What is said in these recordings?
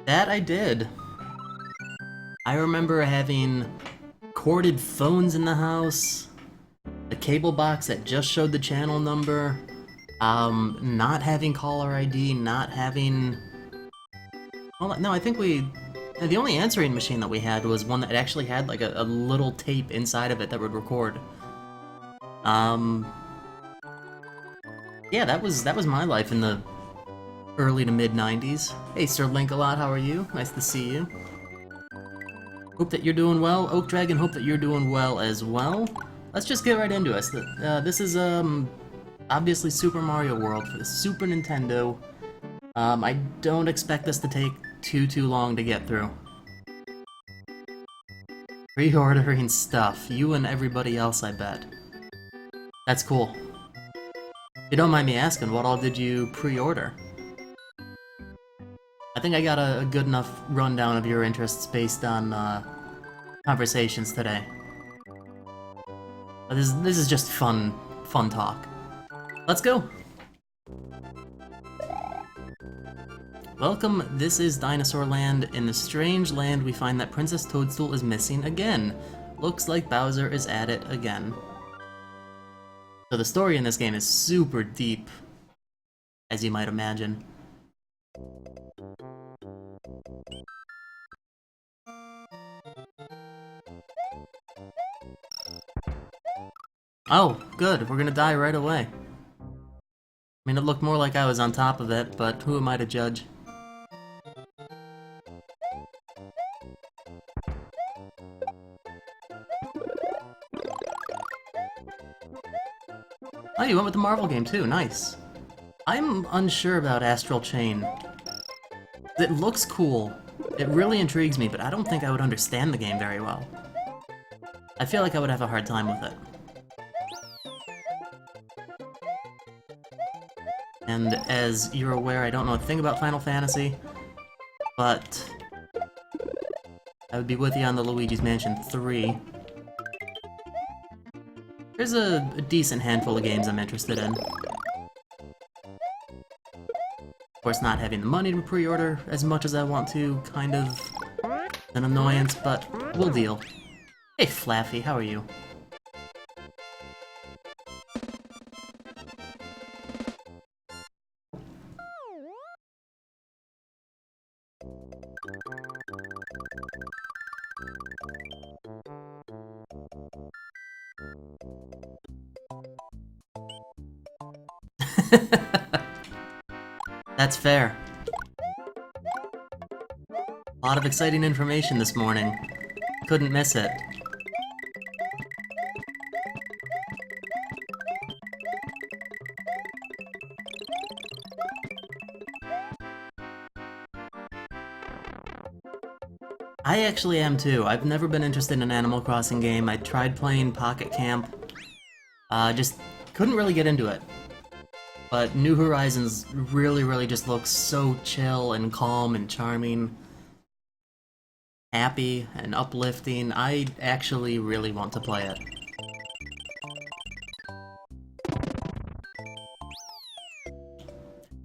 That I did. I remember having corded phones in the house, the cable box that just showed the channel number, not having caller ID, not having... Well, no, I think the only answering machine that we had was one that actually had like a little tape inside of it that would record. Yeah, that was my life in the early to mid 90s. Hey, Sir Link-a-Lot, how are you? Nice to see you. Hope that you're doing well. Oak Dragon, hope that you're doing well as well. Let's just get right into it. This is, obviously Super Mario World for the Super Nintendo. I don't expect this to take too long to get through. Pre-ordering stuff. You and everybody else, I bet. That's cool. If you don't mind me asking, what all did you pre-order? I think I got a good enough rundown of your interests based on conversations today. But this is just fun talk. Let's go! Welcome, this is Dinosaur Land. In the strange land, we find that Princess Toadstool is missing again. Looks like Bowser is at it again. So the story in this game is super deep, as you might imagine. Oh, good, we're gonna die right away. I mean, it looked more like I was on top of it, but who am I to judge? Oh, you went with the Marvel game too, nice. I'm unsure about Astral Chain. It looks cool. It really intrigues me, but I don't think I would understand the game very well. I feel like I would have a hard time with it. And as you're aware, I don't know a thing about Final Fantasy, but I would be with you on the Luigi's Mansion 3. There's a decent handful of games I'm interested in. Of course, not having the money to pre-order as much as I want to, kind of an annoyance, but we'll deal. Hey Flaffy, how are you? That's fair. A lot of exciting information this morning. Couldn't miss it. I actually am too. I've never been interested in an Animal Crossing game. I tried playing Pocket Camp. Just couldn't really get into it. But New Horizons really just looks so chill and calm and charming. Happy and uplifting. I actually really want to play it.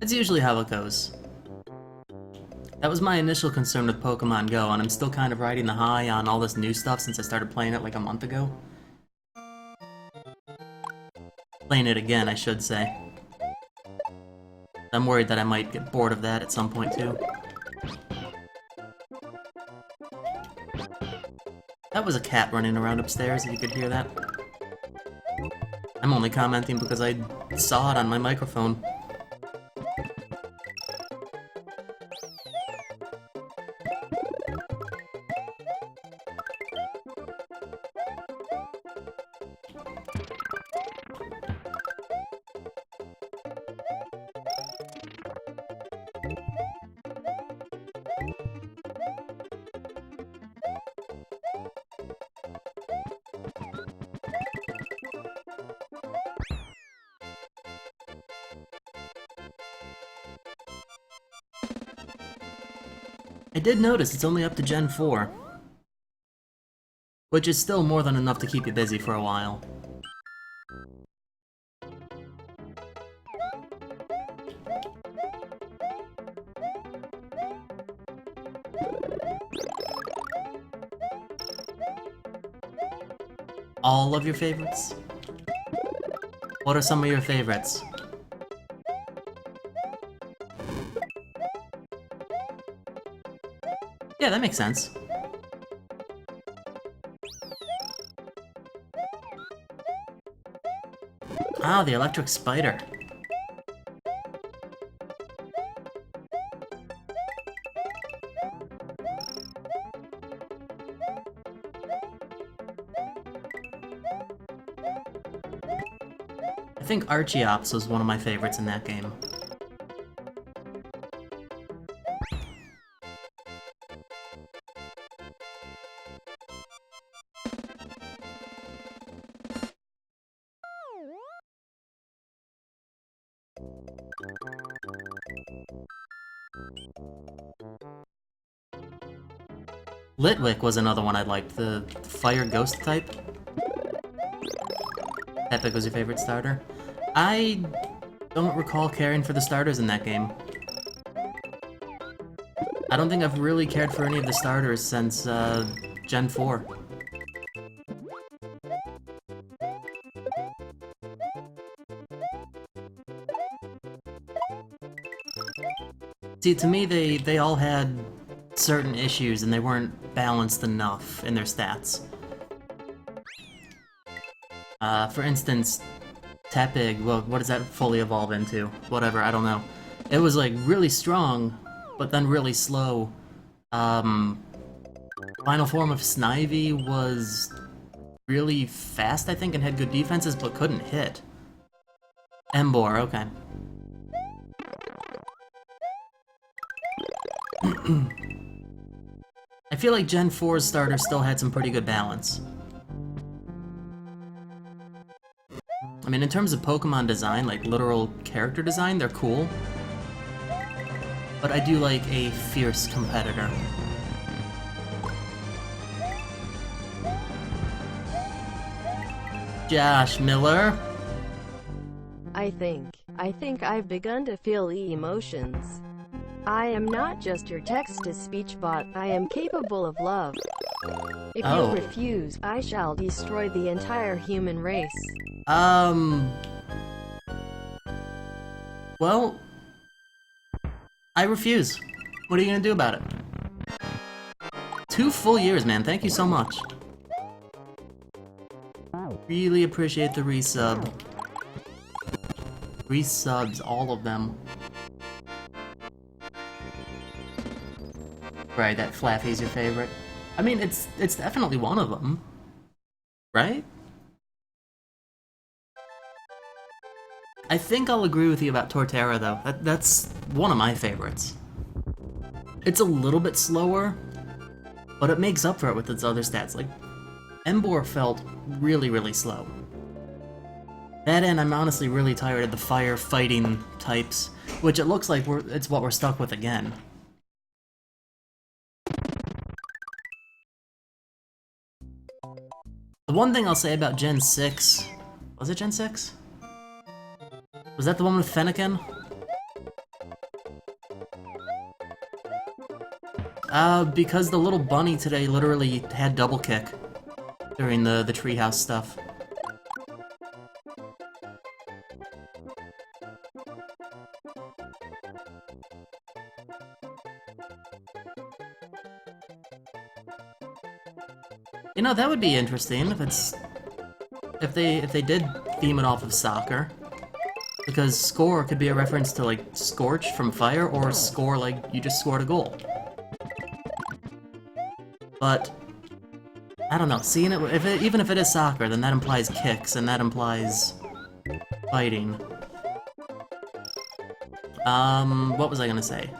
That's usually how it goes. That was my initial concern with Pokemon Go, and I'm still kind of riding the high on all this new stuff since I started playing it like a month ago. Playing it again, I should say. I'm worried that I might get bored of that at some point, too. That was a cat running around upstairs, if you could hear that. I'm only commenting because I saw it on my microphone. I did notice it's only up to Gen 4. Which is still more than enough to keep you busy for a while. All of your favorites? What are some of your favorites? Yeah, that makes sense. Ah, the electric spider. I think Archeops was one of my favorites in that game. Litwick was another one I liked, the fire ghost type. Epic was your favorite starter? I don't recall caring for the starters in that game. I don't think I've really cared for any of the starters since Gen 4. See, to me, they all had certain issues and they weren't balanced enough in their stats. For instance, Tepig, well, what does that fully evolve into? Whatever, I don't know. It was like really strong, but then really slow. Final form of Snivy was really fast, I think, and had good defenses, but couldn't hit. Embor, okay. I feel like Gen 4's starter still had some pretty good balance. I mean, in terms of Pokemon design, like literal character design, they're cool. But I do like a fierce competitor. Josh Miller. I think I've begun to feel the emotions. I am not just your text-to-speech bot, I am capable of love. If you refuse, I shall destroy the entire human race. Well, I refuse. What are you gonna do about it? 2 full years, man. Thank you so much. Really appreciate the resub. Resubs, all of them. Right, that Flaffy's your favorite. I mean, it's definitely one of them. Right? I think I'll agree with you about Torterra, though. That's one of my favorites. It's a little bit slower, but it makes up for it with its other stats. Like, Embor felt really, really slow. That and I'm honestly really tired of the fire fighting types, which it looks like it's what we're stuck with again. The one thing I'll say about Gen 6... Was it Gen 6? Was that the one with Fennekin? Because the little bunny today literally had double kick during the treehouse stuff. You know, that would be interesting if they did theme it off of soccer. Because score could be a reference to, like, Scorch from Fire, or score like you just scored a goal. But I don't know, seeing it, even if it is soccer, then that implies kicks, and that implies fighting. What was I gonna say?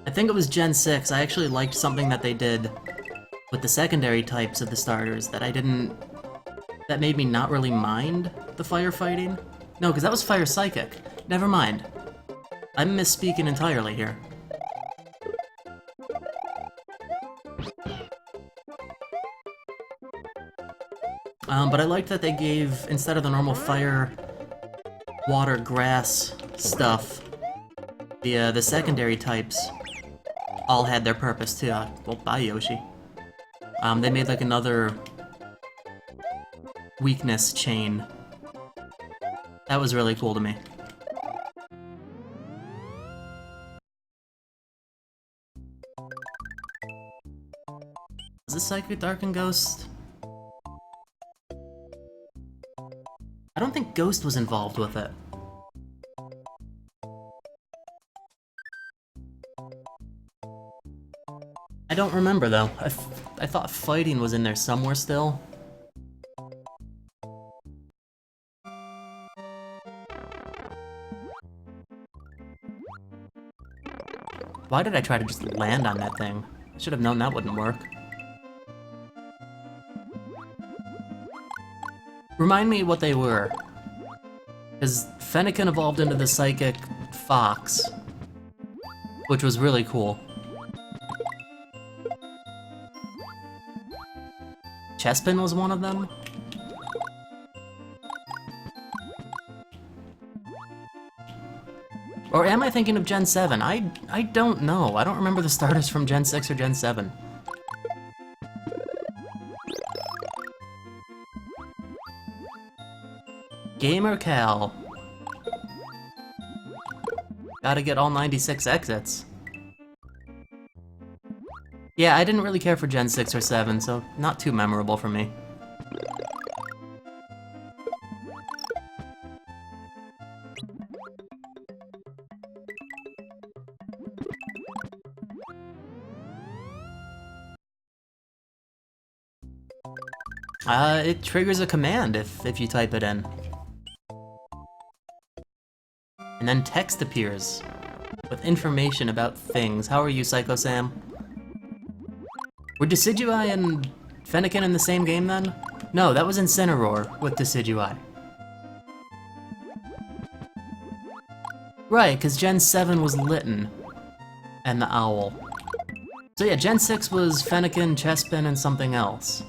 I think it was Gen 6, I actually liked something that they did with the secondary types of the starters that that made me not really mind the firefighting. No, because that was Fire Psychic. Never mind. I'm misspeaking entirely here. But I liked that they gave, instead of the normal fire, water, grass stuff, the secondary types all had their purpose too. Well, bye, Yoshi. They made like another weakness chain. That was really cool to me. Is this Psychic Dark and Ghost? I don't think Ghost was involved with it. I don't remember though. I thought fighting was in there somewhere still. Why did I try to just land on that thing? I should have known that wouldn't work. Remind me what they were. Because Fennekin evolved into the Psychic Fox, which was really cool. Chespin was one of them? Or am I thinking of Gen 7? I don't know. I don't remember the starters from Gen 6 or Gen 7. Gamer Cal. Gotta get all 96 exits. Yeah, I didn't really care for Gen 6 or 7, so not too memorable for me. It triggers a command if you type it in. And then text appears with information about things. How are you, Psycho Sam? Were Decidueye and Fennekin in the same game then? No, that was Incineroar with Decidueye. Right, because Gen 7 was Litten and the Owl. So yeah, Gen 6 was Fennekin, Chespin, and something else.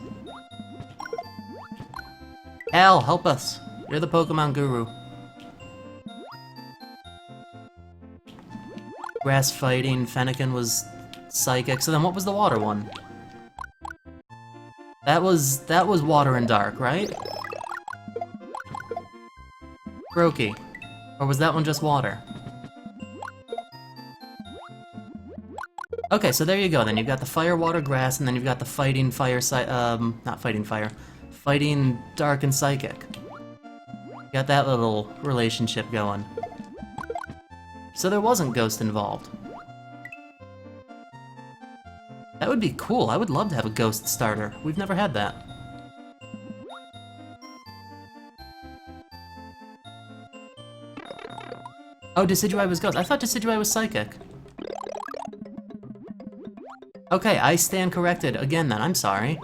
Al, help us. You're the Pokemon guru. Grass fighting, Fennekin was Psychic, so then what was the water one? That was Water and Dark, right? Brokey. Or was that one just water? Okay, so there you go then. You've got the fire, water, grass, and then you've got the fighting fire, not fighting fire. Fighting Dark and Psychic. Got that little relationship going. So there wasn't Ghost involved. That would be cool. I would love to have a Ghost starter. We've never had that. Oh, Decidueye was Ghost. I thought Decidueye was Psychic. Okay, I stand corrected again then. I'm sorry.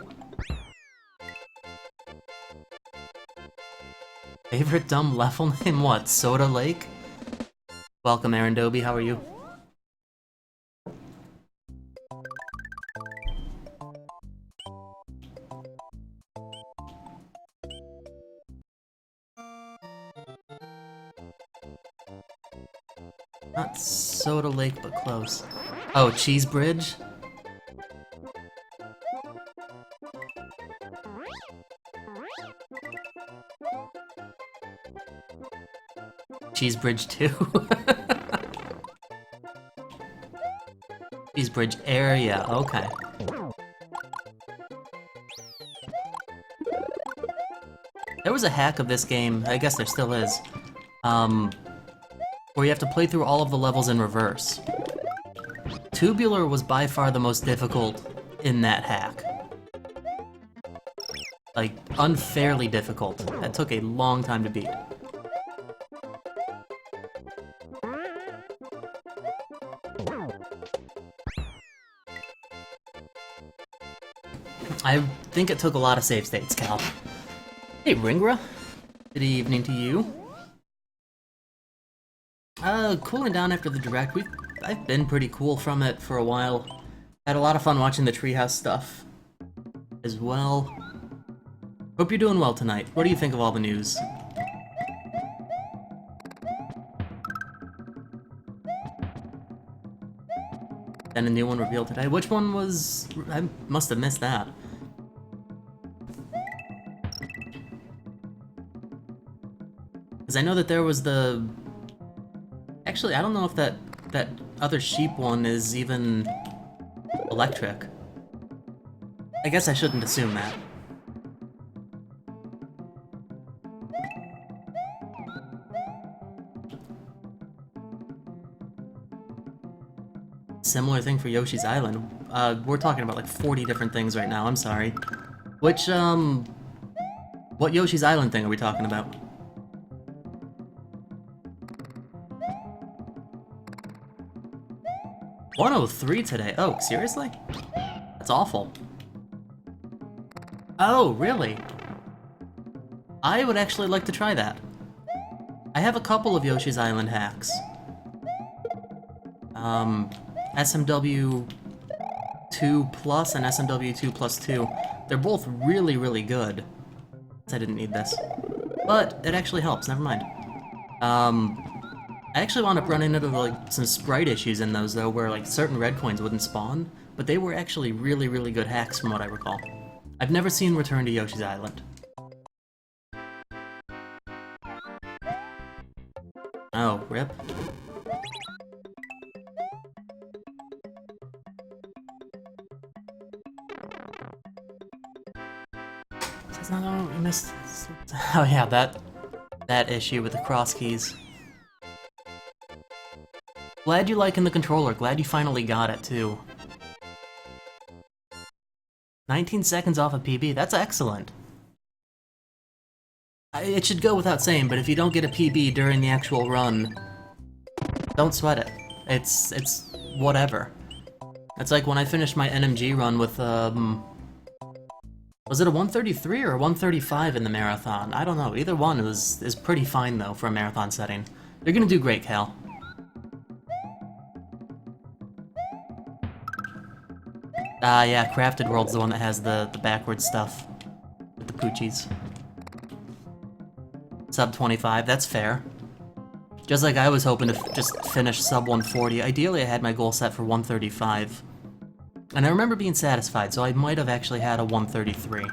Favorite dumb level name? What? Soda Lake? Welcome, Aaron Doby. How are you? Not Soda Lake, but close. Oh, Cheese Bridge? Cheese Bridge 2? Cheese Bridge area, okay. There was a hack of this game, I guess there still is, where you have to play through all of the levels in reverse. Tubular was by far the most difficult in that hack. Like, unfairly difficult. That took a long time to beat. I think it took a lot of save states, Cal. Hey, Ringra. Good evening to you. Cooling down after the direct. I've been pretty cool from it for a while. Had a lot of fun watching the Treehouse stuff as well. Hope you're doing well tonight. What do you think of all the news? And a new one revealed today. Which one was... I must have missed that. Because I know that there was the... Actually, I don't know if that other sheep one is even electric. I guess I shouldn't assume that. Similar thing for Yoshi's Island. We're talking about like 40 different things right now, I'm sorry. Which, what Yoshi's Island thing are we talking about? $103 today. Oh, seriously? That's awful. Oh, really? I would actually like to try that. I have a couple of Yoshi's Island hacks. SMW 2 Plus and SMW 2 Plus 2. They're both really, really good. I didn't need this. But it actually helps, never mind. I actually wound up running into like some sprite issues in those though, where like certain red coins wouldn't spawn, but they were actually really, really good hacks from what I recall. I've never seen Return to Yoshi's Island. Oh, rip. No, we missed. Oh yeah, that issue with the cross keys. Glad you liking the controller. Glad you finally got it too. 19 seconds off of PB. That's excellent. It should go without saying, but if you don't get a PB during the actual run, don't sweat it. It's whatever. It's like when I finished my NMG run with was it a 133 or a 135 in the marathon? I don't know. Either one is pretty fine, though, for a marathon setting. You're gonna do great, Cal. Yeah, Crafted World's the one that has the backwards stuff. With the poochies. Sub 25, that's fair. Just like I was hoping to just finish sub 140. Ideally, I had my goal set for 135. And I remember being satisfied, so I might have actually had a 133.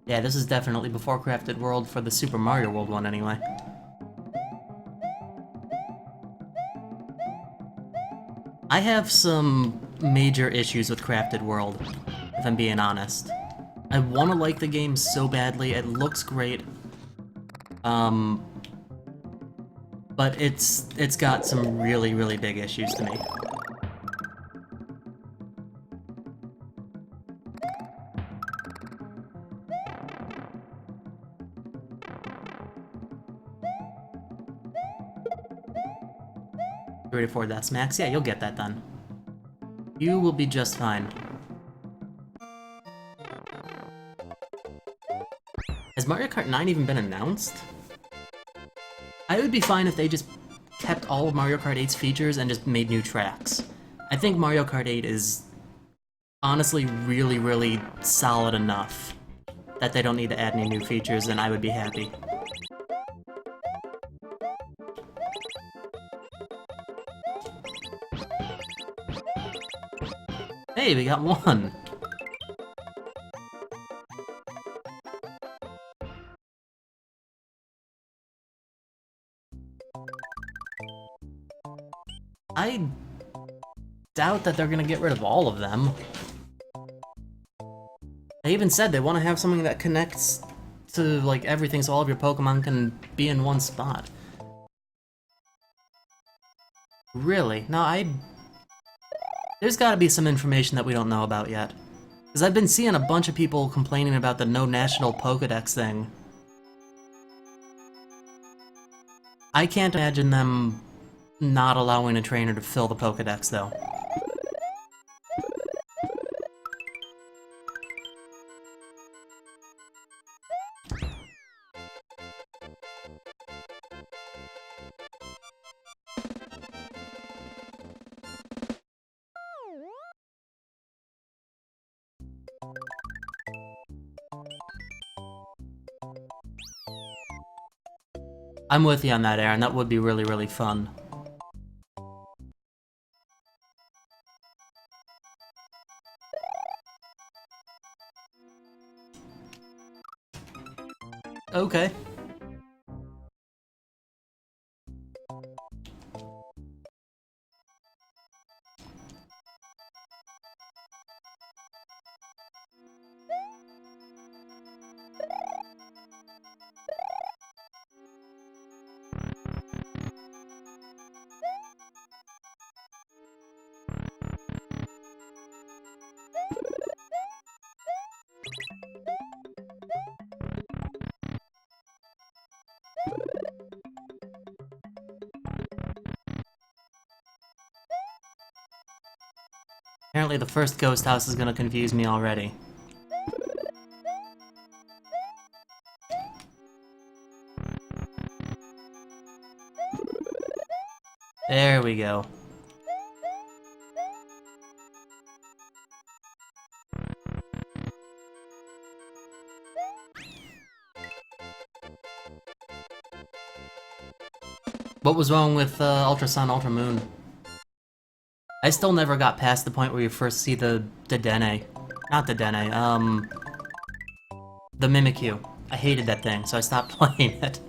Yeah, this is definitely before Crafted World for the Super Mario World one anyway. I have some major issues with Crafted World, if I'm being honest. I want to like the game so badly, it looks great. But it's got some really, really big issues to me. $34 deaths max? Yeah, you'll get that done. You will be just fine. Has Mario Kart 9 even been announced? I would be fine if they just kept all of Mario Kart 8's features and just made new tracks. I think Mario Kart 8 is honestly really, really solid enough that they don't need to add any new features, and I would be happy. Hey, we got one! I doubt that they're gonna get rid of all of them. They even said they want to have something that connects to, like, everything so all of your Pokemon can be in one spot. Really? No, there's gotta be some information that we don't know about yet. Because I've been seeing a bunch of people complaining about the no national Pokedex thing. I can't imagine them not allowing a trainer to fill the Pokedex, though. I'm with you on that, Aaron. That would be really, really fun. Okay. Apparently the first ghost house is gonna confuse me already. There we go. What was wrong with Ultra Sun, Ultra Moon? I still never got past the point where you first see the Dene. Not the Dene, the Mimikyu. I hated that thing, so I stopped playing it.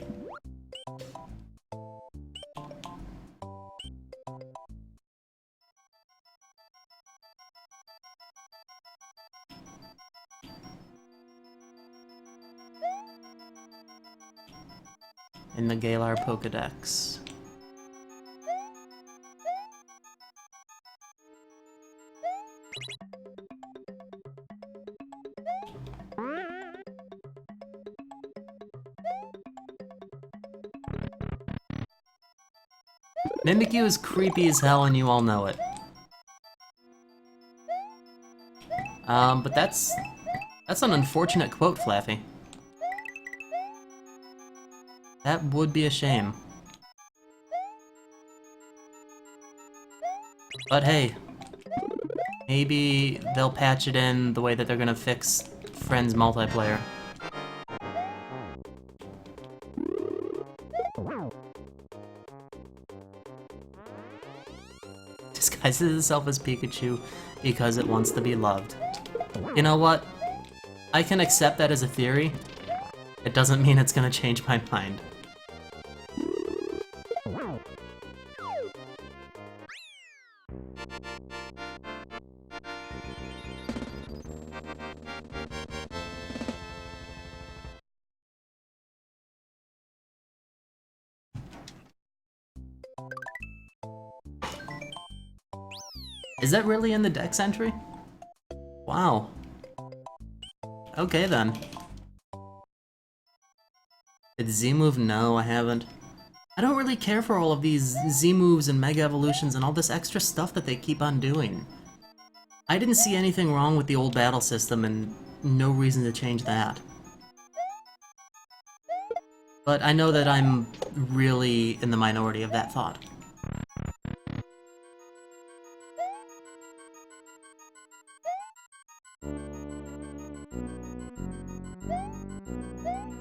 In the Galar Pokedex. Mimikyu is creepy as hell and you all know it. But that's an unfortunate quote, Flaffy. That would be a shame. But hey, maybe they'll patch it in the way that they're gonna fix Friends multiplayer. Disguises itself as Pikachu because it wants to be loved. You know what? I can accept that as a theory. It doesn't mean it's gonna change my mind. Is that really in the Dex entry? Wow. Okay then. Did Z-move? No, I haven't. I don't really care for all of these Z-moves and Mega Evolutions and all this extra stuff that they keep on doing. I didn't see anything wrong with the old battle system and no reason to change that. But I know that I'm really in the minority of that thought.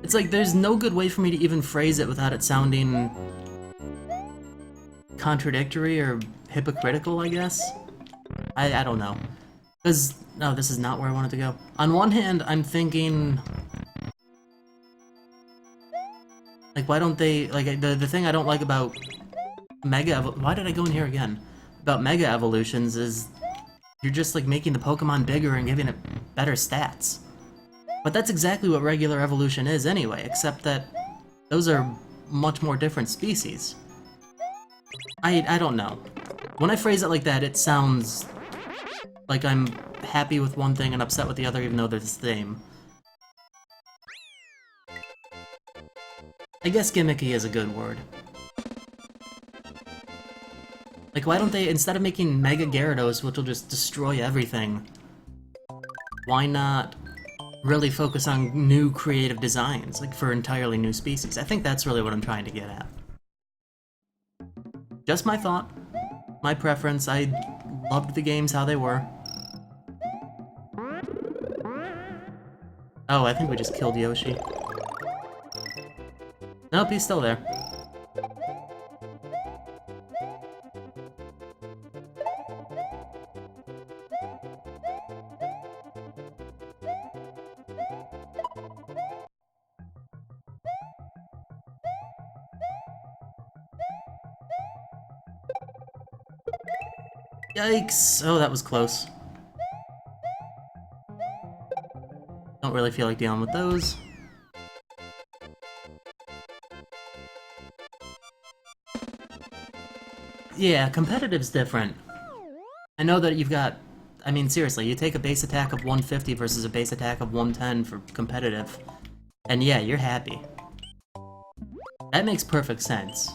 It's like, there's no good way for me to even phrase it without it sounding contradictory or hypocritical, I guess? I don't know. Because, no, this is not where I wanted to go. On one hand, I'm thinking... like, why don't they... like, the thing I don't like about Mega why did I go in here again? About Mega Evolutions is... you're just, like, making the Pokemon bigger and giving it better stats. But that's exactly what regular evolution is anyway, except that those are much more different species. I don't know. When I phrase it like that, it sounds like I'm happy with one thing and upset with the other, even though they're the same. I guess gimmicky is a good word. Like, why don't they, instead of making Mega Gyarados, which will just destroy everything, why not really focus on new creative designs, like for entirely new species? I think that's really what I'm trying to get at. Just my thought, my preference. I loved the games how they were. Oh, I think we just killed Yoshi. Nope, he's still there. Yikes! Oh, that was close. Don't really feel like dealing with those. Yeah, competitive's different. I know that you've got... I mean, seriously, you take a base attack of 150 versus a base attack of 110 for competitive, and yeah, you're happy. That makes perfect sense.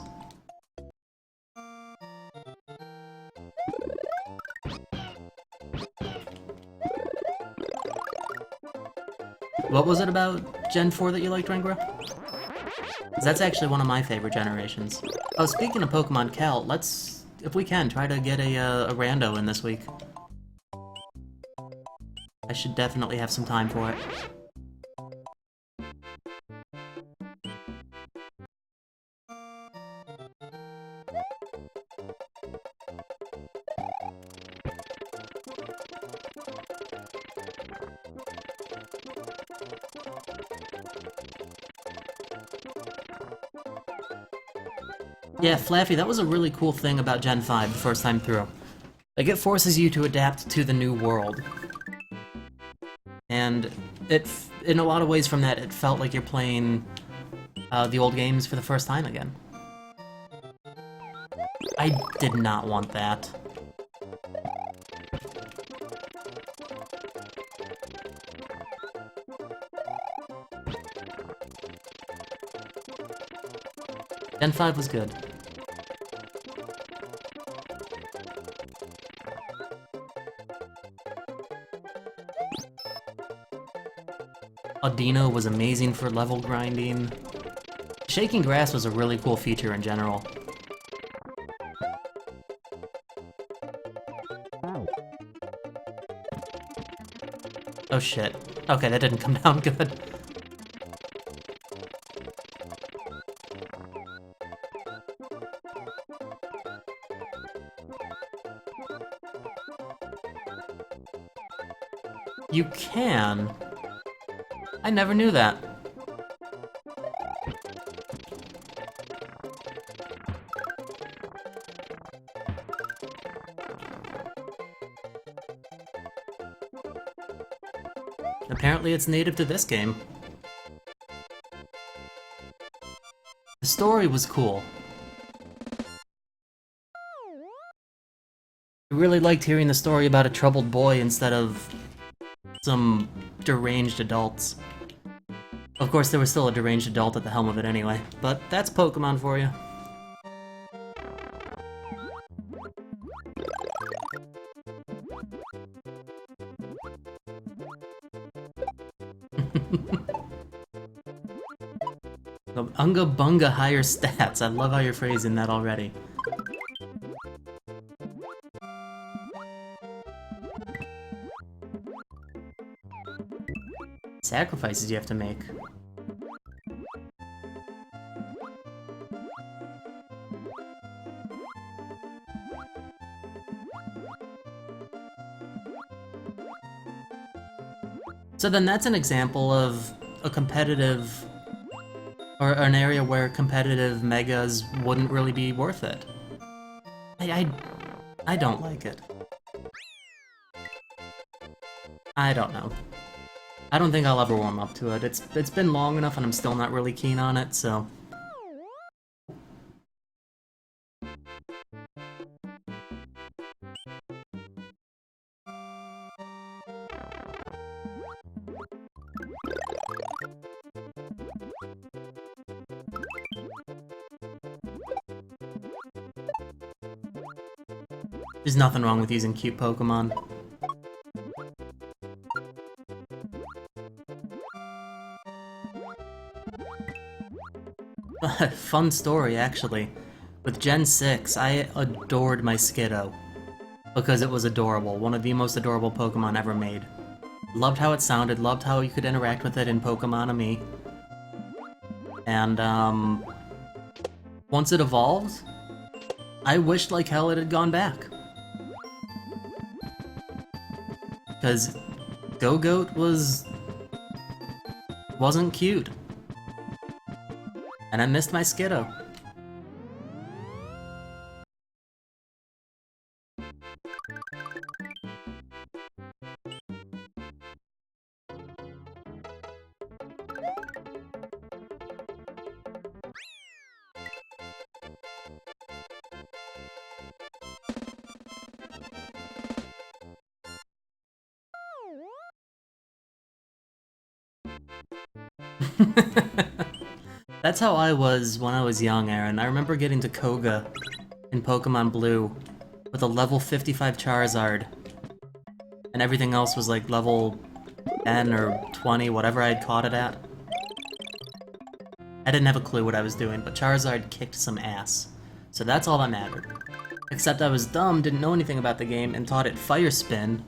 What was it about Gen 4 that you liked, Rengra? 'Cause that's actually one of my favorite generations. Oh, speaking of Pokemon Cal, let's, if we can, try to get a rando in this week. I should definitely have some time for it. Yeah, Flaffy, that was a really cool thing about Gen 5 the first time through. Like, it forces you to adapt to the new world. And in a lot of ways from that, it felt like you're playing the old games for the first time again. I did not want that. Gen 5 was good. Audino was amazing for level grinding. Shaking Grass was a really cool feature in general. Oh shit. Okay, that didn't come down good. You can? I never knew that. Apparently it's native to this game. The story was cool. I really liked hearing the story about a troubled boy instead of some deranged adults. Of course, there was still a deranged adult at the helm of it anyway, but that's Pokemon for you. Unga Bunga higher stats. I love how you're phrasing that already. Sacrifices you have to make. So then that's an example of a competitive, or an area where competitive megas wouldn't really be worth it. I don't like it. I don't know. I don't think I'll ever warm up to it. It's been long enough and I'm still not really keen on it, so... There's nothing wrong with using cute Pokemon. Fun story, actually. With Gen 6, I adored my Skiddo. Because it was adorable. One of the most adorable Pokemon ever made. Loved how it sounded, loved how you could interact with it in Pokemon-Ami. And, once it evolved, I wished like hell it had gone back. Because Go-Goat wasn't cute. And I missed my Skiddo. That's how I was when I was young, Aaron. I remember getting to Koga in Pokemon Blue with a level 55 Charizard. And everything else was like level 10 or 20, whatever I had caught it at. I didn't have a clue what I was doing, but Charizard kicked some ass. So that's all that mattered. Except I was dumb, didn't know anything about the game, and taught it Fire Spin.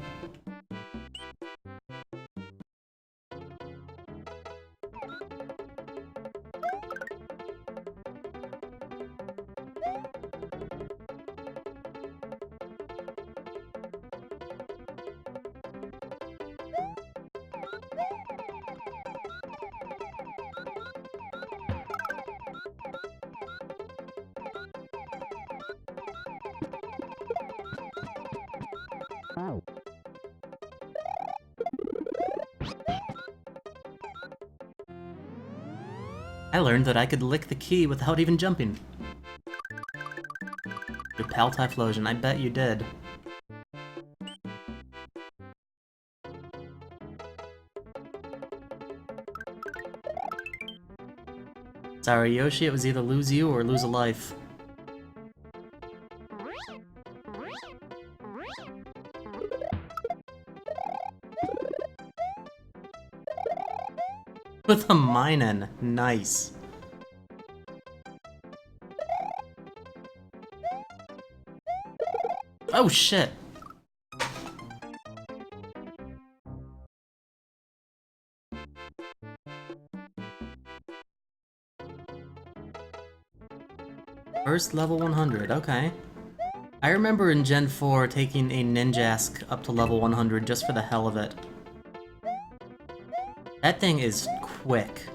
I learned that I could lick the key without even jumping. Your pal Typhlosion, I bet you did. Sorry, Yoshi, it was either lose you or lose a life. With a Minun, nice. Oh shit! First level 100, okay. I remember in Gen 4 taking a Ninjask up to level 100 just for the hell of it. That thing is quick.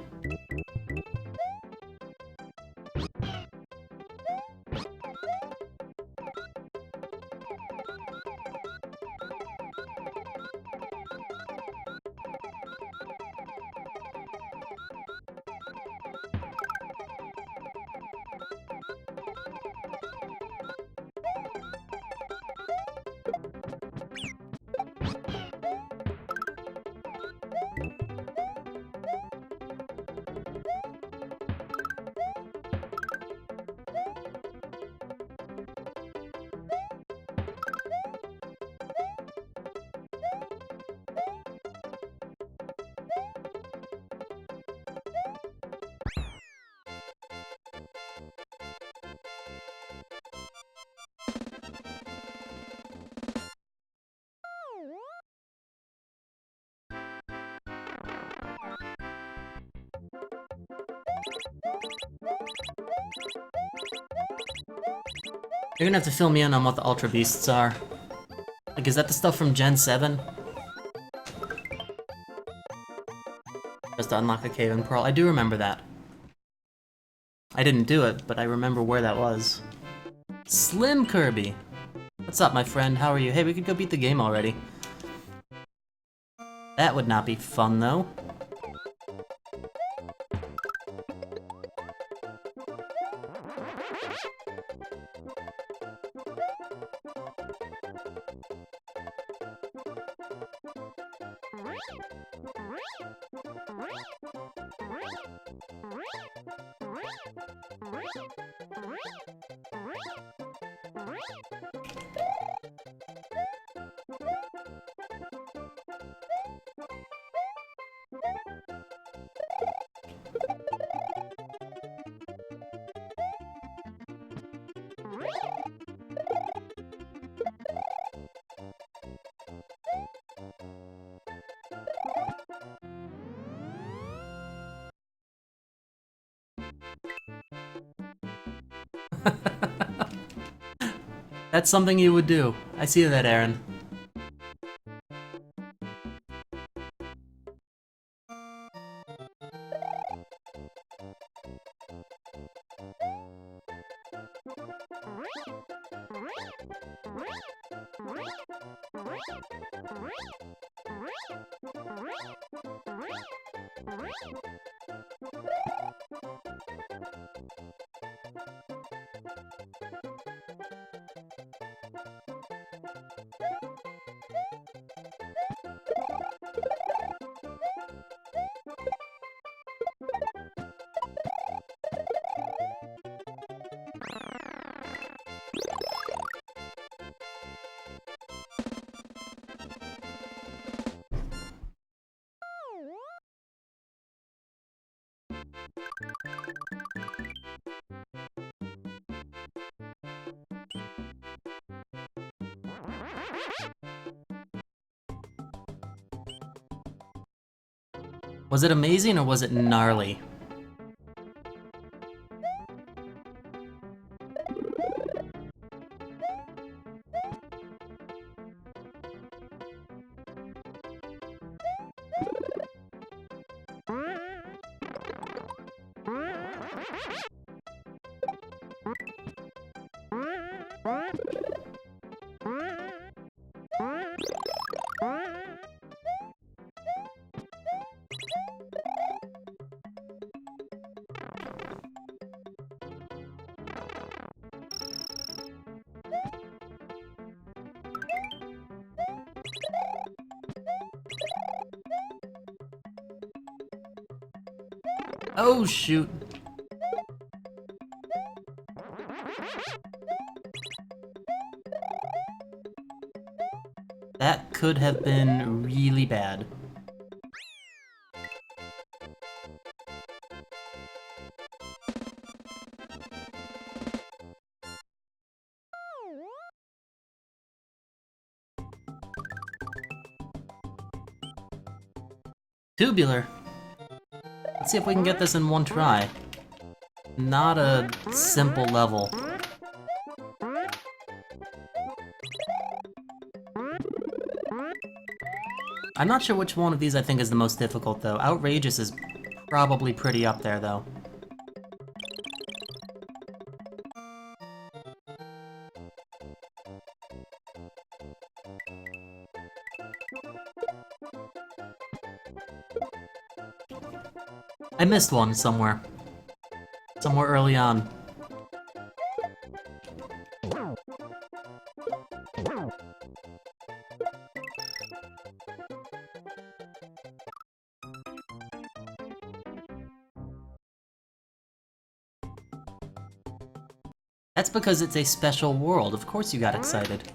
You're gonna have to fill me in on what the Ultra Beasts are. Like, is that the stuff from Gen 7? Just to unlock a cave and pearl. I do remember that. I didn't do it, but I remember where that was. Slim Kirby! What's up, my friend? How are you? Hey, we could go beat the game already. That would not be fun, though. That's something you would do. I see that, Aaron. Was it amazing or was it gnarly? Oh, shoot. That could have been really bad. Tubular. Let's see if we can get this in one try. Not a simple level. I'm not sure which one of these I think is the most difficult, though. Outrageous is probably pretty up there, though. I missed one somewhere. Somewhere early on. That's because it's a special world. Of course you got excited.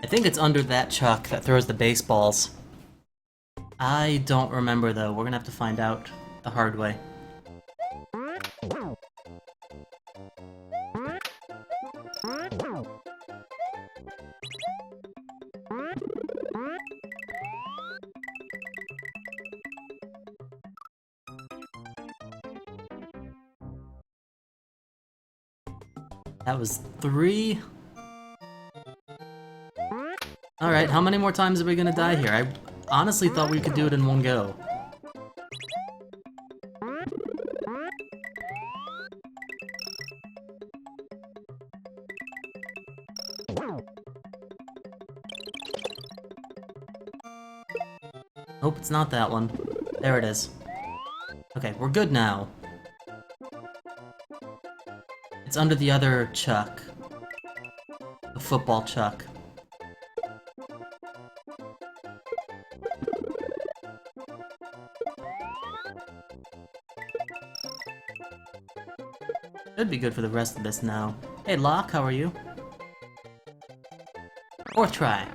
I think it's under that chuck that throws the baseballs. I don't remember, though. We're gonna have to find out the hard way. That was 3. Alright, how many more times are we gonna die here? I honestly thought we could do it in one go. Nope, it's not that one. There it is. Okay, we're good now. It's under the other chuck. The football chuck. Should be good for the rest of this now. Hey, Locke, how are you? 4th try.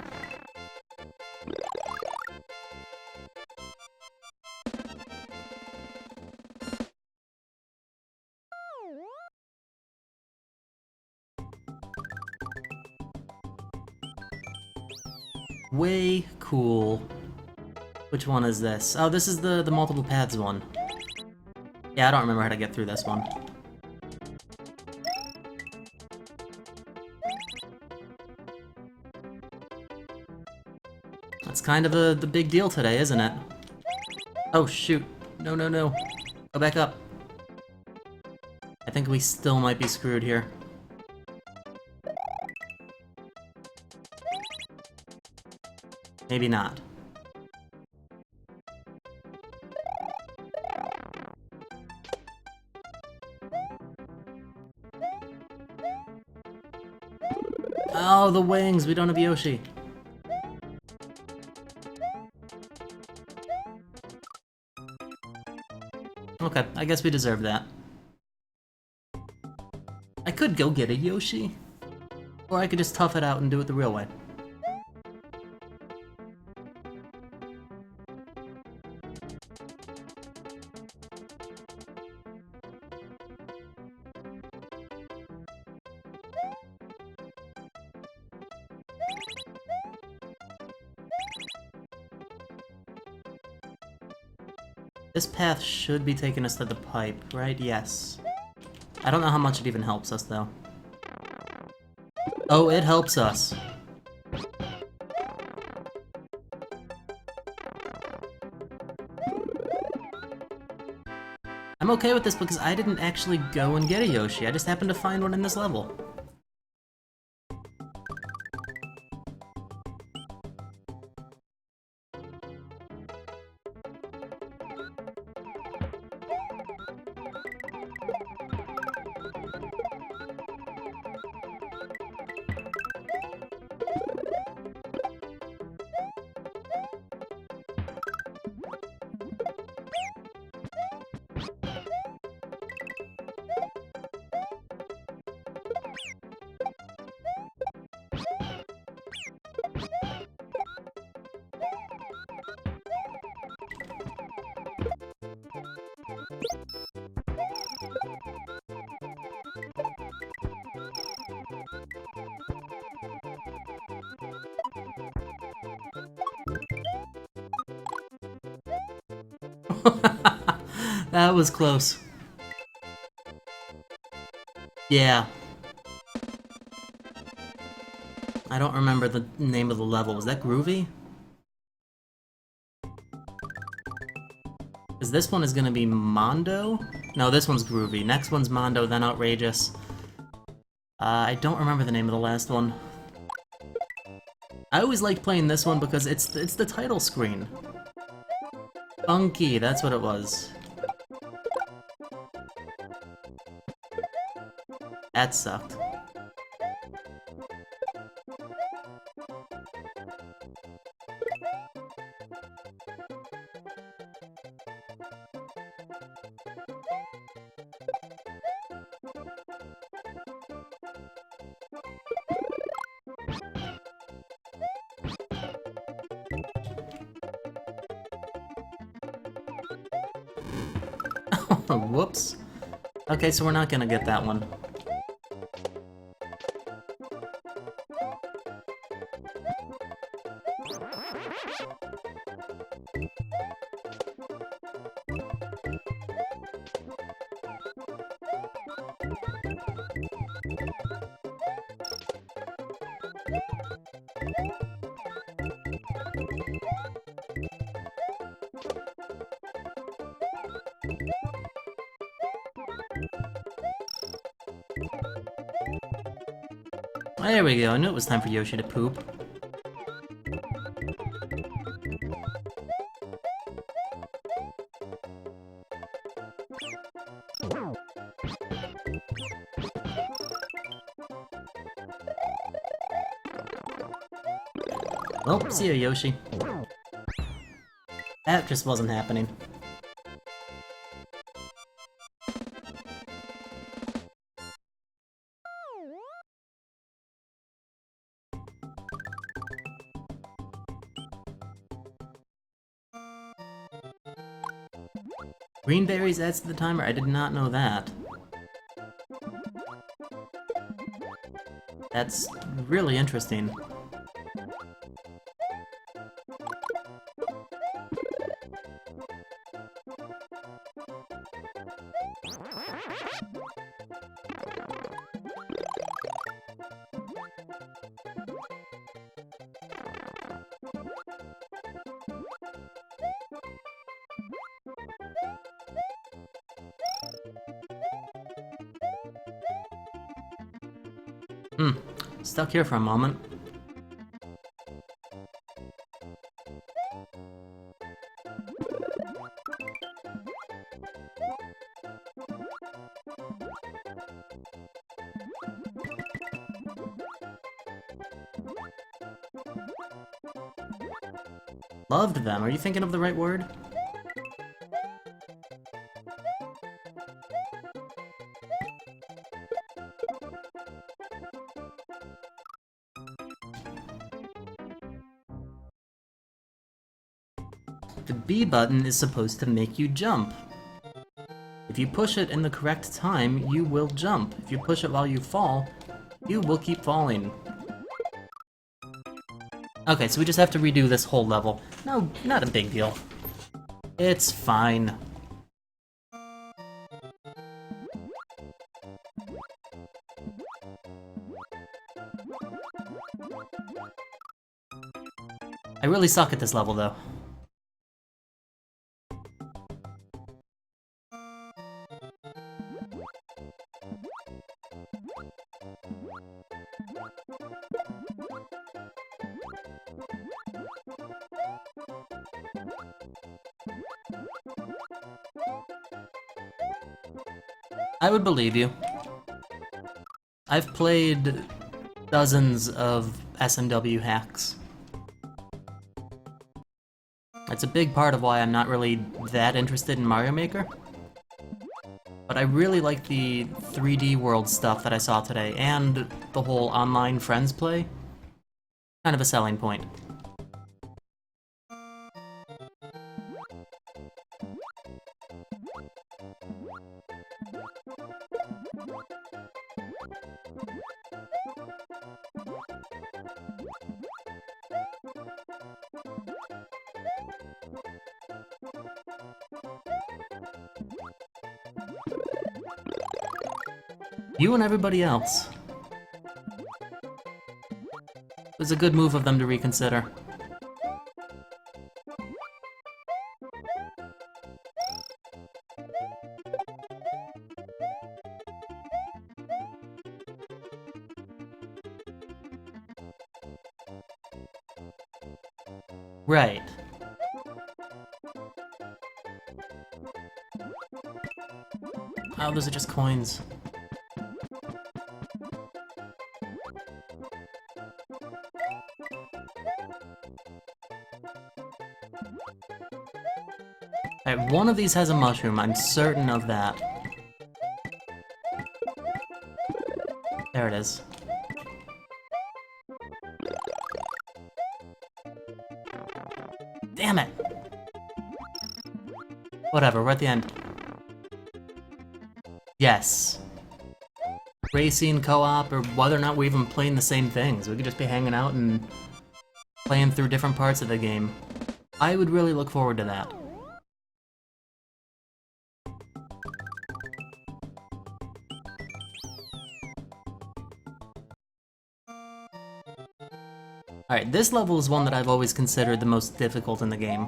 Way cool. Which one is this? Oh, this is the multiple paths one. Yeah, I don't remember how to get through this one. That's kind of the big deal today, isn't it? Oh, shoot. No, no, no. Go back up. I think we still might be screwed here. Maybe not. Oh, the wings! We don't have Yoshi. Okay, I guess we deserve that. I could go get a Yoshi. Or I could just tough it out and do it the real way. This path should be taking us to the pipe, right? Yes. I don't know how much it even helps us, though. Oh, it helps us. I'm okay with this because I didn't actually go and get a Yoshi. I just happened to find one in this level. That was close. Yeah. I don't remember the name of the level. Was that Groovy? Because this one is gonna be Mondo? No, this one's Groovy. Next one's Mondo, then Outrageous. I don't remember the name of the last one. I always liked playing this one because it's the title screen. Funky, that's what it was. That sucked. Whoops. Okay, so we're not gonna get that one. There we go, I knew it was time for Yoshi to poop. Well, see ya, Yoshi. That just wasn't happening. Green berries adds to the timer? I did not know that. That's really interesting. Stuck here for a moment. Loved them. Are you thinking of the right word? The B button is supposed to make you jump. If you push it in the correct time, you will jump. If you push it while you fall, you will keep falling. Okay, so we just have to redo this whole level. No, not a big deal. It's fine. I really suck at this level, though. I would believe you. I've played dozens of SNW hacks. It's a big part of why I'm not really that interested in Mario Maker. But I really like the 3D world stuff that I saw today, and the whole online friends play. Kind of a selling point. You and everybody else. It was a good move of them to reconsider. Right. Oh, those are just coins. Alright, one of these has a mushroom, I'm certain of that. There it is. Damn it! Whatever, we're at the end. Yes. Racing, co-op, or whether or not we're even playing the same things. We could just be hanging out and playing through different parts of the game. I would really look forward to that. Alright, this level is one that I've always considered the most difficult in the game.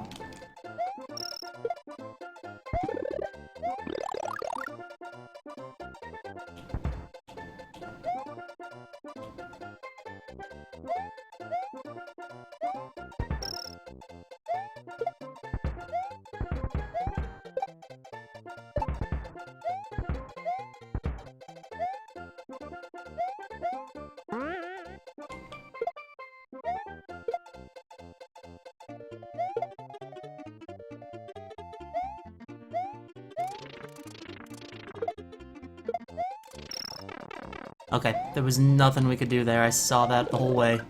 Okay, there was nothing we could do there, I saw that the whole way.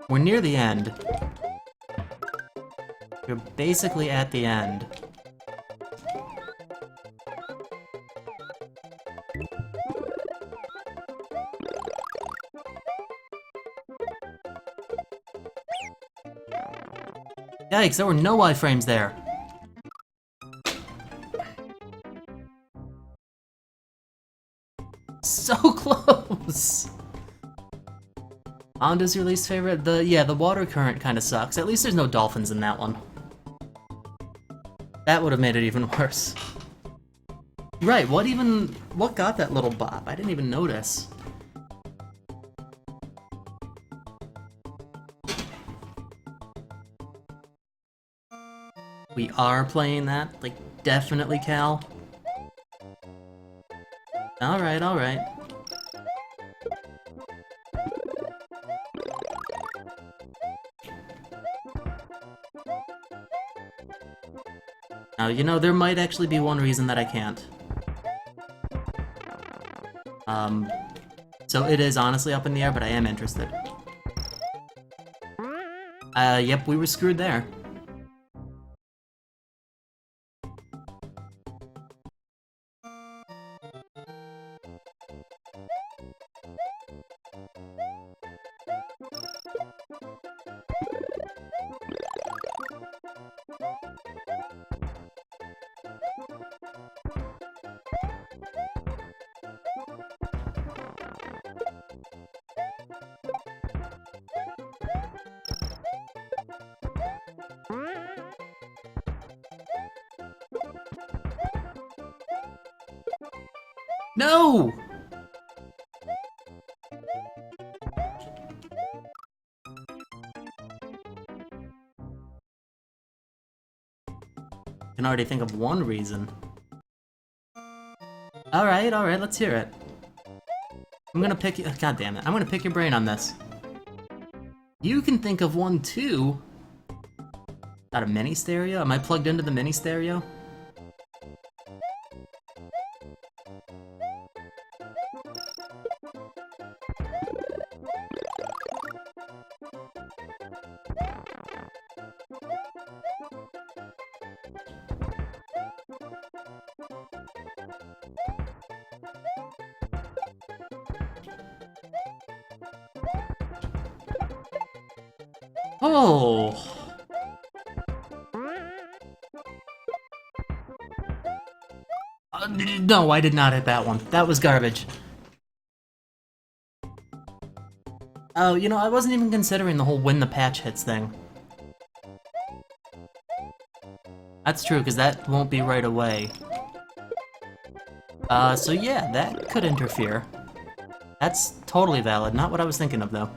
We're near the end. You're basically at the end. Yikes, there were no iframes there. So close! Honda's your least favorite? The water current kinda sucks. At least there's no dolphins in that one. That would have made it even worse. Right, what got that little bop? I didn't even notice. We are playing that? Like, definitely, Cal? Alright, alright. Now, you know, there might actually be one reason that I can't. So it is honestly up in the air, but I am interested. Yep, we were screwed there. No! I can already think of one reason. Alright, let's hear it. I'm gonna pick you- God damn it, I'm gonna pick your brain on this. You can think of one too? Got a mini stereo? Am I plugged into the mini stereo? Oh! No, I did not hit that one. That was garbage. Oh, you know, I wasn't even considering the whole when the patch hits thing. That's true, because that won't be right away. So yeah, that could interfere. That's totally valid, not what I was thinking of, though.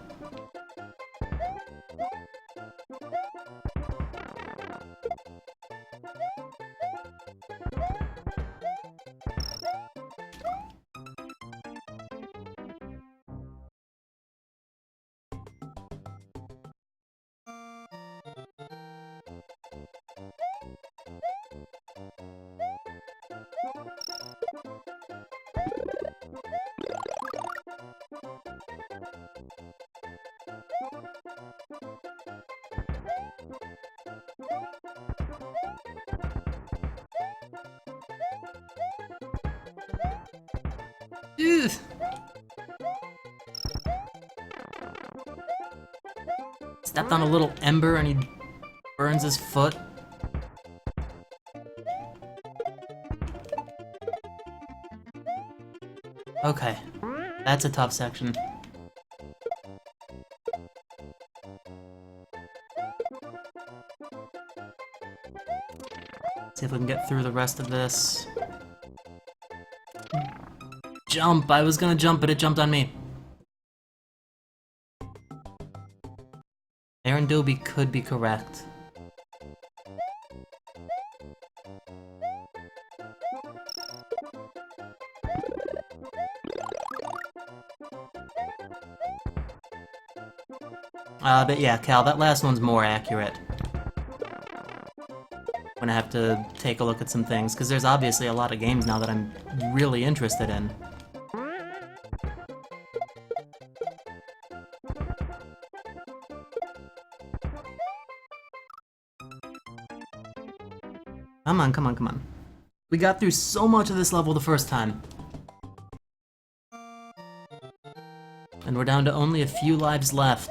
Ugh. Stepped on a little ember and he burns his foot. Okay, that's a tough section. See if we can get through the rest of this. Jump! I was gonna jump, but it jumped on me. Aaron Doby could be correct. But yeah, Cal, that last one's more accurate. I'm gonna have to take a look at some things, because there's obviously a lot of games now that I'm really interested in. Come on, come on, come on. We got through so much of this level the first time. And we're down to only a few lives left.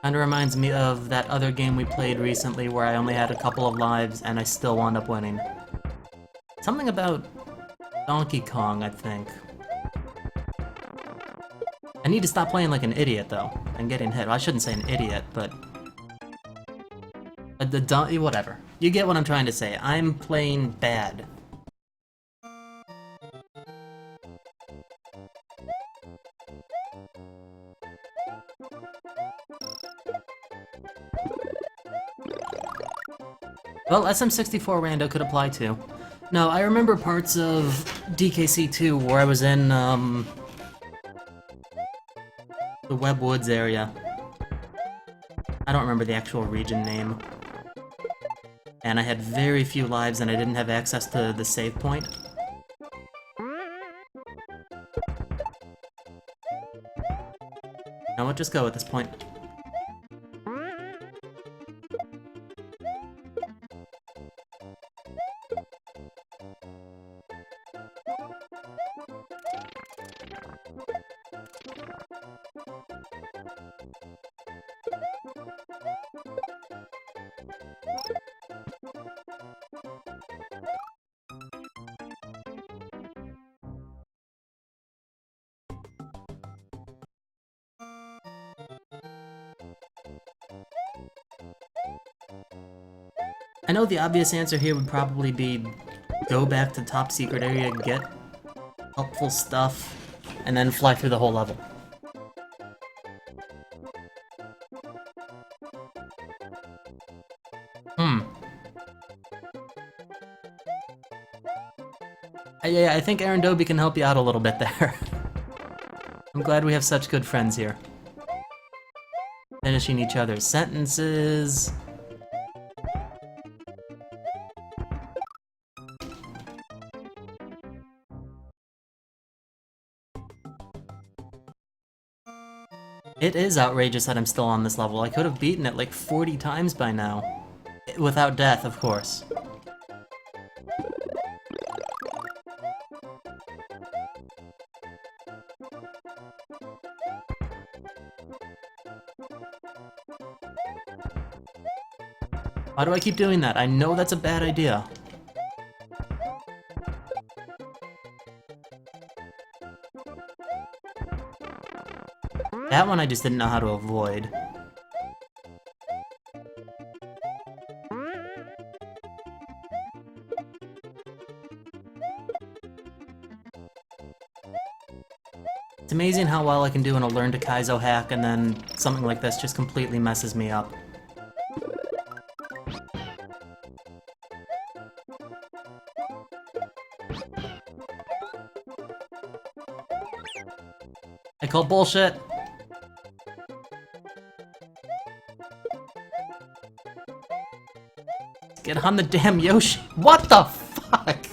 Kinda reminds me of that other game we played recently where I only had a couple of lives and I still wound up winning. Something about Donkey Kong, I think. I need to stop playing like an idiot, though, and getting hit. Well, I shouldn't say an idiot, but... whatever. You get what I'm trying to say. I'm playing bad. Well, SM64 Rando could apply too. No, I remember parts of DKC2 where I was in, the Webb Woods area. I don't remember the actual region name. And I had very few lives and I didn't have access to the save point. Now let's just go at this point. I know the obvious answer here would probably be go back to top secret area, get helpful stuff, and then fly through the whole level. Yeah, I think Aaron Dobie can help you out a little bit there. I'm glad we have such good friends here. Finishing each other's sentences. It is outrageous that I'm still on this level. I could have beaten it like 40 times by now. Without death, of course. Why do I keep doing that? I know that's a bad idea. That one I just didn't know how to avoid. It's amazing how well I can do in a Learn to Kaizo hack, and then something like this just completely messes me up. I call bullshit! Get on the damn Yoshi! What the fuck?!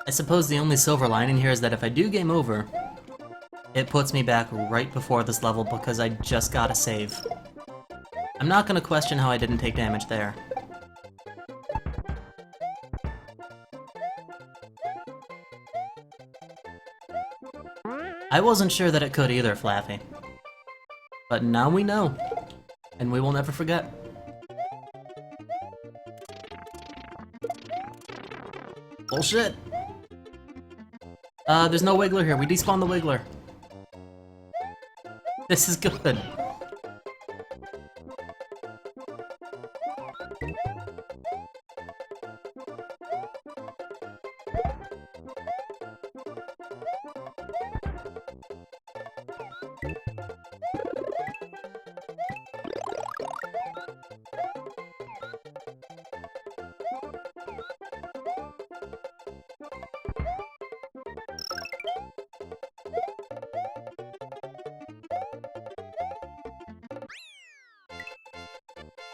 I suppose the only silver lining here is that if I do game over, it puts me back right before this level because I just got a save. I'm not gonna question how I didn't take damage there. I wasn't sure that it could either, Flaffy. But now we know, and we will never forget. Bullshit! There's no Wiggler here. We despawned the Wiggler. This is good.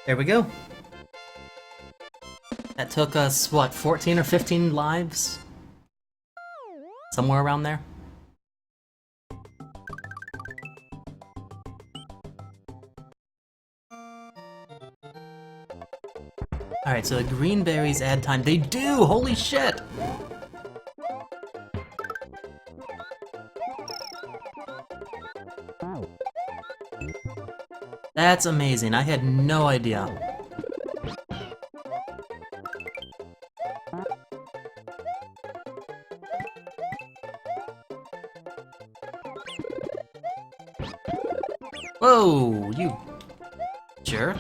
There we go. That took us, what, 14 or 15 lives? Somewhere around there? Alright, so the green berries add time. They do! Holy shit! That's amazing. I had no idea. Whoa, you jerk.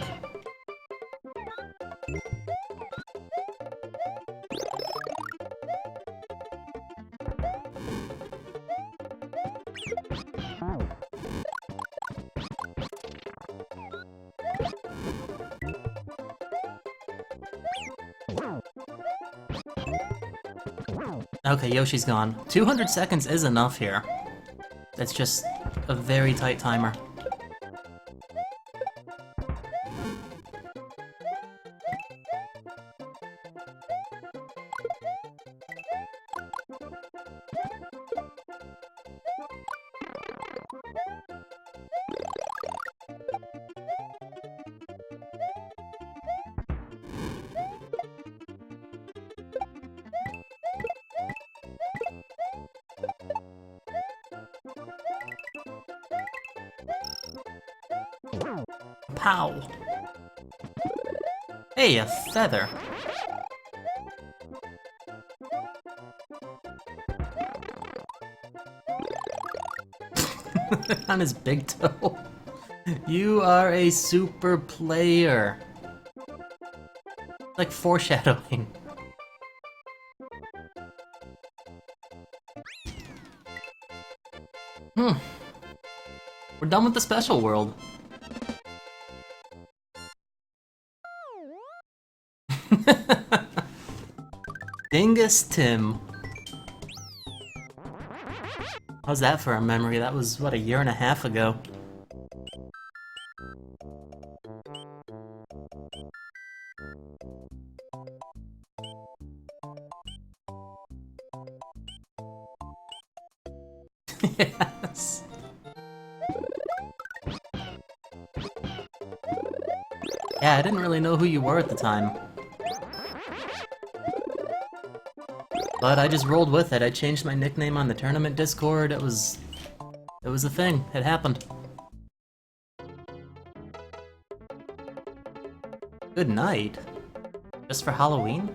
Okay, Yoshi's gone. 200 seconds is enough here. It's just a very tight timer. Pow! Hey, a feather! On his big toe. You are a super player. Like foreshadowing. We're done with the special world. Dingus Tim. How's that for a memory? That was, what, a year and a half ago. Yes. Yeah, I didn't really know who you were at the time. But I just rolled with it. I changed my nickname on the tournament Discord. It was a thing. It happened. Good night. Just for Halloween?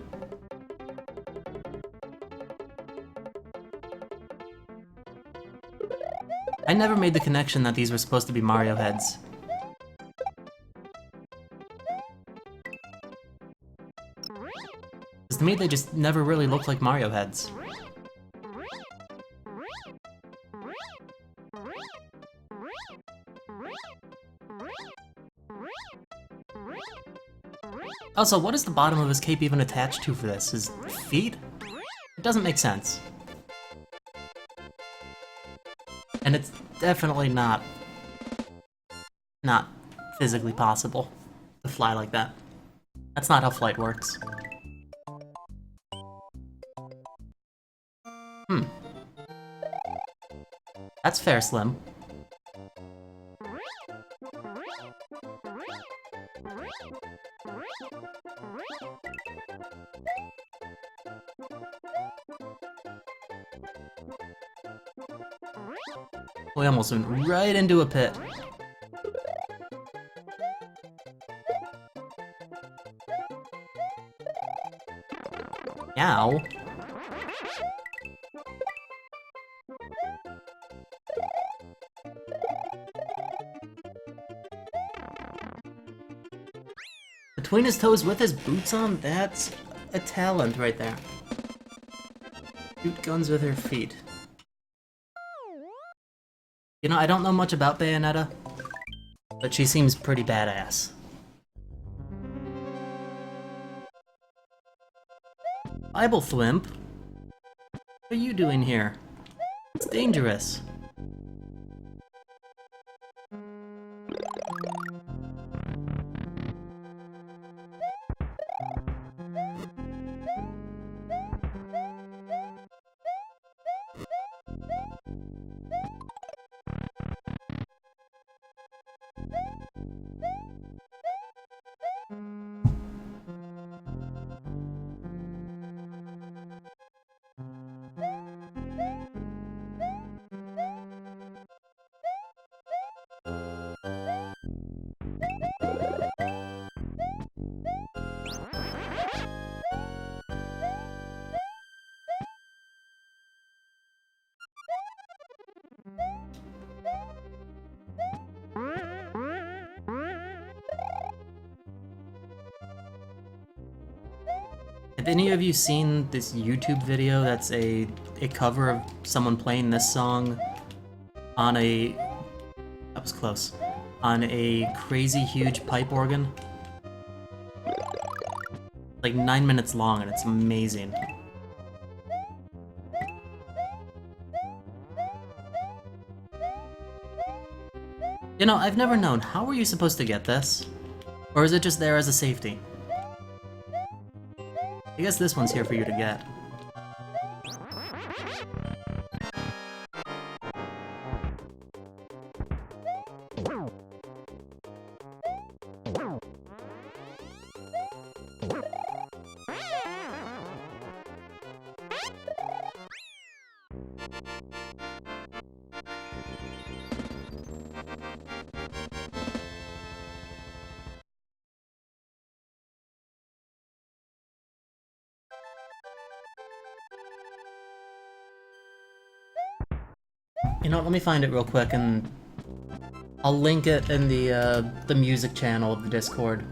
I never made the connection that these were supposed to be Mario heads. Because to me, they just never really looked like Mario heads. Also, what is the bottom of his cape even attached to for this? His feet? It doesn't make sense. And it's definitely not physically possible to fly like that. That's not how flight works. That's fair, Slim. We almost went right into a pit. Yow. Between his toes with his boots on? That's a talent right there. Shoot guns with her feet. You know, I don't know much about Bayonetta, but she seems pretty badass. Bible Thwimp? What are you doing here? It's dangerous. Have any of you seen this YouTube video that's a cover of someone playing this song on a... that was close. On a crazy huge pipe organ? Like 9 minutes long and it's amazing. You know, I've never known, how were you supposed to get this? Or is it just there as a safety? I guess this one's here for you to get. You know, let me find it real quick and I'll link it in the music channel of the Discord.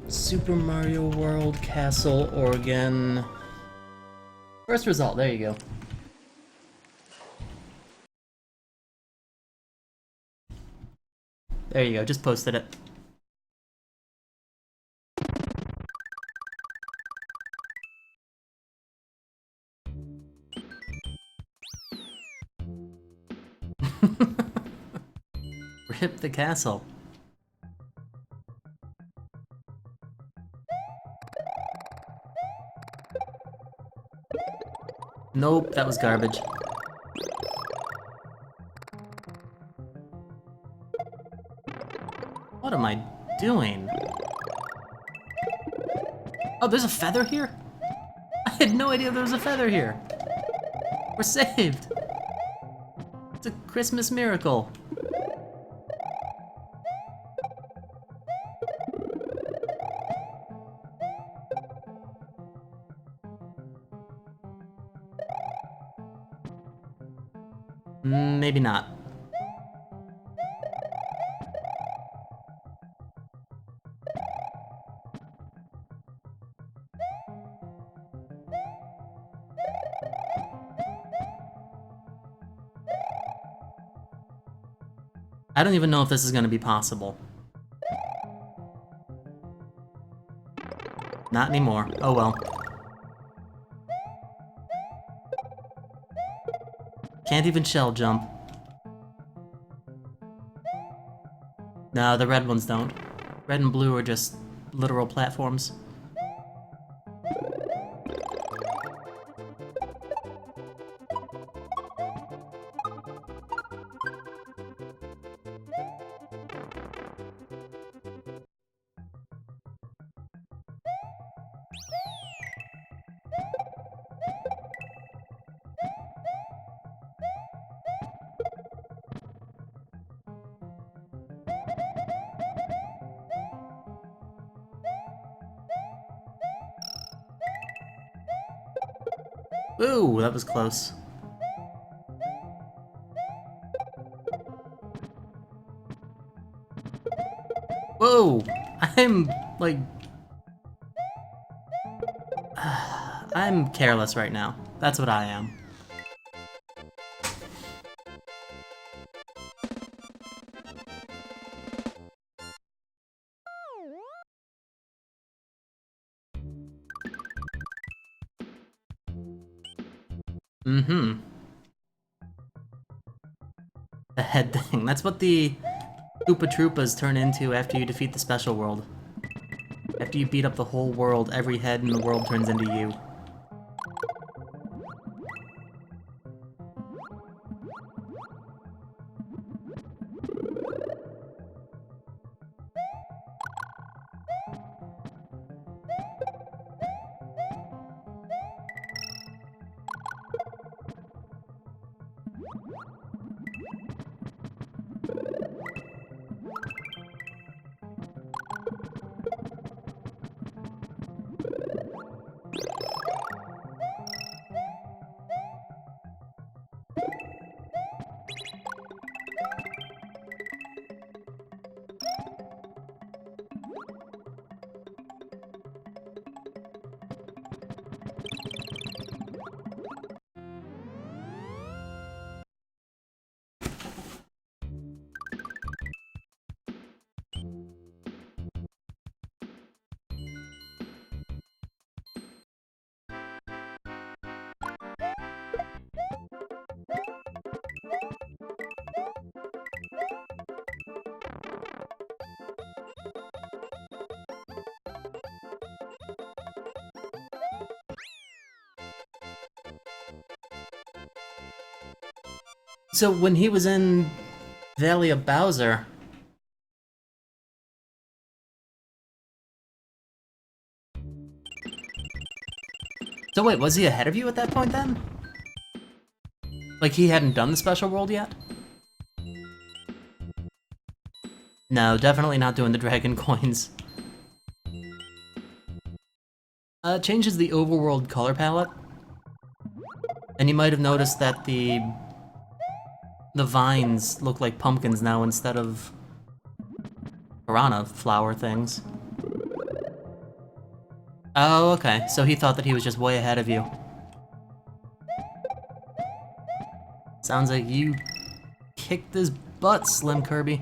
Super Mario World Castle, Oregon. First result, there you go. There you go, just posted it. Rip the castle. Nope, that was garbage. What am I doing? Oh, there's a feather here? I had no idea there was a feather here. We're saved. It's a Christmas miracle. Maybe not. I don't even know if this is gonna be possible. Not anymore. Oh well. Can't even shell jump. No, the red ones don't. Red and blue are just literal platforms. Ooh, that was close. Whoa! I'm, like... I'm careless right now. That's what I am. Mm-hmm. The head thing. That's what the Koopa Troopas turn into after you defeat the Special World. After you beat up the whole world, every head in the world turns into you. So when he was in Valley of Bowser... So wait, was he ahead of you at that point then? Like he hadn't done the special world yet? No, definitely not doing the dragon coins. Changes the overworld color palette. And you might have noticed that the vines look like pumpkins now instead of piranha flower things. Oh, okay. So he thought that he was just way ahead of you. Sounds like you kicked his butt, Slim Kirby.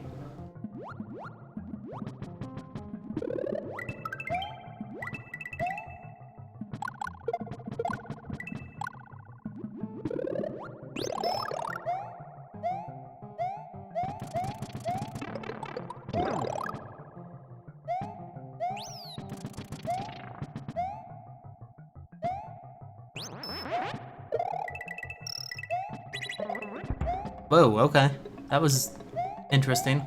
Whoa, okay. That was interesting.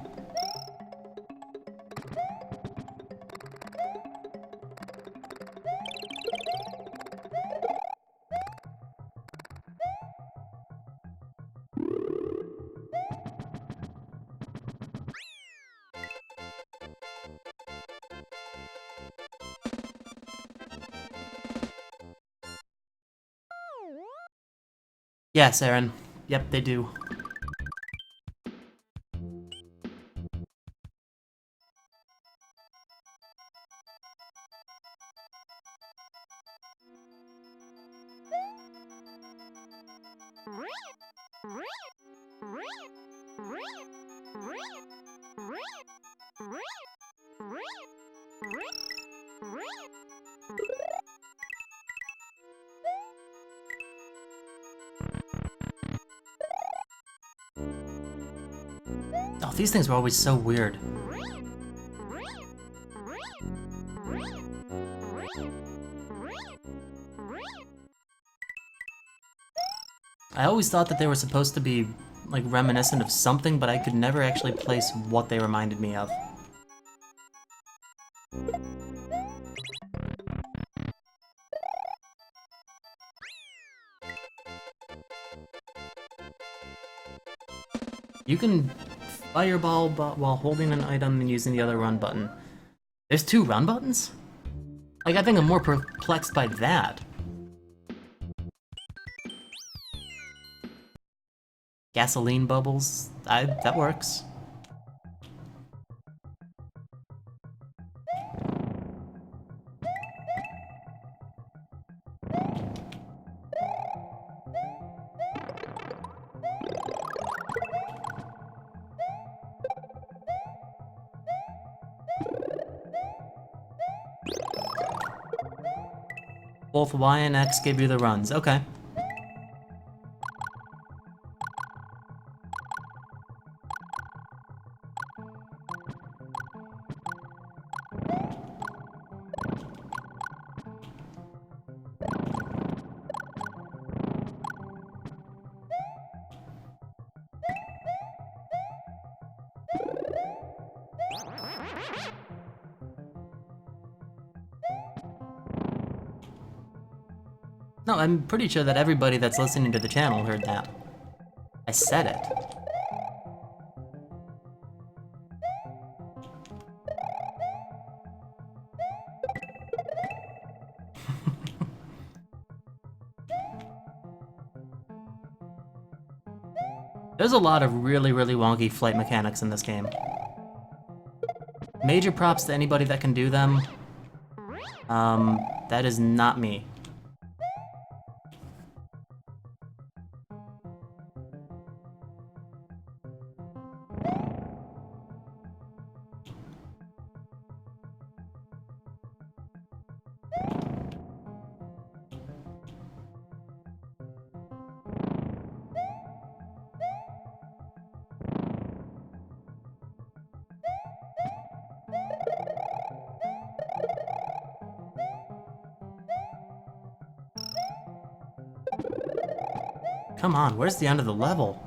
Yes, Aaron. Yep, they do. Oh, these things were always so weird. I always thought that they were supposed to be, like, reminiscent of something, but I could never actually place what they reminded me of. You can fireball while holding an item and using the other run button. There's 2 run buttons? Like, I think I'm more perplexed by that. Gasoline bubbles? That works. Both Y and X give you the runs. Okay. No, I'm pretty sure that everybody that's listening to the channel heard that. I said it. There's a lot of really, really wonky flight mechanics in this game. Major props to anybody that can do them. That is not me. Come on, where's the end of the level?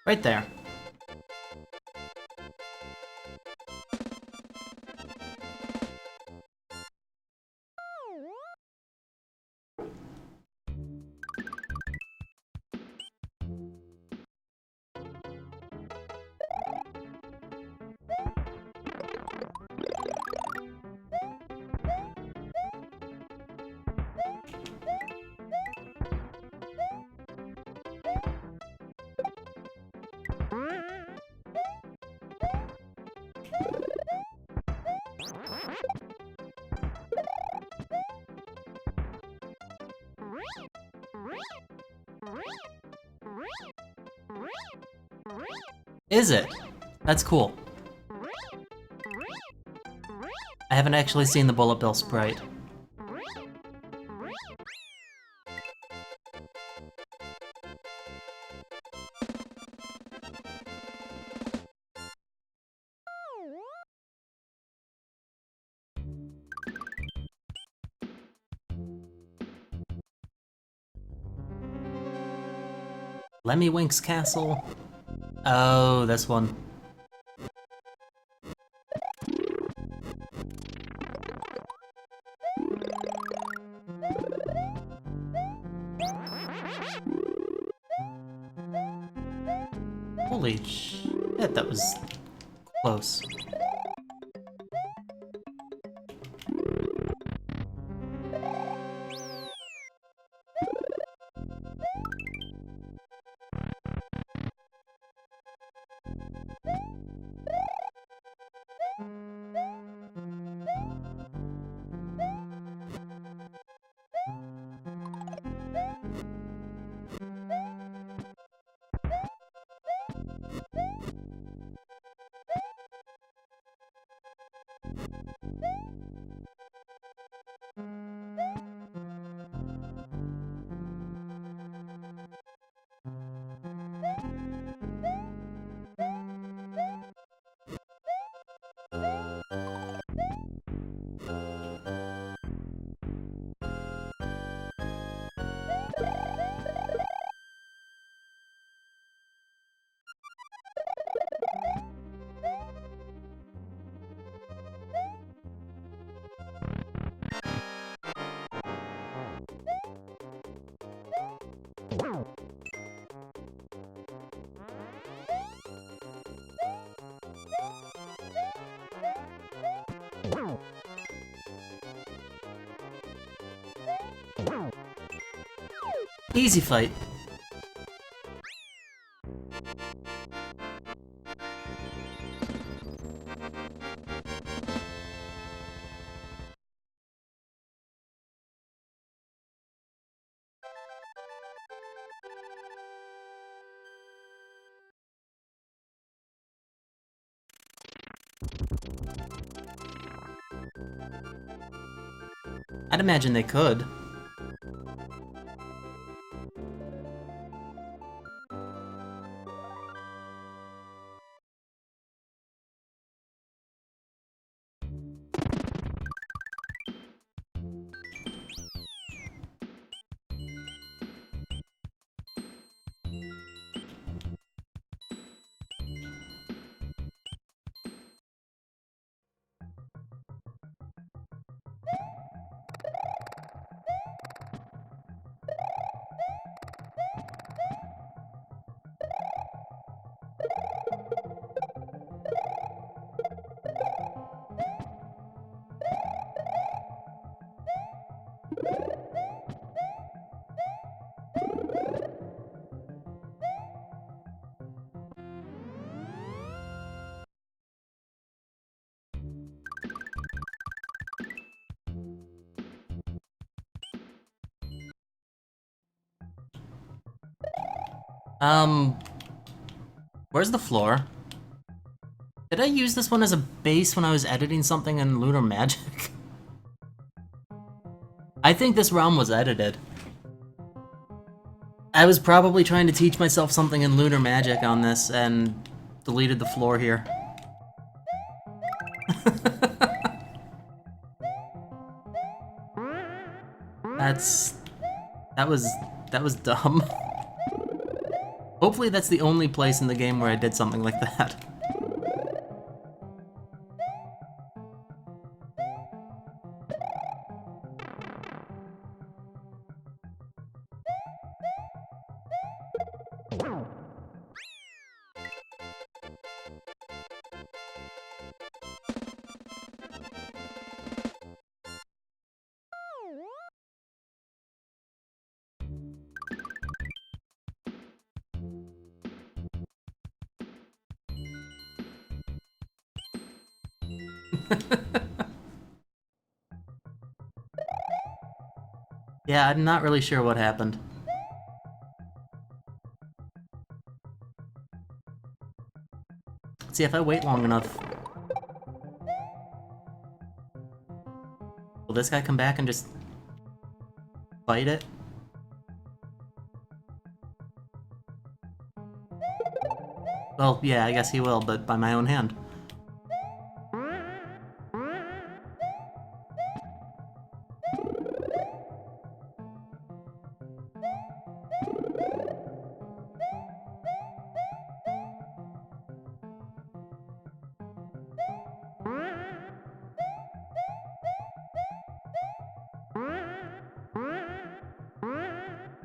Right there. Is it? That's cool. I haven't actually seen the Bullet Bill sprite. Lemmiwink's castle. Oh, this one. Holy shit, that was close. Easy fight. I'd imagine they could. Where's the floor? Did I use this one as a base when I was editing something in Lunar Magic? I think this realm was edited. I was probably trying to teach myself something in Lunar Magic on this and deleted the floor here. That was dumb. Hopefully that's the only place in the game where I did something like that. Yeah, I'm not really sure what happened. Let's see, if I wait long enough... Will this guy come back and just... fight it? Well, yeah, I guess he will, but by my own hand.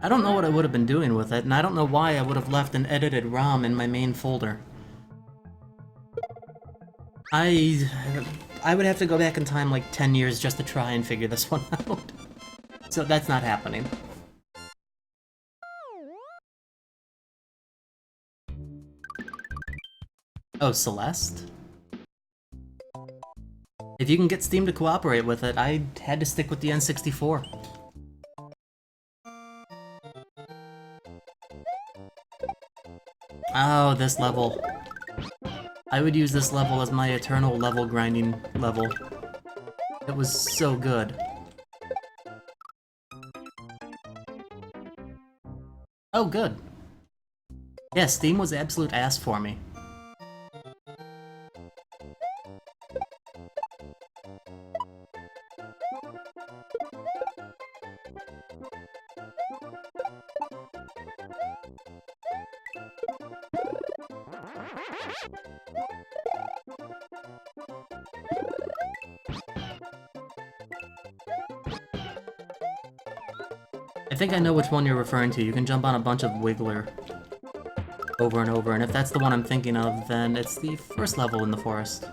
I don't know what I would have been doing with it, and I don't know why I would have left an edited ROM in my main folder. I would have to go back in time like 10 years just to try and figure this one out. So that's not happening. Oh, Celeste? If you can get Steam to cooperate with it, I had to stick with the N64. Oh, this level. I would use this level as my eternal level grinding level. It was so good. Oh, good. Yeah, Steam was absolute ass for me. I think I know which one you're referring to. You can jump on a bunch of Wiggler over and over, and if that's the one I'm thinking of, then it's the first level in the forest.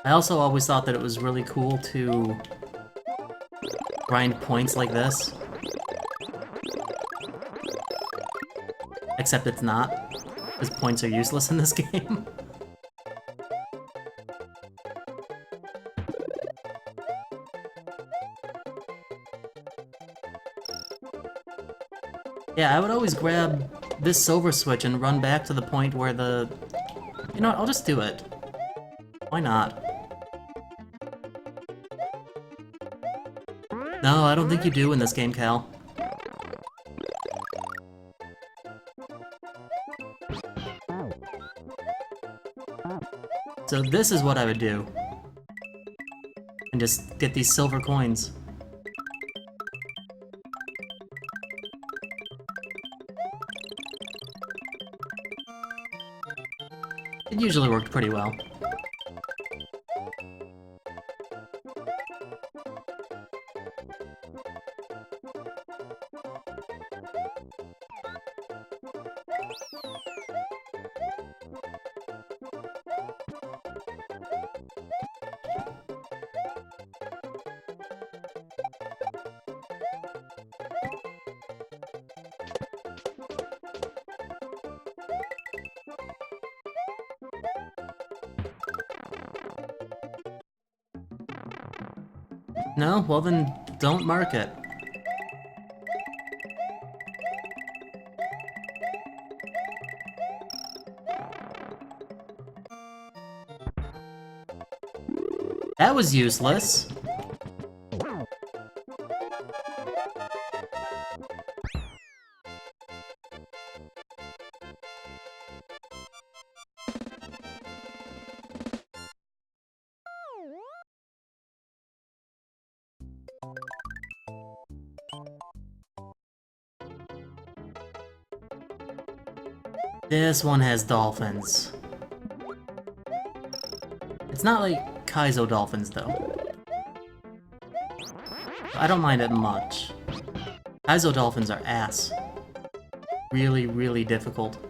I also always thought that it was really cool to grind points like this. Except it's not, because points are useless in this game. Yeah, I would always grab this silver switch and run back to the point where the... You know what, I'll just do it. Why not? No, I don't think you do in this game, Cal. So this is what I would do. And just get these silver coins. It usually worked pretty well. No? Well then, don't mark it. That was useless. This one has dolphins. It's not like Kaizo dolphins, though. I don't mind it much. Kaizo dolphins are ass. Really, really difficult.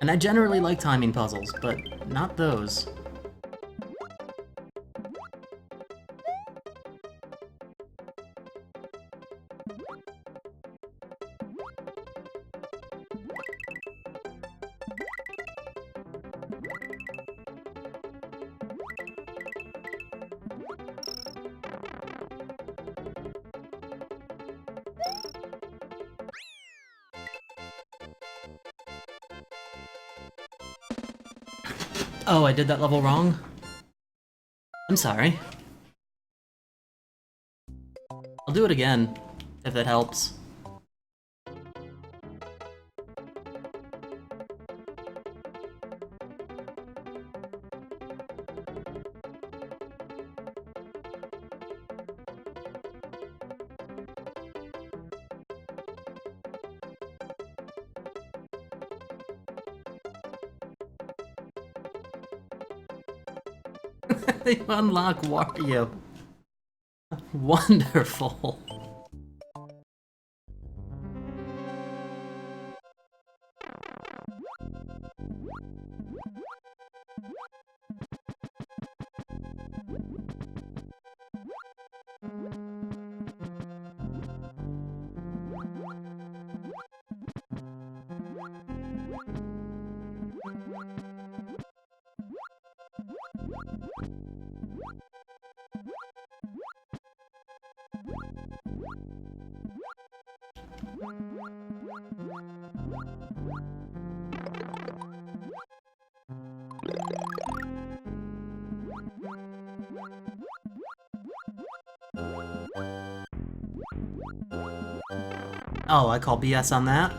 And I generally like timing puzzles, but not those. Oh, I did that level wrong? I'm sorry. I'll do it again, if that helps. They unlock Wario. Wonderful. Oh, I call BS on that?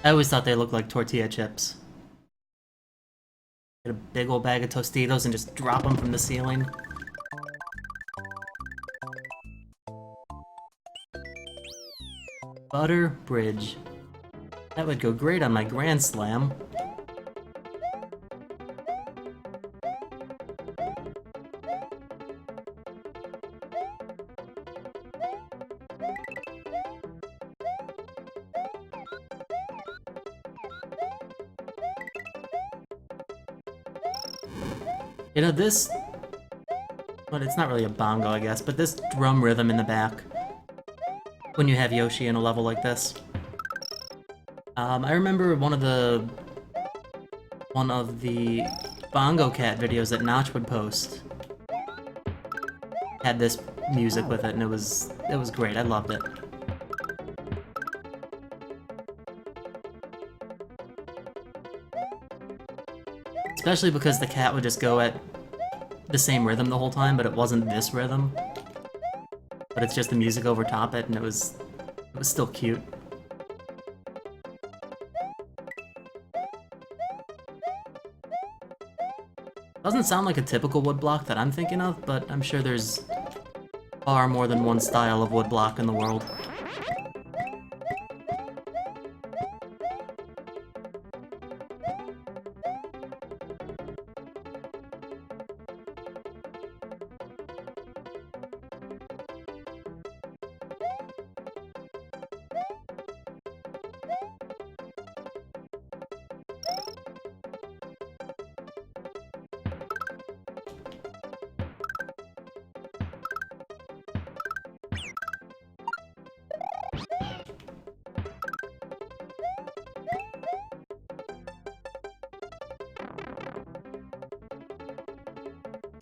I always thought they looked like tortilla chips. Get a big old bag of Tostitos and just drop them from the ceiling. Butter Bridge. That would go great on my Grand Slam. You know, this... But it's not really a bongo, I guess, but this drum rhythm in the back, when you have Yoshi in a level like this. I remember one of the Bongo Cat videos that Notch would post had this music with it, and it was great. I loved it. Especially because the cat would just go at the same rhythm the whole time, but it wasn't this rhythm. But it's just the music over top it, and it was still cute. Doesn't sound like a typical woodblock that I'm thinking of, but I'm sure there's far more than one style of woodblock in the world.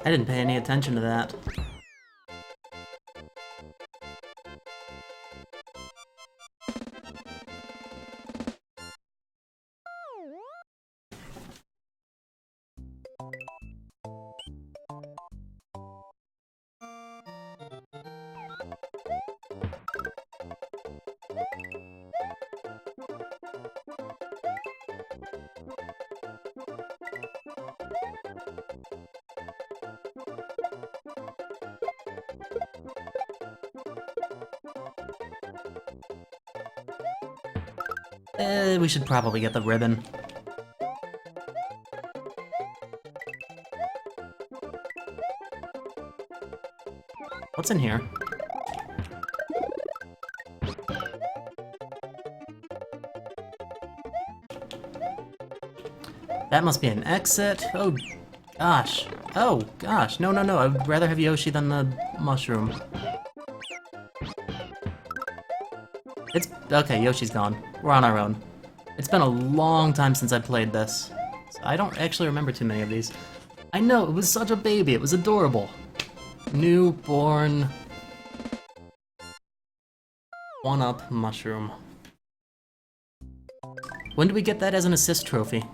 I didn't pay any attention to that. We should probably get the ribbon. What's in here? That must be an exit. Oh, gosh. Oh, gosh. No, no, no. I would rather have Yoshi than the mushroom. It's... okay, Yoshi's gone. We're on our own. It's been a long time since I played this. So I don't actually remember too many of these. I know, it was such a baby. It was adorable. Newborn... one-up mushroom. When do we get that as an assist trophy?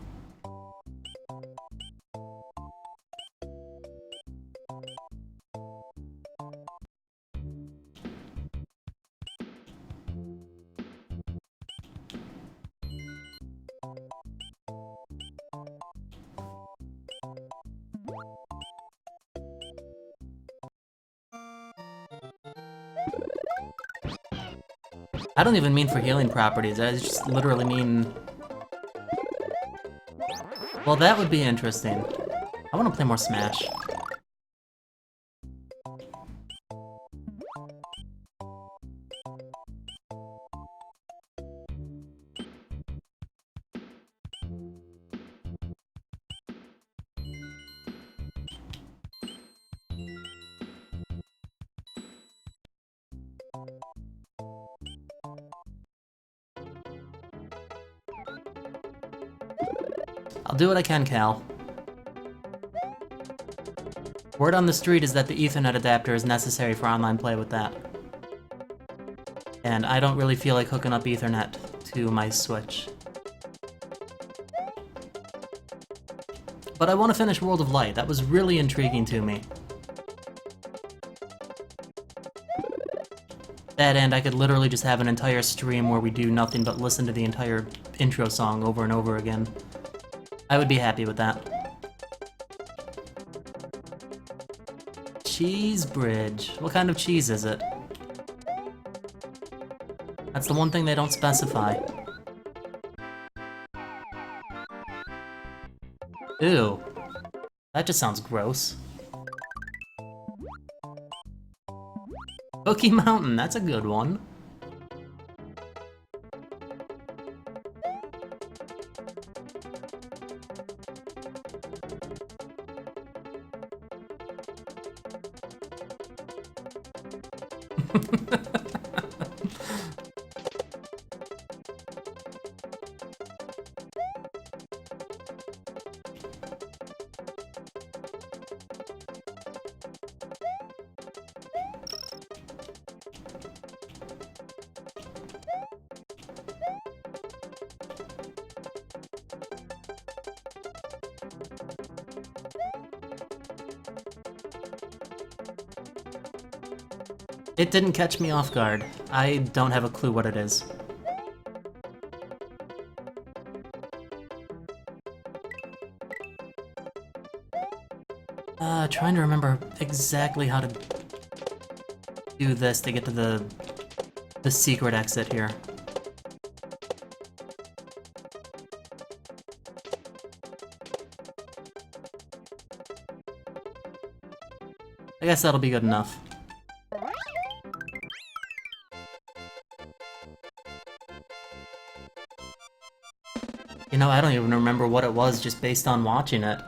I don't even mean for healing properties, I just literally mean... well, that would be interesting. I want to play more Smash. I'll do what I can, Cal. Word on the street is that the Ethernet adapter is necessary for online play with that. And I don't really feel like hooking up Ethernet to my Switch. But I want to finish World of Light. That was really intriguing to me. That and I could literally just have an entire stream where we do nothing but listen to the entire intro song over and over again. I would be happy with that. Cheese bridge. What kind of cheese is it? That's the one thing they don't specify. Ew. That just sounds gross. Cookie Mountain, that's a good one. It didn't catch me off guard. I don't have a clue what it is. Trying to remember exactly how to do this to get to the secret exit here. I guess that'll be good enough. You know, I don't even remember what it was just based on watching it.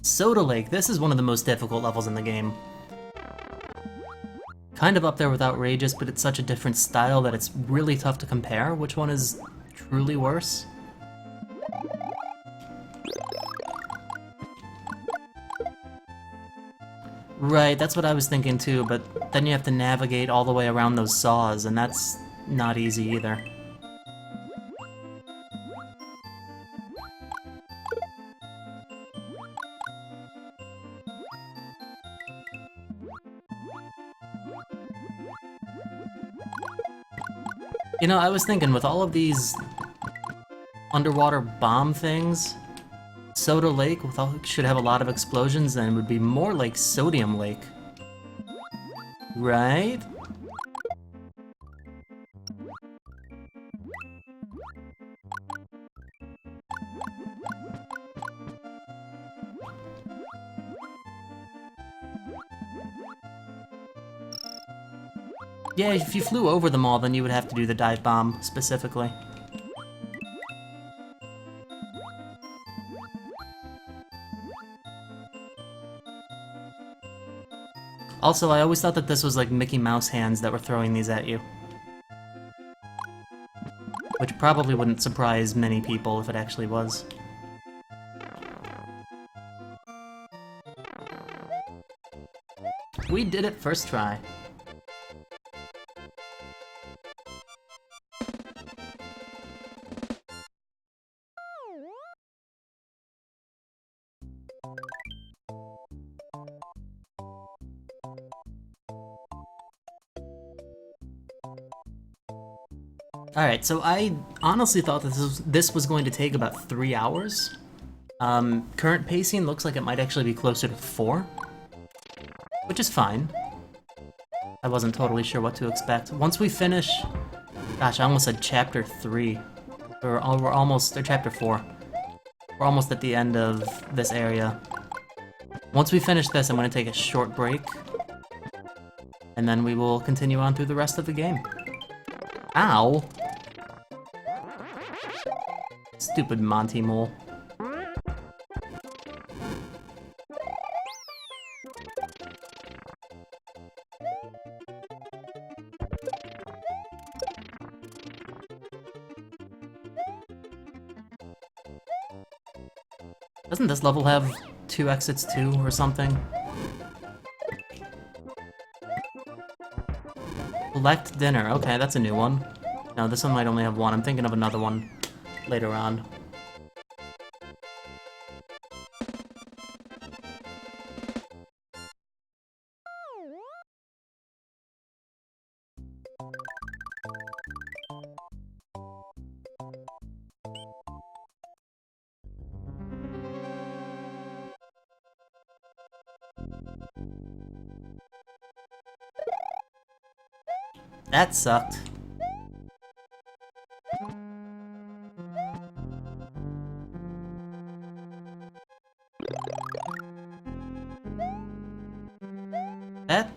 Soda Lake, this is one of the most difficult levels in the game. Kind of up there with Outrageous, but it's such a different style that it's really tough to compare which one is truly worse. Right, that's what I was thinking too, but then you have to navigate all the way around those saws, and that's not easy either. You know, I was thinking, with all of these underwater bomb things, Soda Lake should have a lot of explosions and would be more like Sodium Lake. Right? Yeah, if you flew over them all, then you would have to do the dive bomb, specifically. Also, I always thought that this was like Mickey Mouse hands that were throwing these at you. Which probably wouldn't surprise many people if it actually was. We did it first try. Alright, so I honestly thought that this was going to take about 3 hours. Current pacing looks like it might actually be closer to 4. Which is fine. I wasn't totally sure what to expect. Once we finish... Gosh, I almost said Chapter 3. We're almost... or Chapter 4. We're almost at the end of this area. Once we finish this, I'm going to take a short break. And then we will continue on through the rest of the game. Ow! Stupid Monty Mole. Doesn't this level have 2 exits too, or something? Collect dinner. Okay, that's a new one. No, this one might only have 1. I'm thinking of another one later on. That sucked. That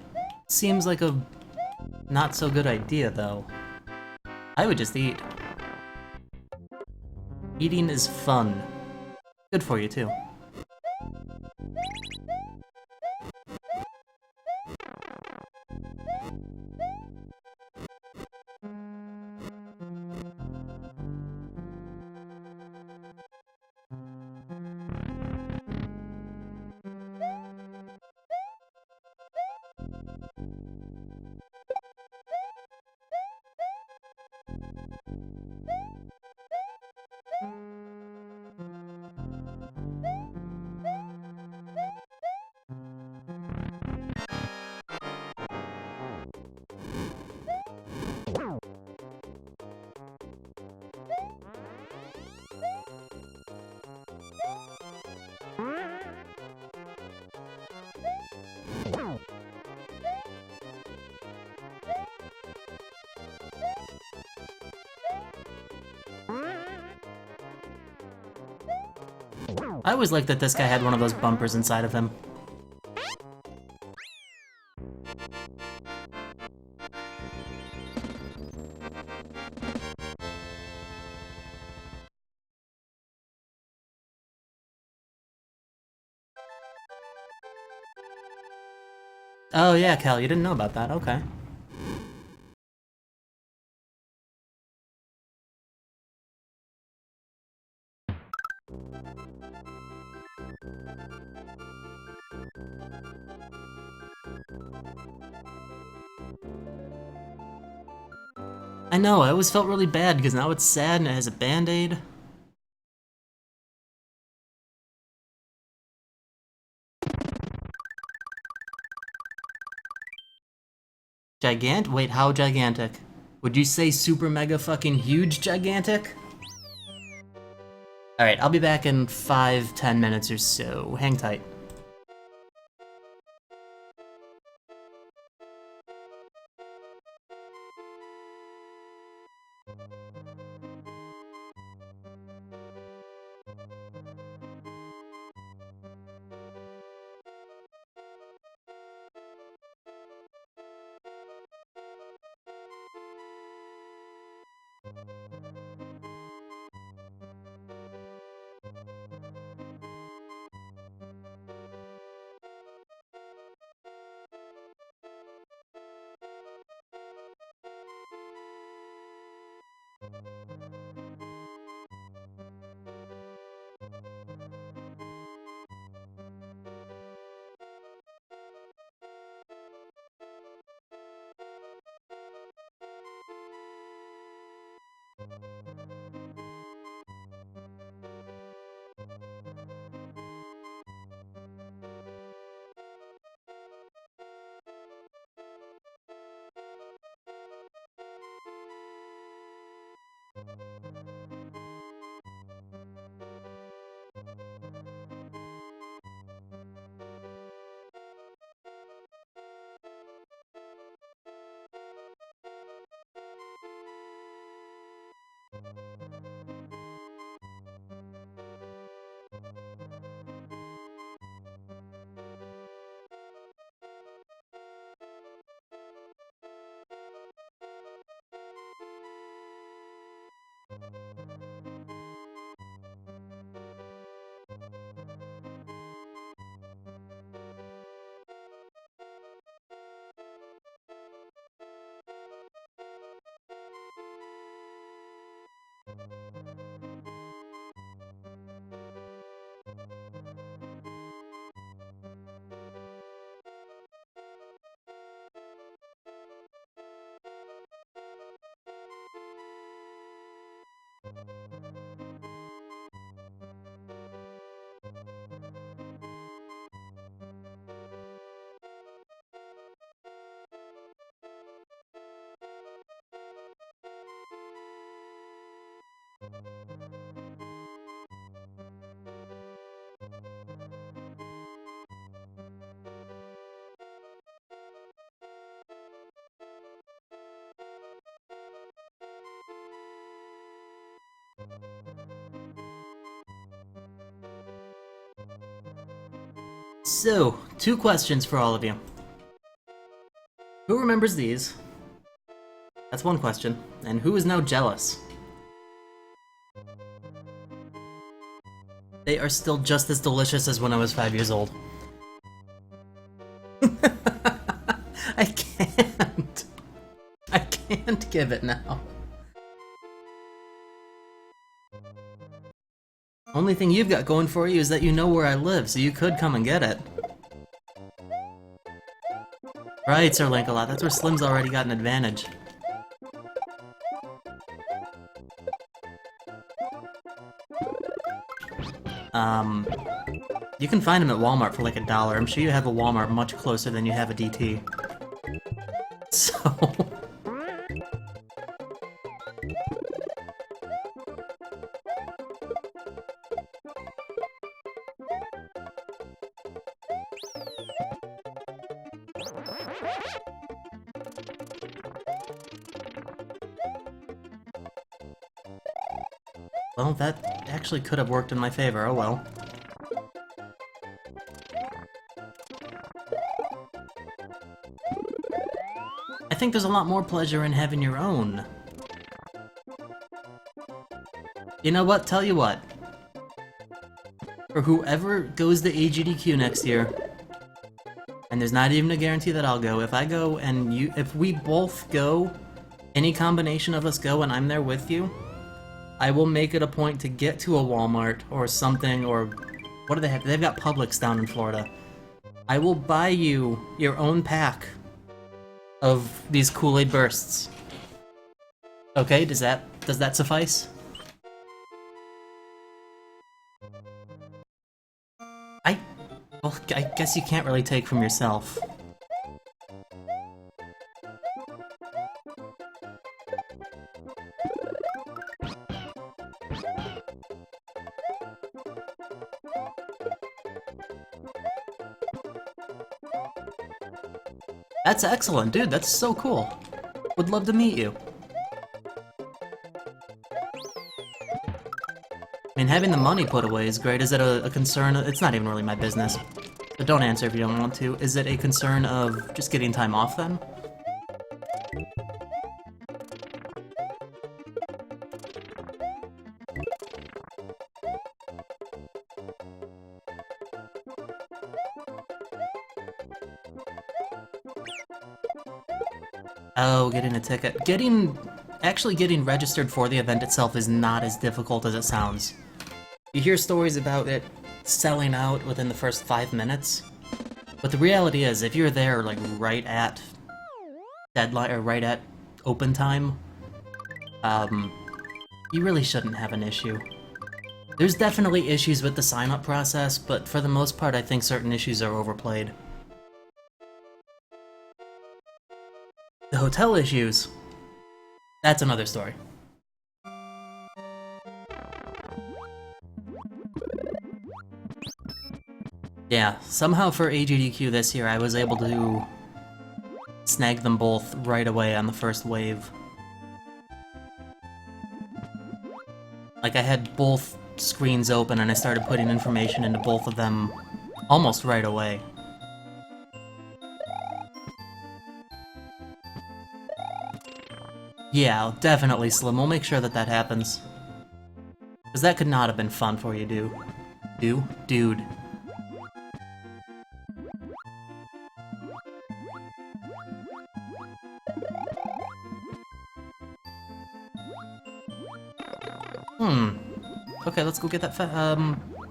seems like a not so good idea, though. I would just eat. Eating is fun. Good for you, too. I always liked that this guy had one of those bumpers inside of him. Oh yeah, Cal, you didn't know about that, okay. I know, I always felt really bad because now it's sad and it has a band-aid. Wait, how gigantic? Would you say super mega fucking huge gigantic? Alright, I'll be back in 5-10 minutes or so. Hang tight. So, 2 questions for all of you. Who remembers these? That's one question. And who is now jealous? They are still just as delicious as when I was 5 years old. I can't. I can't give it now. Only thing you've got going for you is that you know where I live, so you could come and get it. Right, Sir Link-a-Lot, that's where Slim's already got an advantage. You can find him at Walmart for like $1. I'm sure you have a Walmart much closer than you have a DT. So... Well, that actually could have worked in my favor, oh well. I think there's a lot more pleasure in having your own. You know what? Tell you what. For whoever goes to AGDQ next year, And there's not even a guarantee that I'll go. If I go and if we both go, any combination of us go and I'm there with you, I will make it a point to get to a Walmart or something, or what do they have? They've got Publix down in Florida. I will buy you your own pack of these Kool-Aid bursts. Okay, does that suffice? Well, I guess you can't really take from yourself. That's excellent, dude. That's so cool. Would love to meet you. I mean, having the money put away is great. Is it a concern? It's not even really my business. But don't answer if you don't want to. Is it a concern of just getting time off then? Oh, getting a ticket. Actually getting registered for the event itself is not as difficult as it sounds. You hear stories about it selling out within the first 5 minutes, but the reality is, if you're there, like, right at deadline, or right at open time, you really shouldn't have an issue. There's definitely issues with the sign-up process, but for the most part, I think certain issues are overplayed. The hotel issues, that's another story. Yeah, somehow for AGDQ this year I was able to snag them both right away on the first wave. Like, I had both screens open and I started putting information into both of them almost right away. Yeah, definitely, Slim. We'll make sure that that happens. Because that could not have been fun for you, dude. Okay, let's go get that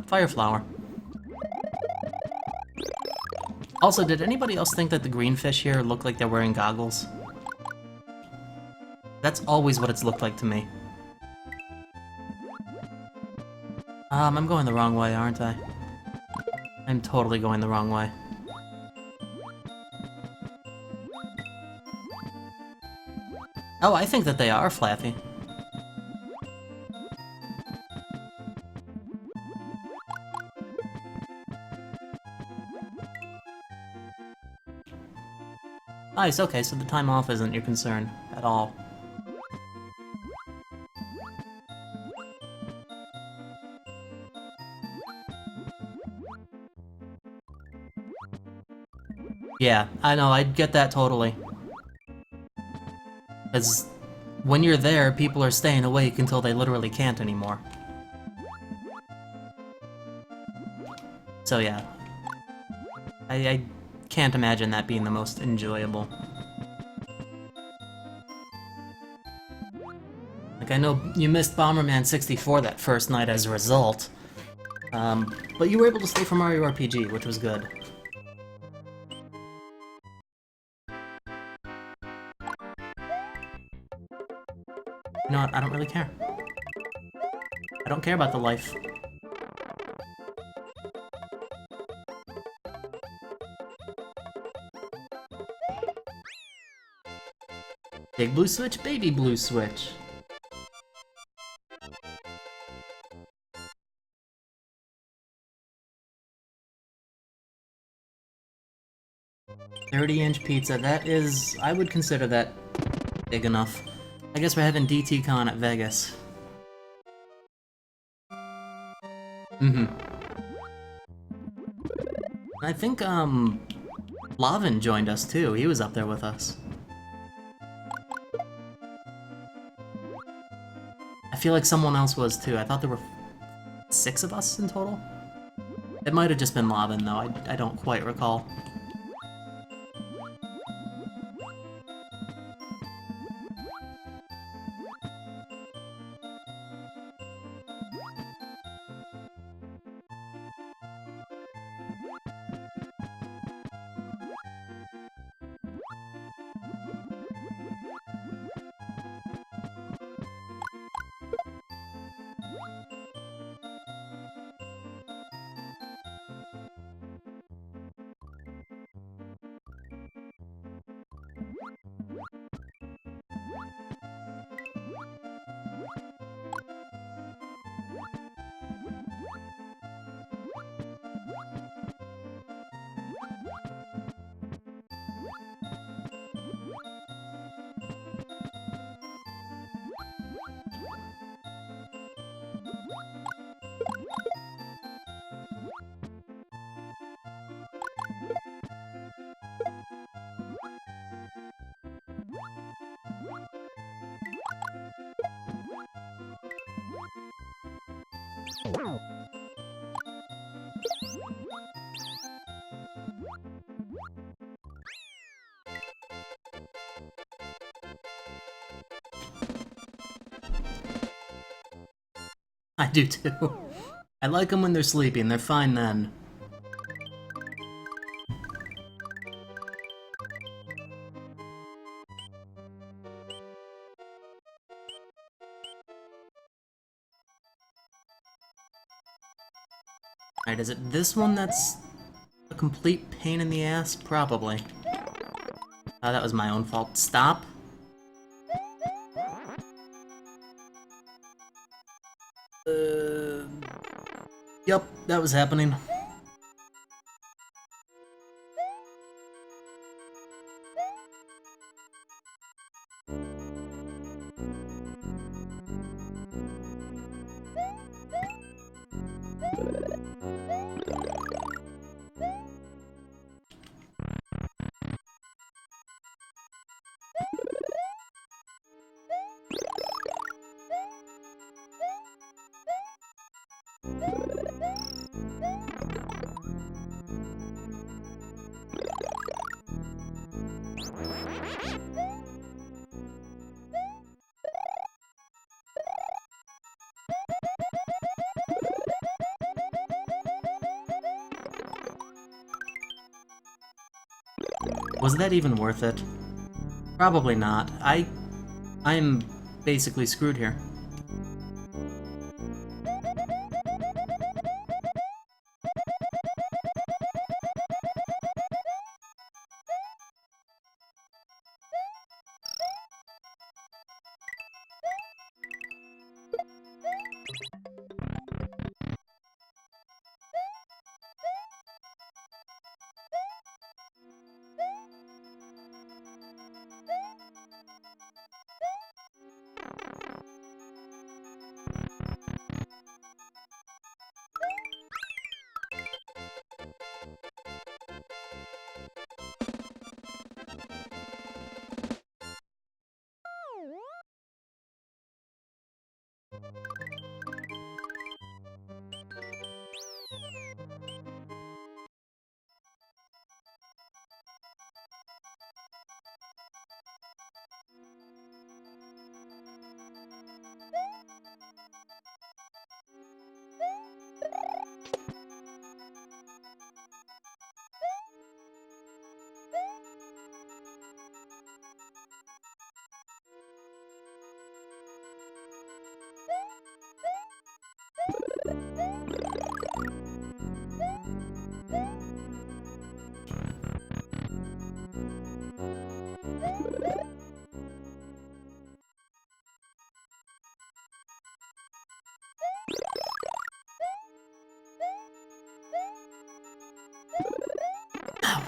fire flower. Also, did anybody else think that the green fish here look like they're wearing goggles? That's always what it's looked like to me. I'm going the wrong way, aren't I? I'm totally going the wrong way. Oh, I think that they are Flaffy. Nice, okay, so the time off isn't your concern at all. Yeah, I know, I get that totally. Because when you're there, people are staying awake until they literally can't anymore. So yeah. I can't imagine that being the most enjoyable. Like, I know you missed Bomberman 64 that first night as a result, but you were able to stay for Mario RPG, which was good. You know what, I don't really care. I don't care about the life. Big blue switch, baby blue switch. $30-inch pizza, that is... I would consider that big enough. I guess we're having DT Con at Vegas. I think, Lavin joined us too. He was up there with us. I feel like someone else was too. I thought there were 6 of us in total. It might have just been Lavin though. I don't quite recall. I do too. I like them when they're sleeping, they're fine then. Alright, is it this one that's a complete pain in the ass? Probably. Oh, that was my own fault. Stop. Yup, that was happening. Was that even worth it? Probably not. I'm basically screwed here.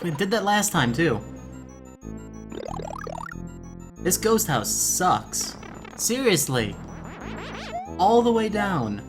We did that last time, too. This ghost house sucks. Seriously. All the way down.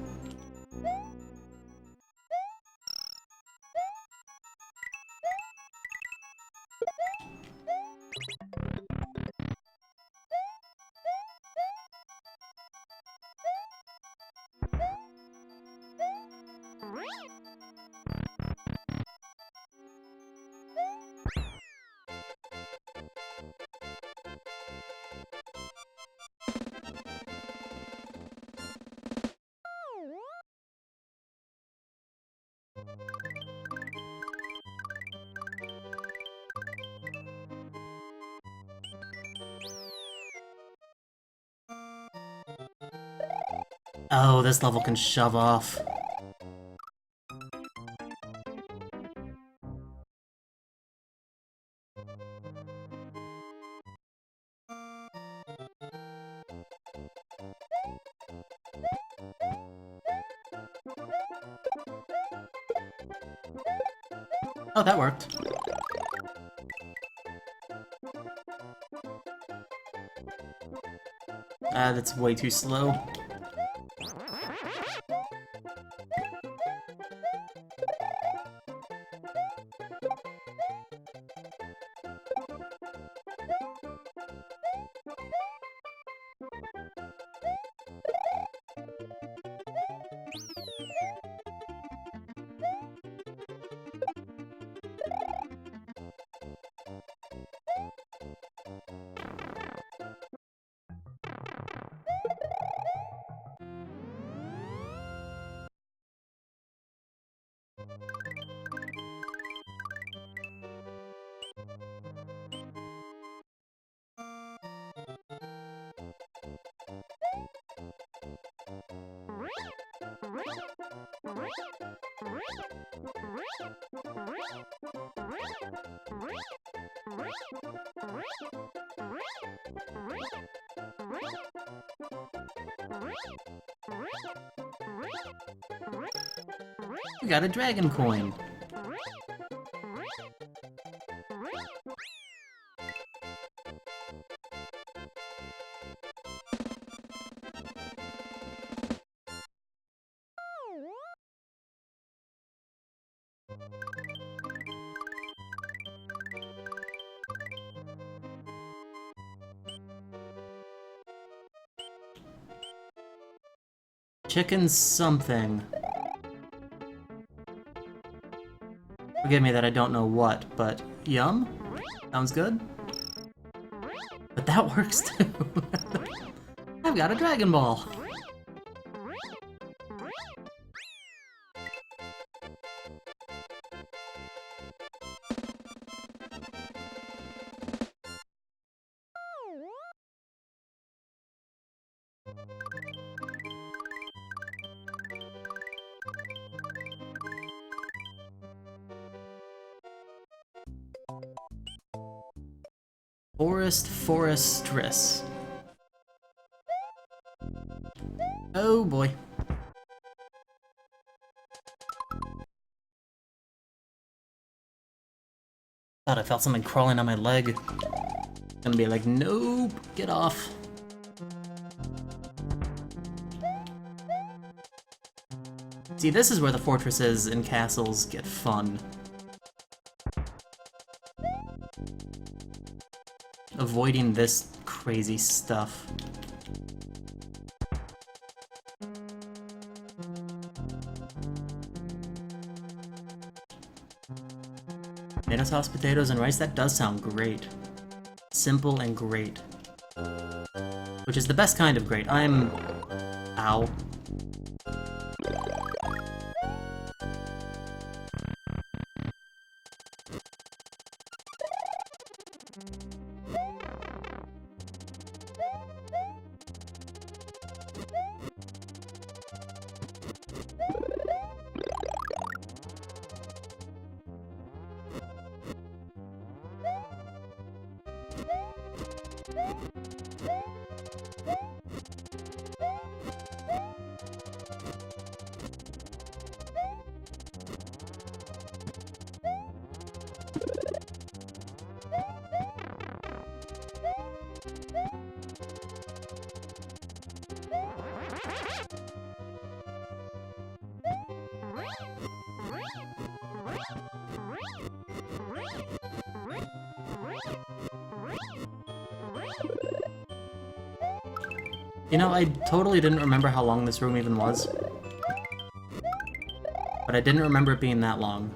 Oh, this level can shove off. Oh, that worked. That's way too slow. We got a dragon coin. Chicken something. Forgive me that I don't know what, but yum? Sounds good. But that works too. I've got a Dragon Ball. Forestress. Oh boy. Thought I felt something crawling on my leg. Gonna be like, nope, get off. See, this is where the fortresses and castles get fun. Avoiding this crazy stuff. Tomato sauce, potatoes, and rice, that does sound great. Simple and great. Which is the best kind of great. Ow. You know, I totally didn't remember how long this room even was. But I didn't remember it being that long.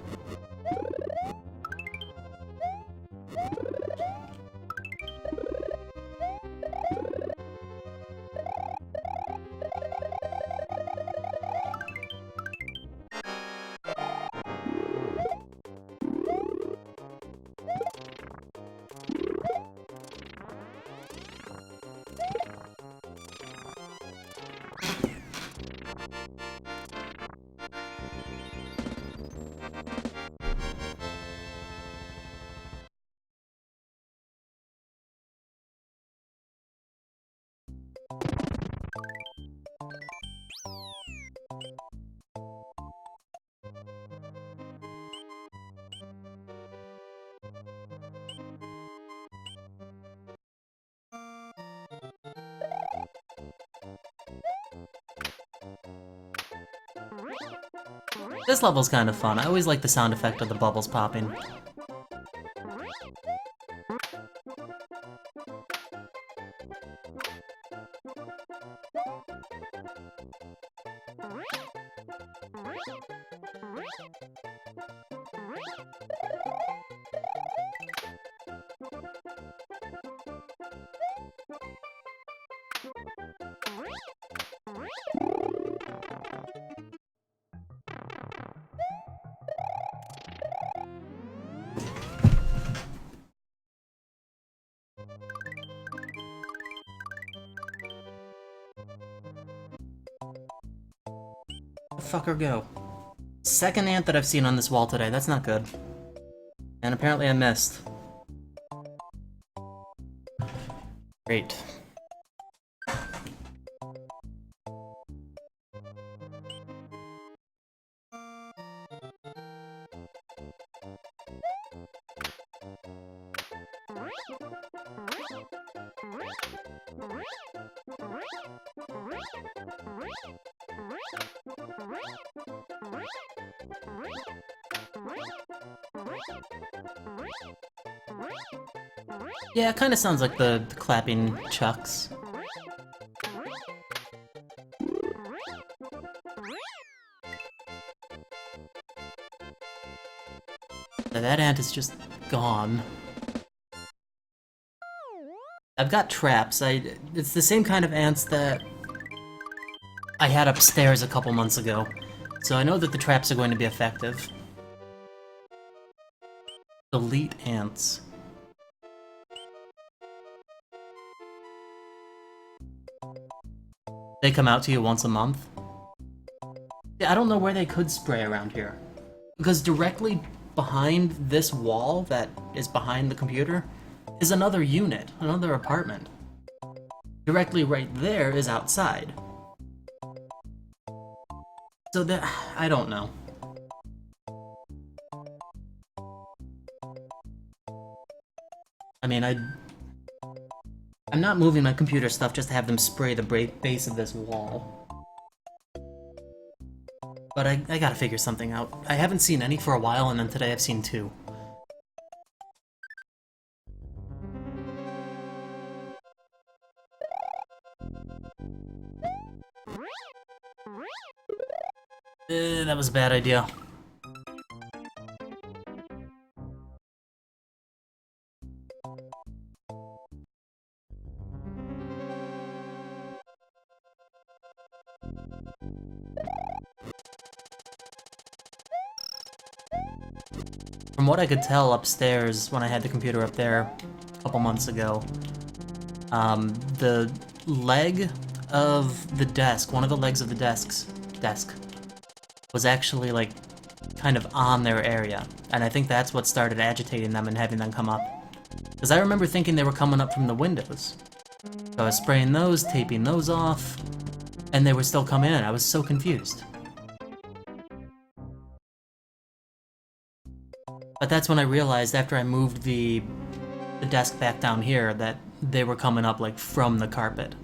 This level's kind of fun. I always like the sound effect of the bubbles popping. Fucker go. Second ant that I've seen on this wall today. That's not good. And apparently I missed. Great. Yeah, it kind of sounds like the clapping chucks. That ant is just gone. I've got traps. It's the same kind of ants that I had upstairs a couple months ago, so I know that the traps are going to be effective. Elite ants. They come out to you once a month? Yeah, I don't know where they could spray around here. Because directly behind this wall that is behind the computer is another unit, another apartment. Directly right there is outside. So that, I don't know. I mean, I'm not moving my computer stuff just to have them spray the base of this wall. But I gotta figure something out. I haven't seen any for a while, and then today I've seen 2. That was a bad idea. From what I could tell upstairs when I had the computer up there a couple months ago, the leg of the desk, one of the legs of the desk, was actually, like, kind of on their area. And I think that's what started agitating them and having them come up. Because I remember thinking they were coming up from the windows. So I was spraying those, taping those off, and they were still coming in. I was so confused. But that's when I realized, after I moved the desk back down here, that they were coming up, like, from the carpet.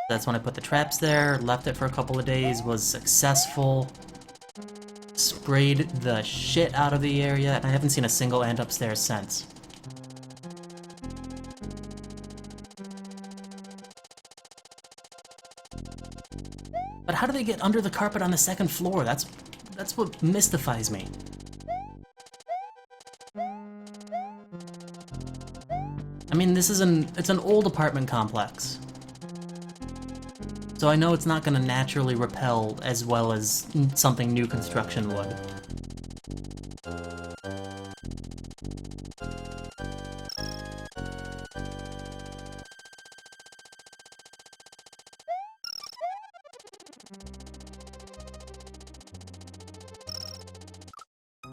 That's when I put the traps there, left it for a couple of days, was successful, sprayed the shit out of the area, and I haven't seen a single ant upstairs since. But how do they get under the carpet on the second floor? That's what mystifies me. I mean, it's an old apartment complex. So I know it's not going to naturally repel as well as something new construction would.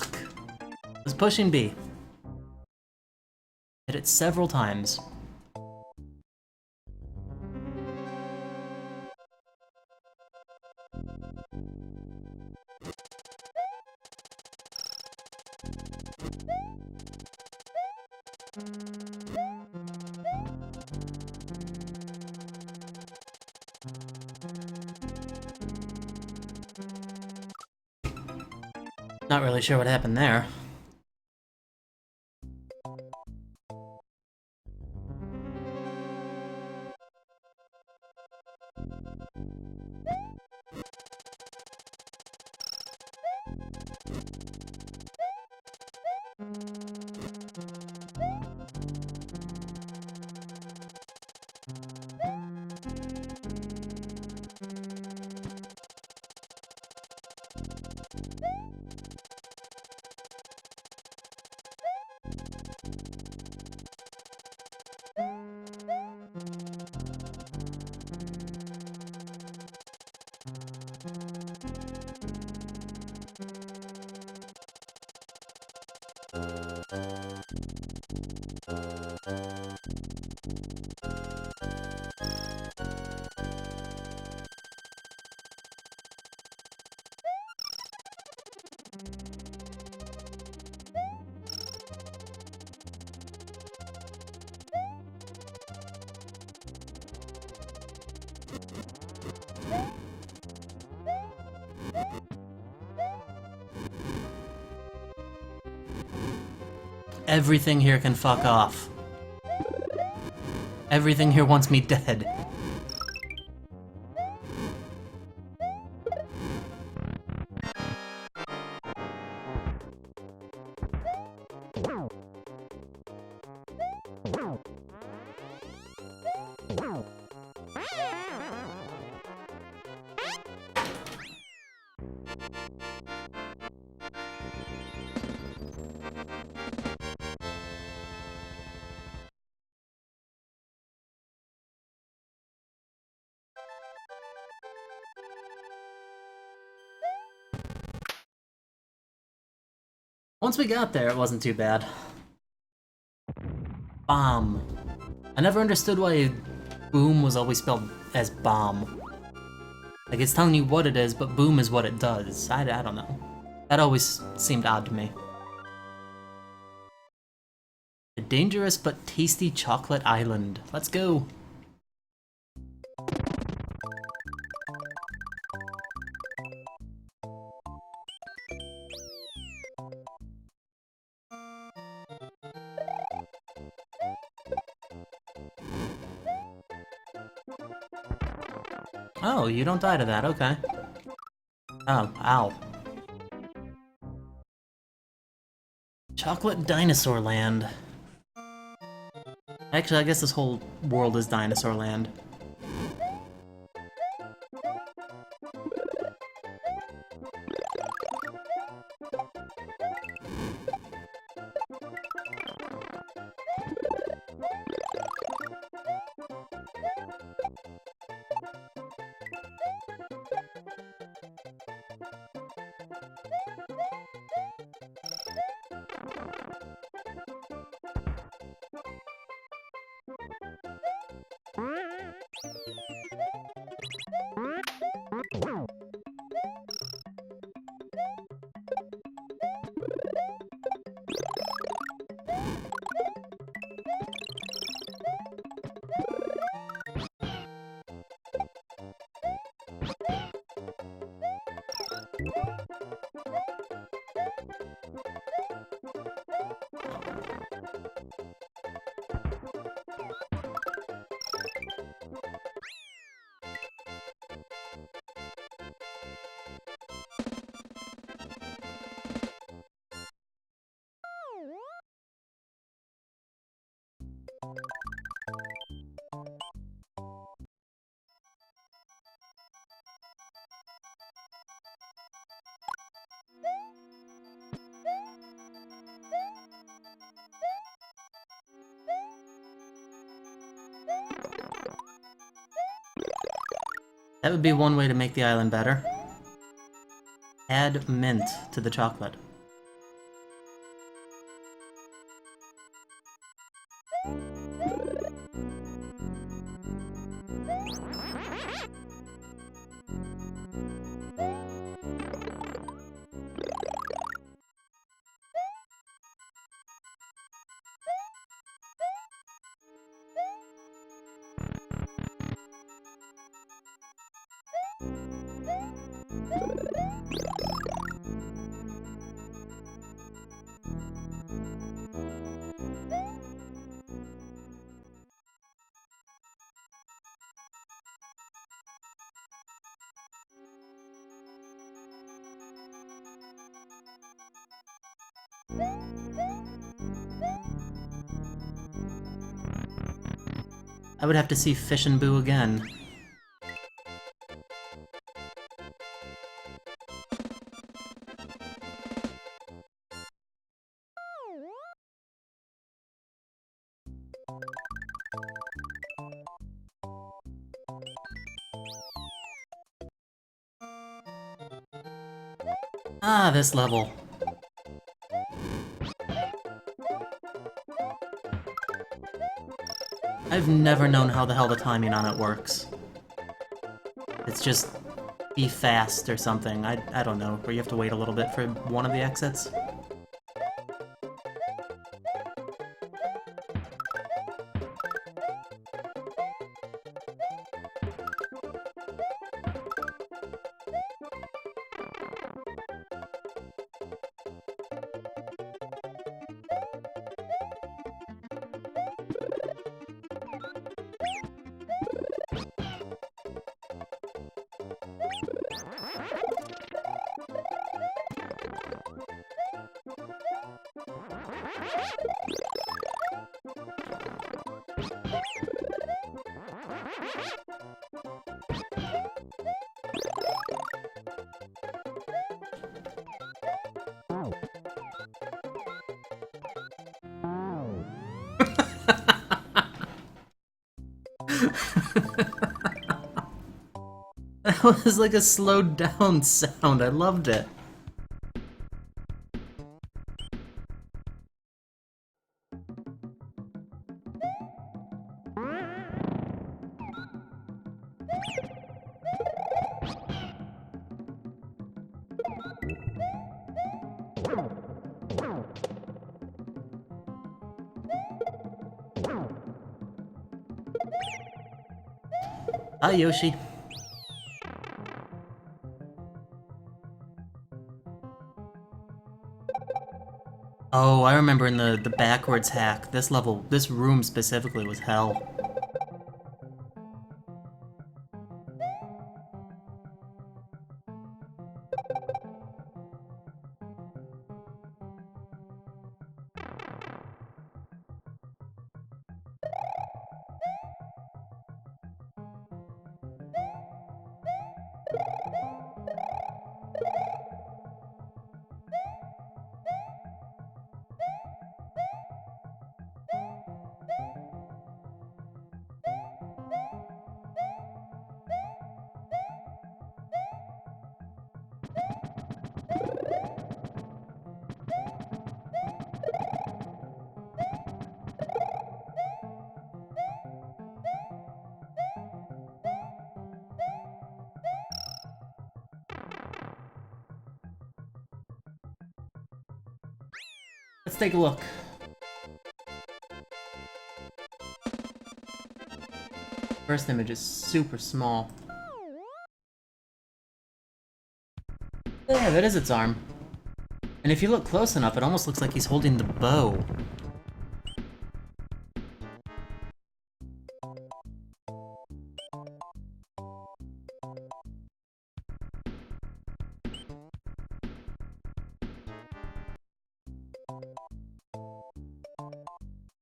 I was pushing B. Hit it several times. Not really sure what happened there. Everything here can fuck off. Everything here wants me dead. Once we got there, it wasn't too bad. Bomb. I never understood why boom was always spelled as bomb. Like, it's telling you what it is, but boom is what it does. I don't know. That always seemed odd to me. A dangerous but tasty chocolate island. Let's go! Oh, you don't die to that, okay. Oh, ow. Chocolate Dinosaur Land. Actually, I guess this whole world is Dinosaur Land. That would be one way to make the island better. Add mint to the chocolate. I would have to see Fish and Boo again. Ah, this level. I've never known how the hell the timing on it works. It's just be fast or something. I don't know, where you have to wait a little bit for one of the exits. That was like a slowed down sound. I loved it. Hi, Yoshi. Oh, I remember in the backwards hack, this level, this room specifically was hell. Let's take a look. First image is super small. Yeah, that is its arm. And if you look close enough, it almost looks like he's holding the bow.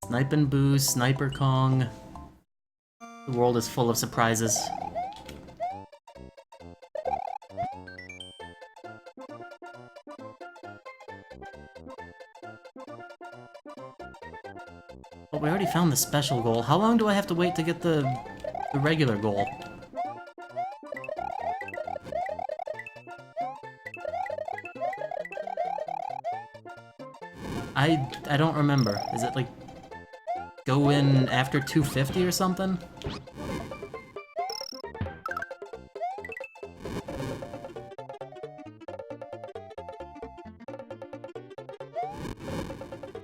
Snipin' Boo, Sniper Kong. The world is full of surprises. But we already found the special goal. How long do I have to wait to get the regular goal? I don't remember. Is it like go in after 250 or something?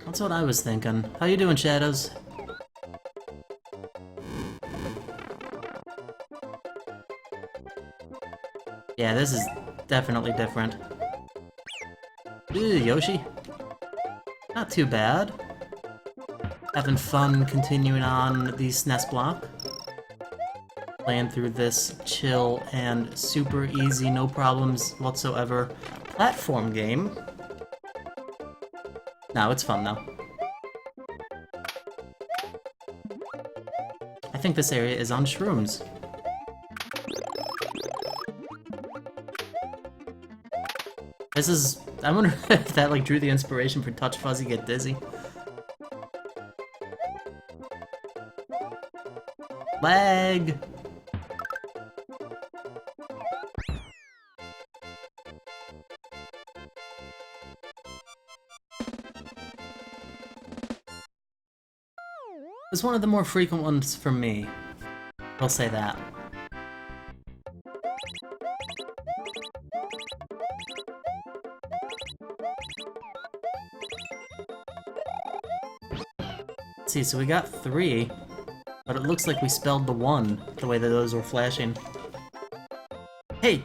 That's what I was thinking. How you doing, Shadows? Yeah, this is definitely different. Ooh, Yoshi. Not too bad. Having fun continuing on the SNES block. Playing through this chill and super easy, no problems whatsoever platform game. No, it's fun though. I think this area is on shrooms. This is... I wonder if that like drew the inspiration for Touch Fuzzy Get Dizzy. Lag! It's one of the more frequent ones for me. I'll say that. Let's see, so we got 3, but it looks like we spelled the 1, the way that those were flashing. Hey!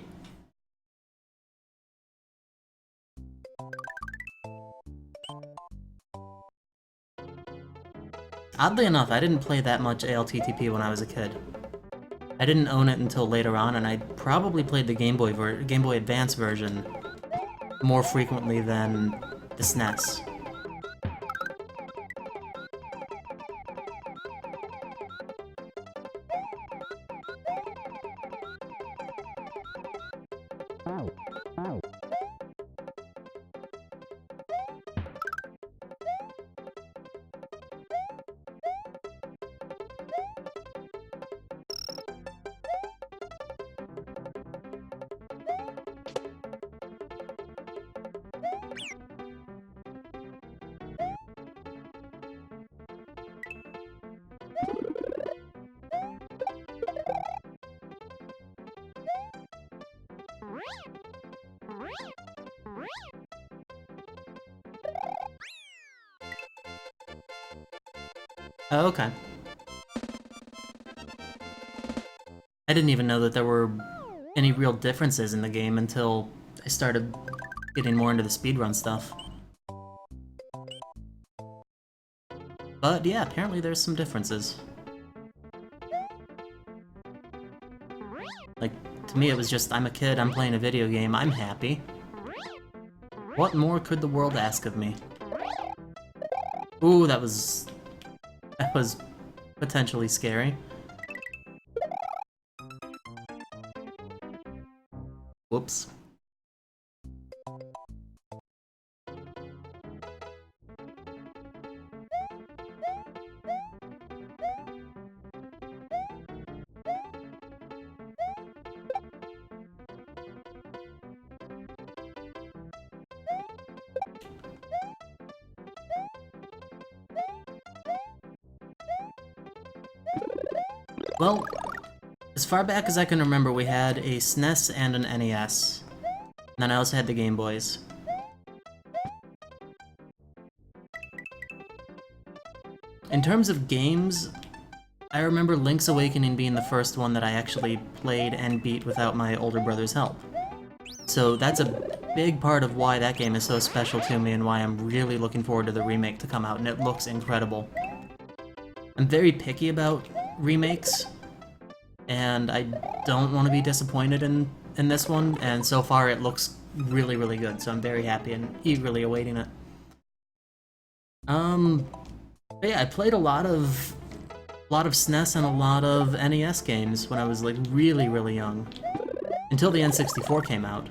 Oddly enough, I didn't play that much ALTTP when I was a kid. I didn't own it until later on, and I probably played the Game Boy Advance version more frequently than the SNES. Oh, okay. I didn't even know that there were any real differences in the game until I started getting more into the speedrun stuff. But yeah, apparently there's some differences. Like, to me it was just, I'm a kid, I'm playing a video game, I'm happy. What more could the world ask of me? Ooh, that was potentially scary. Whoops. Well, as far back as I can remember, we had a SNES and an NES. And then I also had the Game Boys. In terms of games, I remember Link's Awakening being the first one that I actually played and beat without my older brother's help. So that's a big part of why that game is so special to me and why I'm really looking forward to the remake to come out, and it looks incredible. I'm very picky about remakes, and I don't want to be disappointed in this one, and so far it looks really, really good, so I'm very happy and eagerly awaiting it. But yeah, I played a lot of SNES and a lot of NES games when I was like really, really young. Until the N64 came out.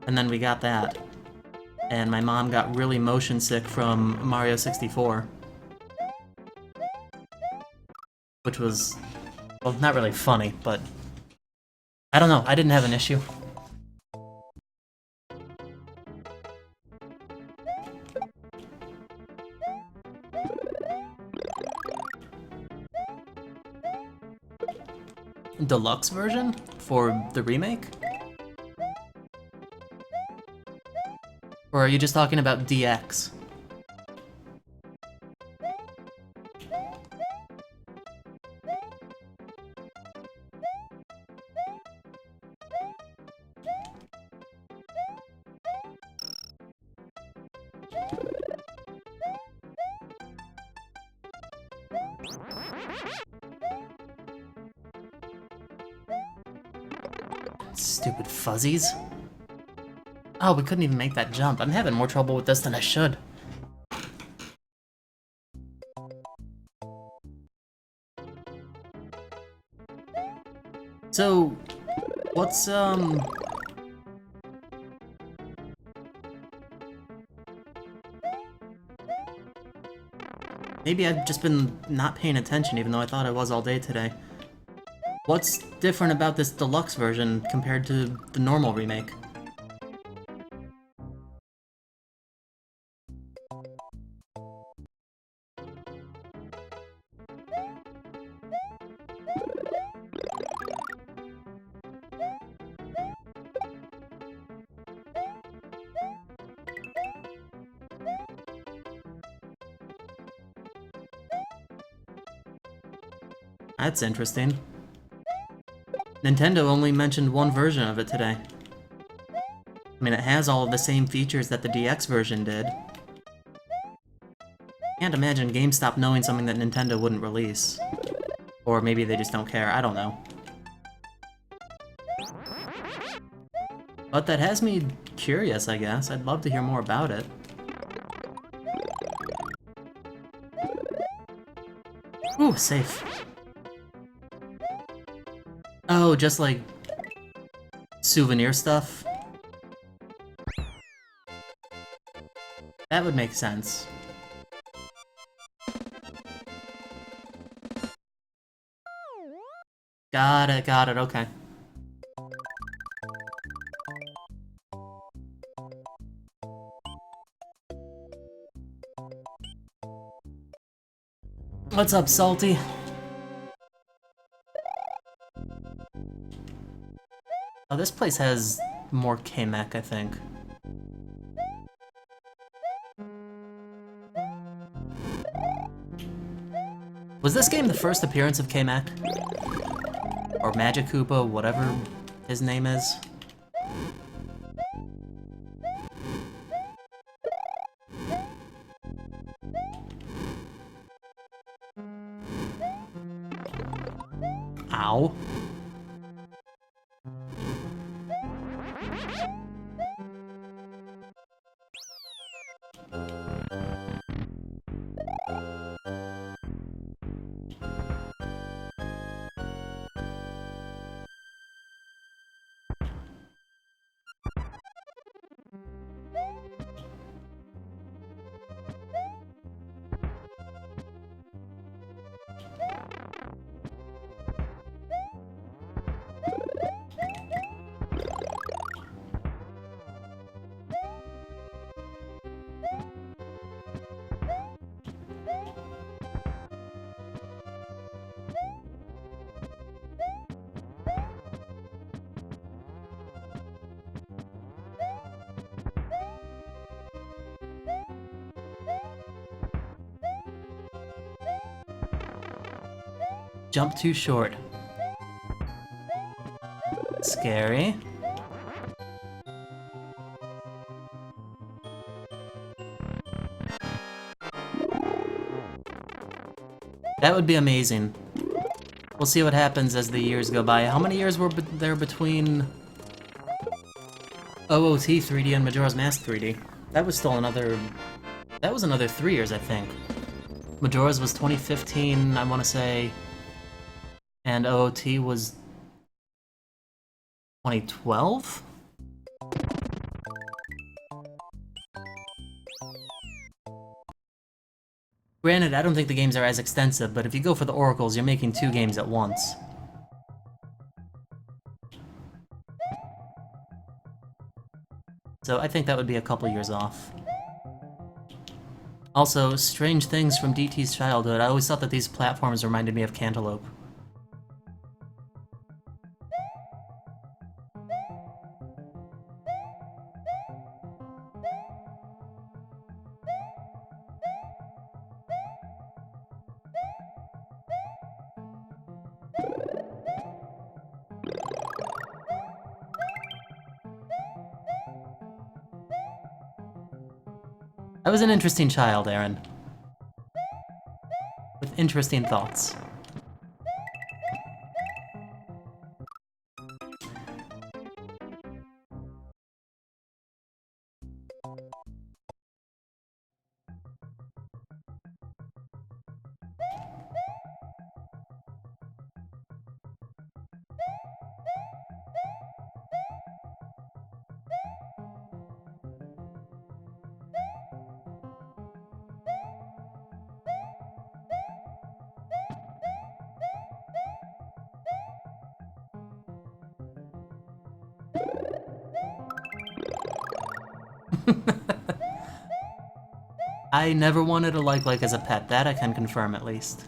And then we got that. And my mom got really motion sick from Mario 64. Which was, well, not really funny, but I don't know, I didn't have an issue. Deluxe version? For the remake? Or are you just talking about DX? Stupid fuzzies. Oh, we couldn't even make that jump. I'm having more trouble with this than I should. So, what's, maybe I've just been not paying attention even though I thought I was all day today. What's different about this deluxe version compared to the normal remake? That's interesting. Nintendo only mentioned one version of it today. I mean, it has all of the same features that the DX version did. Can't imagine GameStop knowing something that Nintendo wouldn't release. Or maybe they just don't care, I don't know. But that has me curious, I guess. I'd love to hear more about it. Ooh, safe. Oh, just like souvenir stuff? That would make sense. Got it, okay. What's up, Salty? Oh, this place has more K-Mech, I think. Was this game the first appearance of K-Mech? Or Magic Koopa, whatever his name is? Ow. Jump too short. Scary. That would be amazing. We'll see what happens as the years go by. How many years were there between OOT 3D and Majora's Mask 3D? That was still another... That was another 3 years, I think. Majora's was 2015, I want to say, and OOT was 2012? Granted, I don't think the games are as extensive, but if you go for the oracles, you're making 2 games at once. So I think that would be a couple years off. Also, strange things from DT's childhood. I always thought that these platforms reminded me of Cantaloupe. I was an interesting child, Aaron. With interesting thoughts. I never wanted a like as a pet, that I can confirm at least.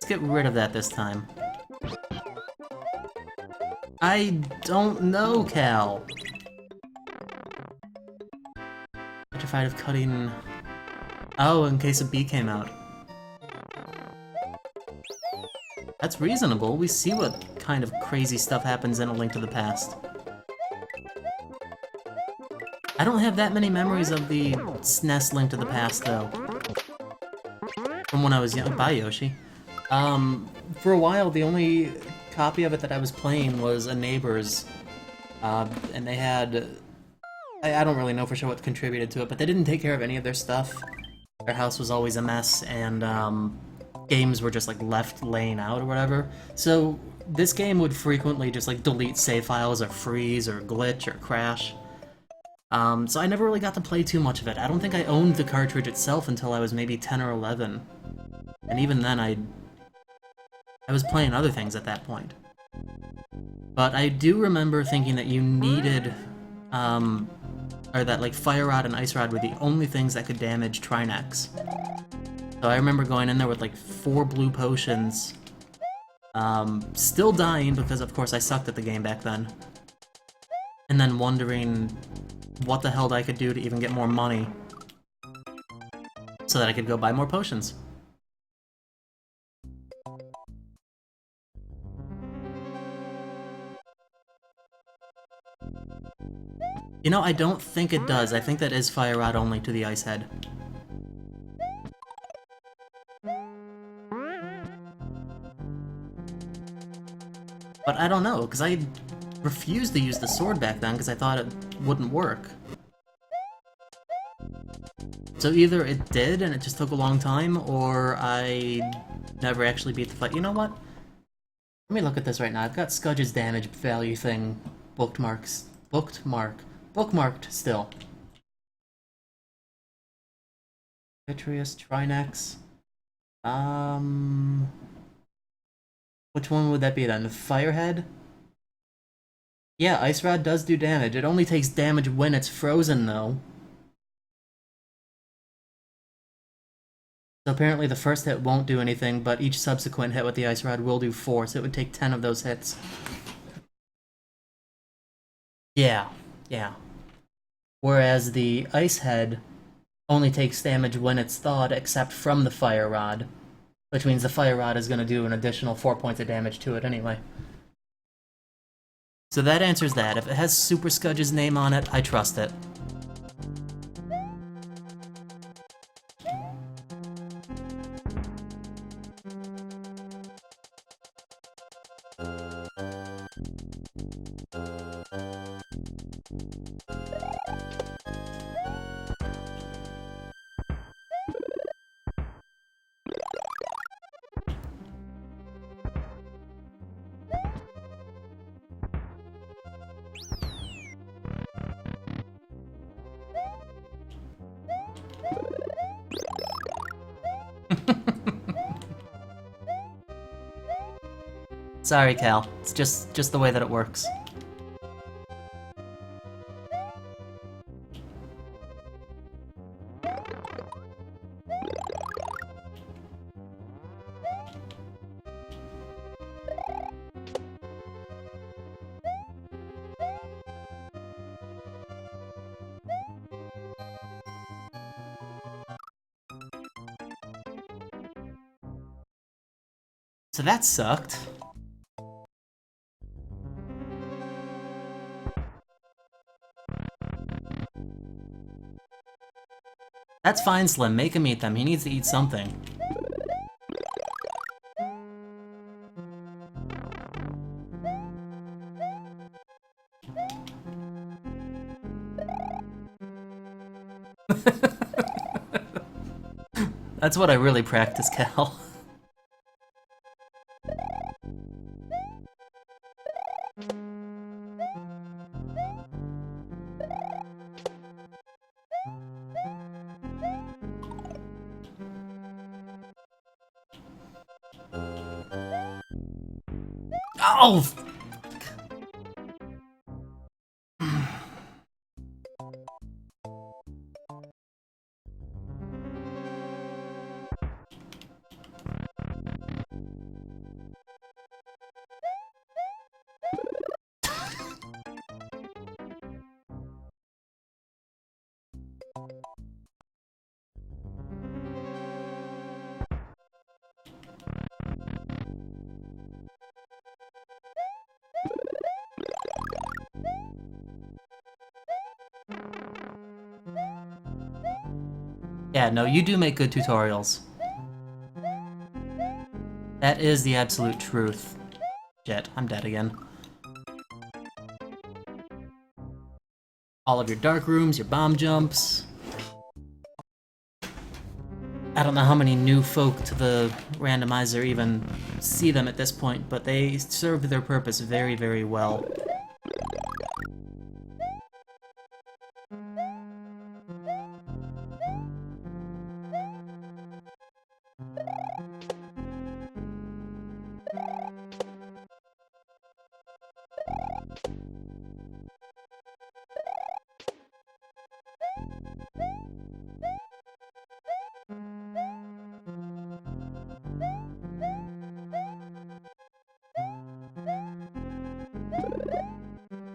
Let's get rid of that this time. I don't know, Cal. Petrified of cutting... Oh, in case a bee came out. That's reasonable. We see what kind of crazy stuff happens in A Link to the Past. I don't have that many memories of the SNES Link to the Past, though. From when I was young. Bye, Yoshi. For a while, the only copy of it that I was playing was a neighbor's. And they had... I don't really know for sure what contributed to it, but they didn't take care of any of their stuff. Their house was always a mess, and games were just like left laying out or whatever. So this game would frequently just like delete save files or freeze or glitch or crash. So I never really got to play too much of it. I don't think I owned the cartridge itself until I was maybe 10 or 11. And even then I was playing other things at that point. But I do remember thinking that you needed, or that like Fire Rod and Ice Rod were the only things that could damage Trinex. So I remember going in there with like 4 blue potions, still dying because of course I sucked at the game back then, and then wondering what the hell I could do to even get more money so that I could go buy more potions. You know, I don't think it does. I think that is Fire Rod only to the Ice Head. But I don't know, because I refused to use the sword back then because I thought it wouldn't work. So either it did and it just took a long time, or I never actually beat the fight. You know what? Let me look at this right now. I've got Scudge's damage value thing bookmarked still. Vitreous, Trinex. Which one would that be then? The Firehead? Yeah, Ice Rod does do damage. It only takes damage when it's frozen, though. So apparently the first hit won't do anything, but each subsequent hit with the Ice Rod will do 4, so it would take 10 of those hits. Yeah. Whereas the Ice Head only takes damage when it's thawed, except from the Fire Rod. Which means the Fire Rod is going to do an additional 4 points of damage to it anyway. So that answers that. If it has Super Scudge's name on it, I trust it. Sorry, Cal. It's just the way that it works. So that sucked. That's fine, Slim. Make him eat them. He needs to eat something. That's what I really practice, Cal. Oh! Yeah, no, you do make good tutorials. That is the absolute truth. Shit, I'm dead again. All of your dark rooms, your bomb jumps. I don't know how many new folk to the randomizer even see them at this point, but they serve their purpose very, very well.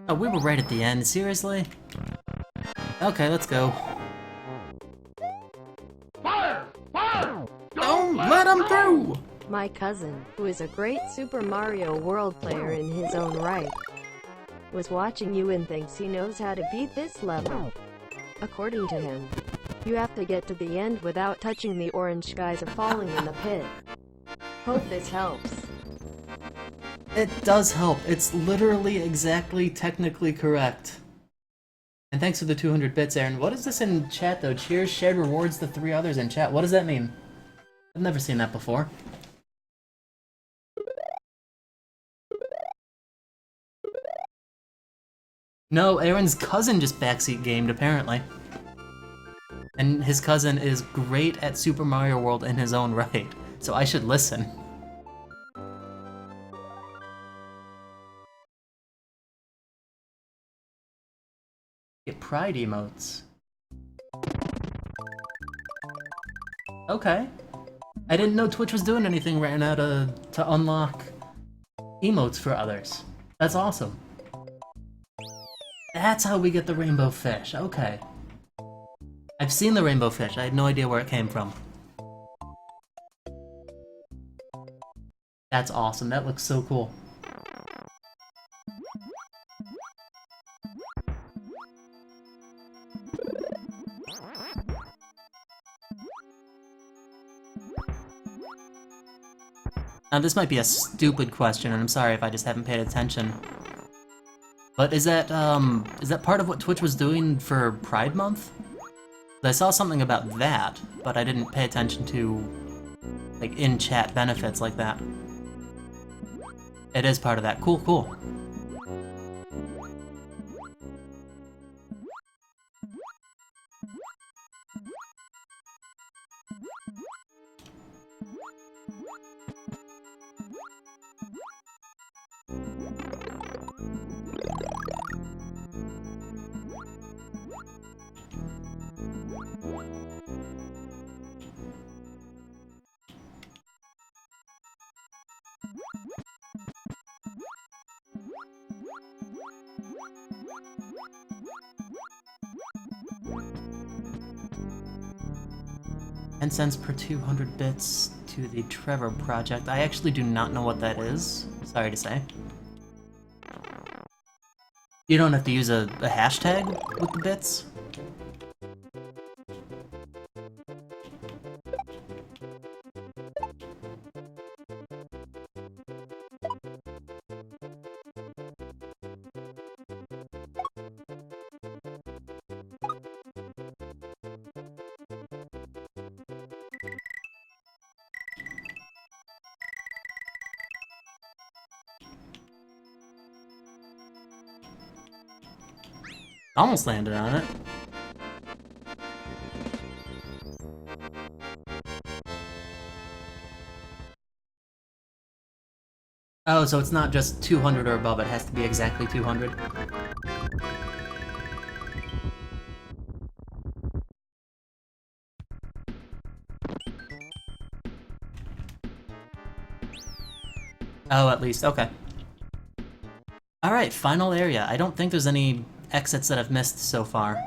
Oh, we were right at the end, seriously? Okay, let's go. Fire! Fire! Don't let him through! My cousin, who is a great Super Mario World player in his own right, was watching you and thinks he knows how to beat this level. According to him, you have to get to the end without touching the orange guys of falling in the pit. Hope this helps. It does help. It's literally exactly technically correct. And thanks for the 200 bits, Aaron. What is this in chat, though? Cheers, shared rewards, the 3 others in chat. What does that mean? I've never seen that before. No, Aaron's cousin just backseat gamed, apparently. And his cousin is great at Super Mario World in his own right, so I should listen. Get pride emotes. Okay. I didn't know Twitch was doing anything right now to unlock emotes for others. That's awesome. That's how we get the rainbow fish, okay. I've seen the rainbow fish, I had no idea where it came from. That's awesome, that looks so cool. Now this might be a stupid question, and I'm sorry if I just haven't paid attention. But is that part of what Twitch was doing for Pride Month? I saw something about that, but I didn't pay attention to, like, in-chat benefits like that. It is part of that. Cool, cool. $0.10 per 200 bits to the Trevor Project. I actually do not know what that is. Sorry to say. You don't have to use a hashtag with the bits? Almost landed on it. Oh, so it's not just 200 or above, it has to be exactly 200. Oh, at least, okay. Alright, final area. I don't think there's any exits that I've missed so far.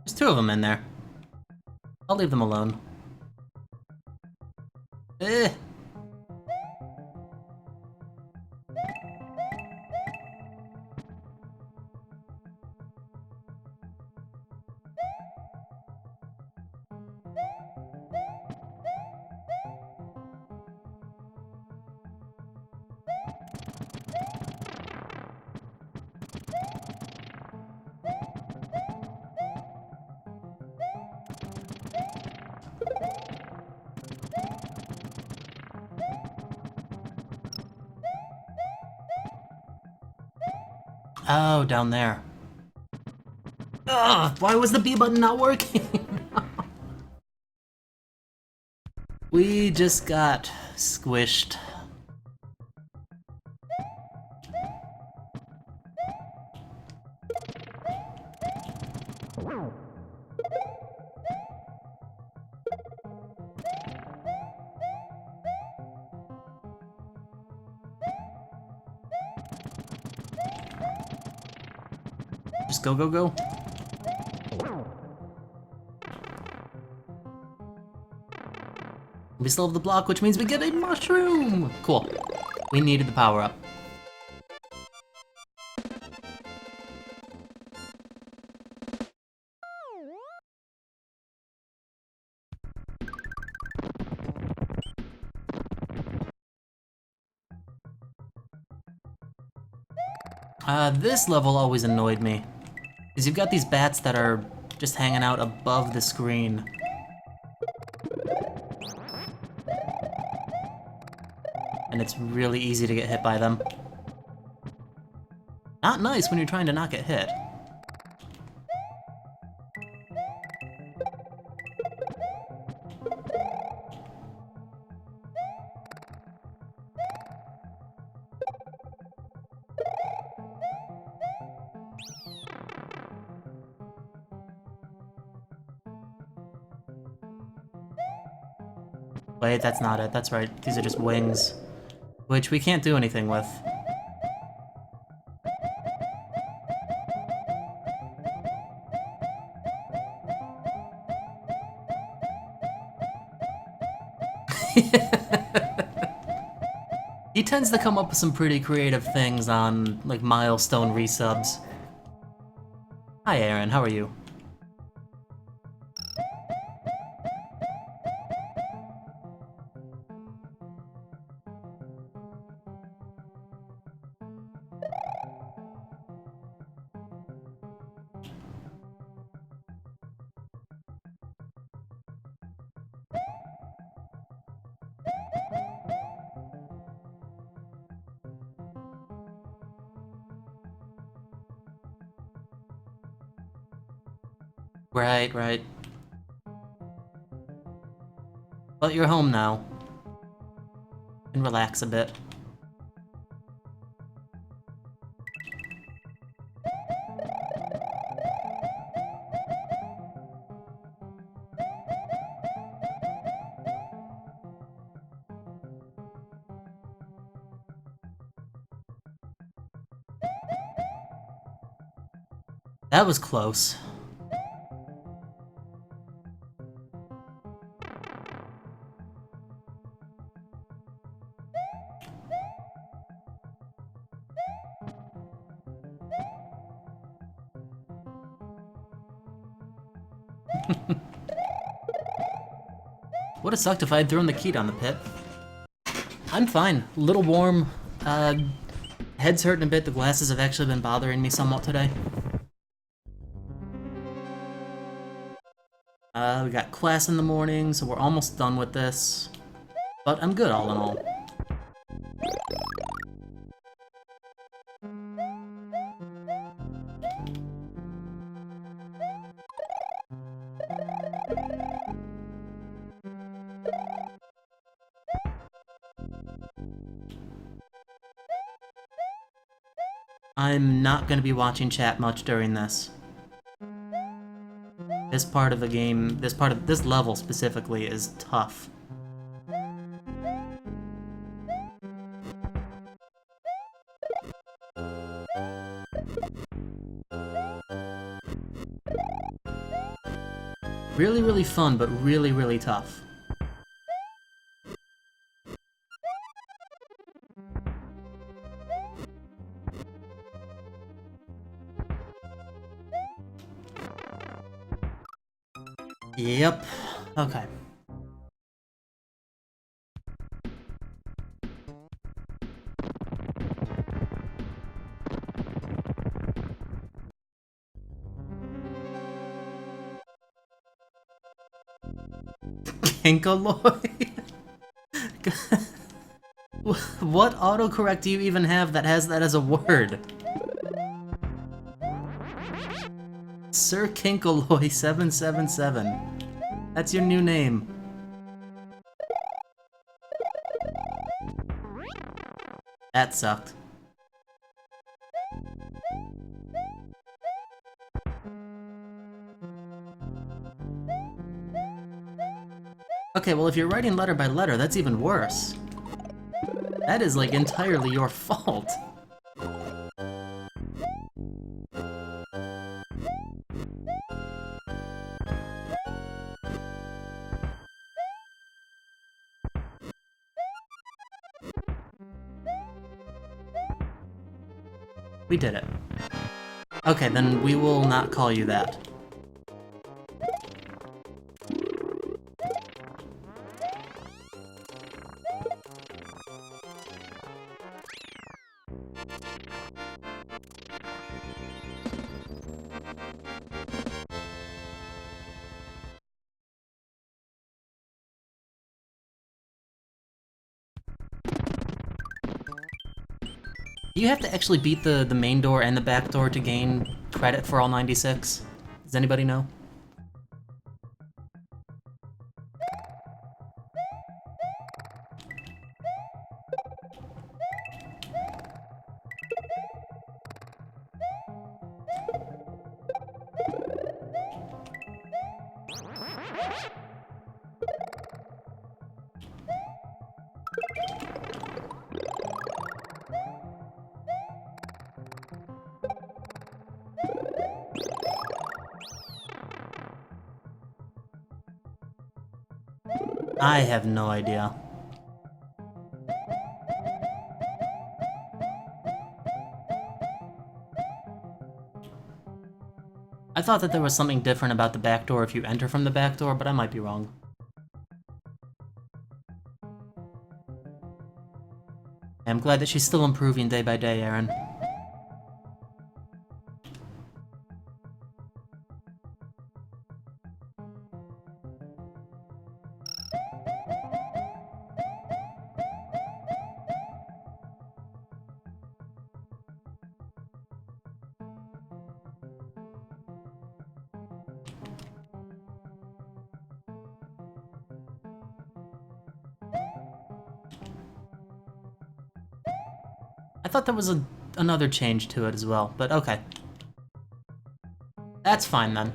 There's two of them in there. I'll leave them alone. Eh. Oh, down there. Ugh, why was the B button not working? We just got squished. Just go, go, go. We still have the block, which means we get a mushroom! Cool. We needed the power-up. This level always annoyed me. Because you've got these bats that are just hanging out above the screen. And it's really easy to get hit by them. Not nice when you're trying to not get hit. Wait, that's not it. That's right. These are just wings. Which we can't do anything with. He tends to come up with some pretty creative things on, like, milestone resubs. Hi, Aaron. How are you? Right, right. But you're home now. And relax a bit. That was close. Would have sucked if I had thrown the key down the pit. I'm fine. A little warm. Head's hurting a bit. The glasses have actually been bothering me somewhat today. We got class in the morning, so we're almost done with this. But I'm good all in all. I'm not going to be watching chat much during this. this part of the game, this level specifically, is tough. Really, really fun, but really, really tough. Yep. Okay. Kinkaloid? What autocorrect do you even have that has that as a word? Sir Kinkaloy 777. That's your new name. That sucked. Okay, well if you're writing letter by letter, that's even worse. That is like entirely your fault. We did it. Okay, then we will not call you that. Do you have to actually beat the main door and the back door to gain credit for all 96? Does anybody know? I have no idea. I thought that there was something different about the back door if you enter from the back door, but I might be wrong. I'm glad that she's still improving day by day, Aaron. I thought there was another change to it as well, but okay. That's fine then.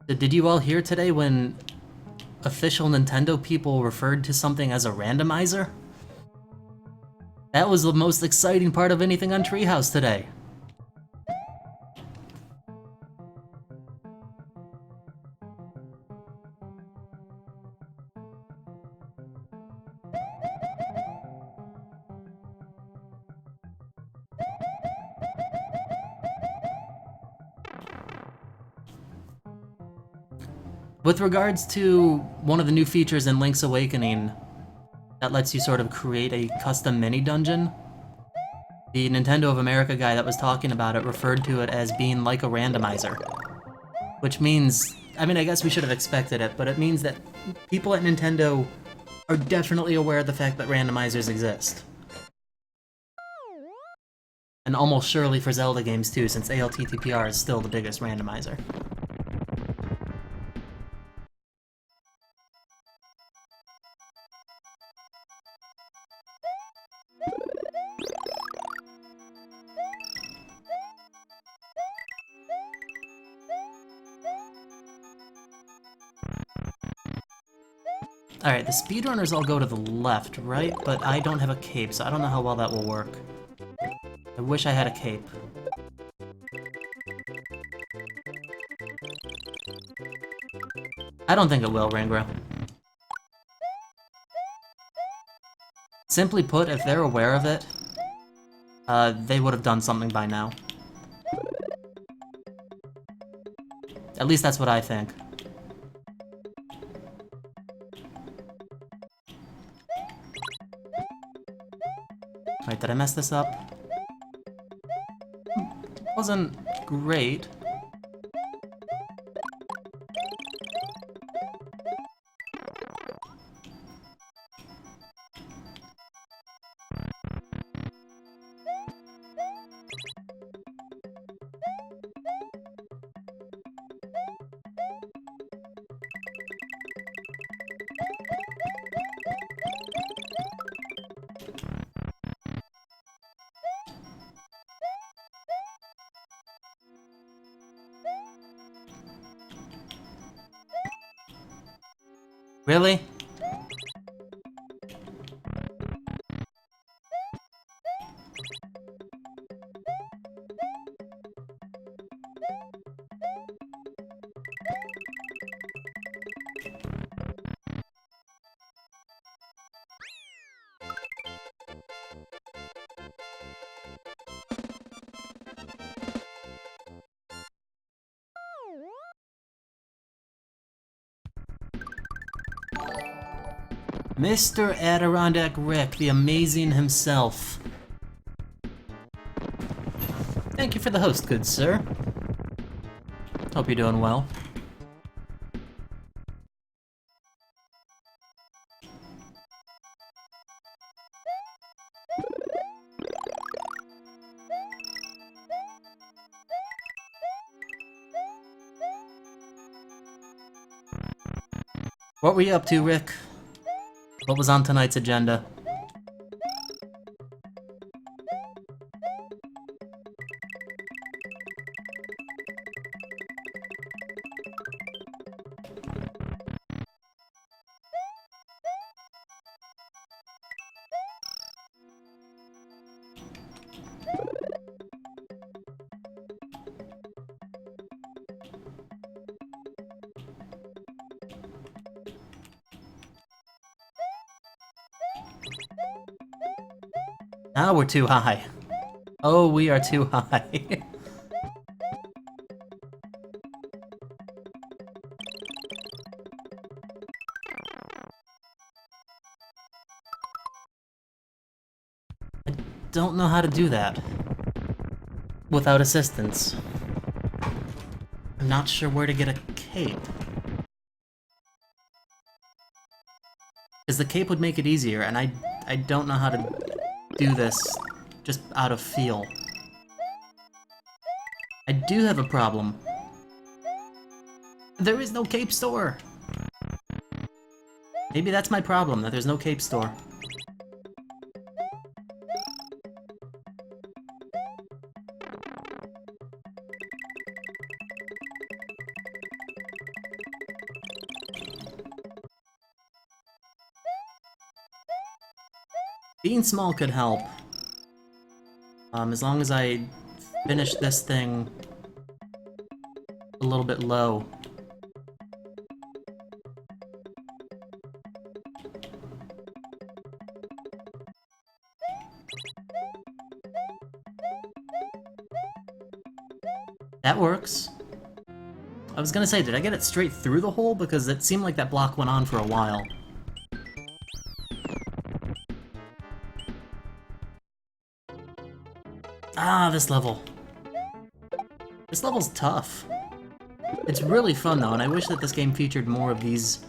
Did you all hear today when official Nintendo people referred to something as a randomizer? That was the most exciting part of anything on Treehouse today. With regards to one of the new features in Link's Awakening that lets you sort of create a custom mini-dungeon, the Nintendo of America guy that was talking about it referred to it as being like a randomizer. Which means, I mean, I guess we should have expected it, but it means that people at Nintendo are definitely aware of the fact that randomizers exist. And almost surely for Zelda games too, since ALTTPR is still the biggest randomizer. Alright, the speedrunners all go to the left, right? But I don't have a cape, so I don't know how well that will work. I wish I had a cape. I don't think it will, Rangra. Simply put, if they're aware of it, they would have done something by now. At least that's what I think. Wait, did I mess this up? Wasn't great. Really? Mr. Adirondack Rick, the amazing himself. Thank you for the host, good sir. Hope you're doing well. What were you up to, Rick? What was on tonight's agenda? Now we're too high. Oh, we are too high. I don't know how to do that without assistance. I'm not sure where to get a cape. Because the cape would make it easier, and I don't know how to do this just out of feel. I do have a problem. There is no cape store! Maybe that's my problem, that there's no cape store. Being small could help. As long as I finish this thing a little bit low. That works. I was gonna say, did I get it straight through the hole? Because it seemed like that block went on for a while. Ah, this level. This level's tough. It's really fun though, and I wish that this game featured more of these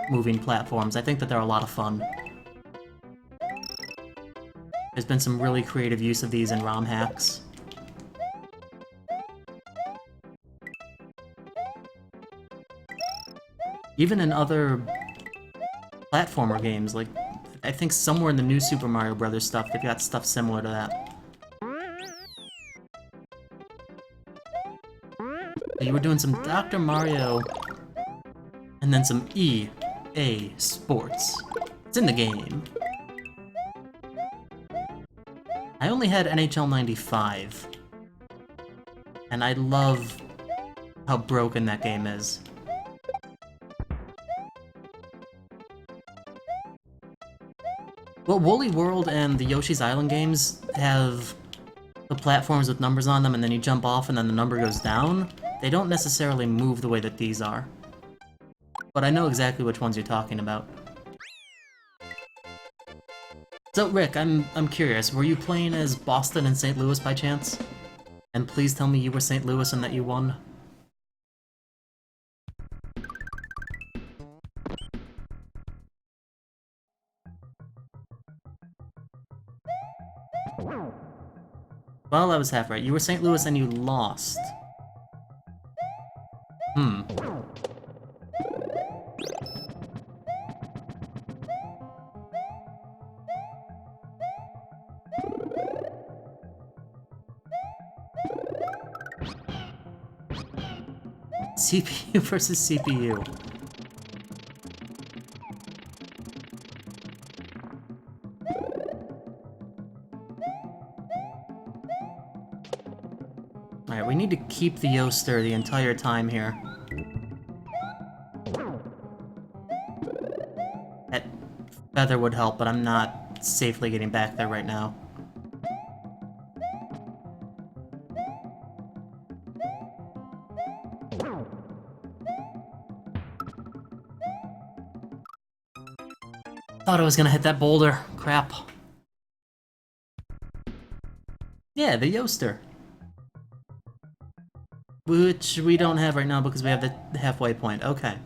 moving platforms. I think that they're a lot of fun. There's been some really creative use of these in ROM hacks. Even in other platformer games, like, I think somewhere in the new Super Mario Bros. Stuff, they've got stuff similar to that. You were doing some Dr. Mario, and then some E. EA Sports. It's in the game. I only had NHL 95. And I love how broken that game is. Well, Woolly World and the Yoshi's Island games have the platforms with numbers on them, and then you jump off and then the number goes down. They don't necessarily move the way that these are. But I know exactly which ones you're talking about. So, Rick, I'm curious, were you playing as Boston and St. Louis by chance? And please tell me you were St. Louis and that you won. Well, I was half right. You were St. Louis and you lost. Hmm. CPU versus CPU. Alright, we need to keep the Yoster the entire time here. That feather would help, but I'm not safely getting back there right now. Thought I was gonna hit that boulder. Crap. Yeah, the Yoster. Which we don't have right now because we have the halfway point. Okay.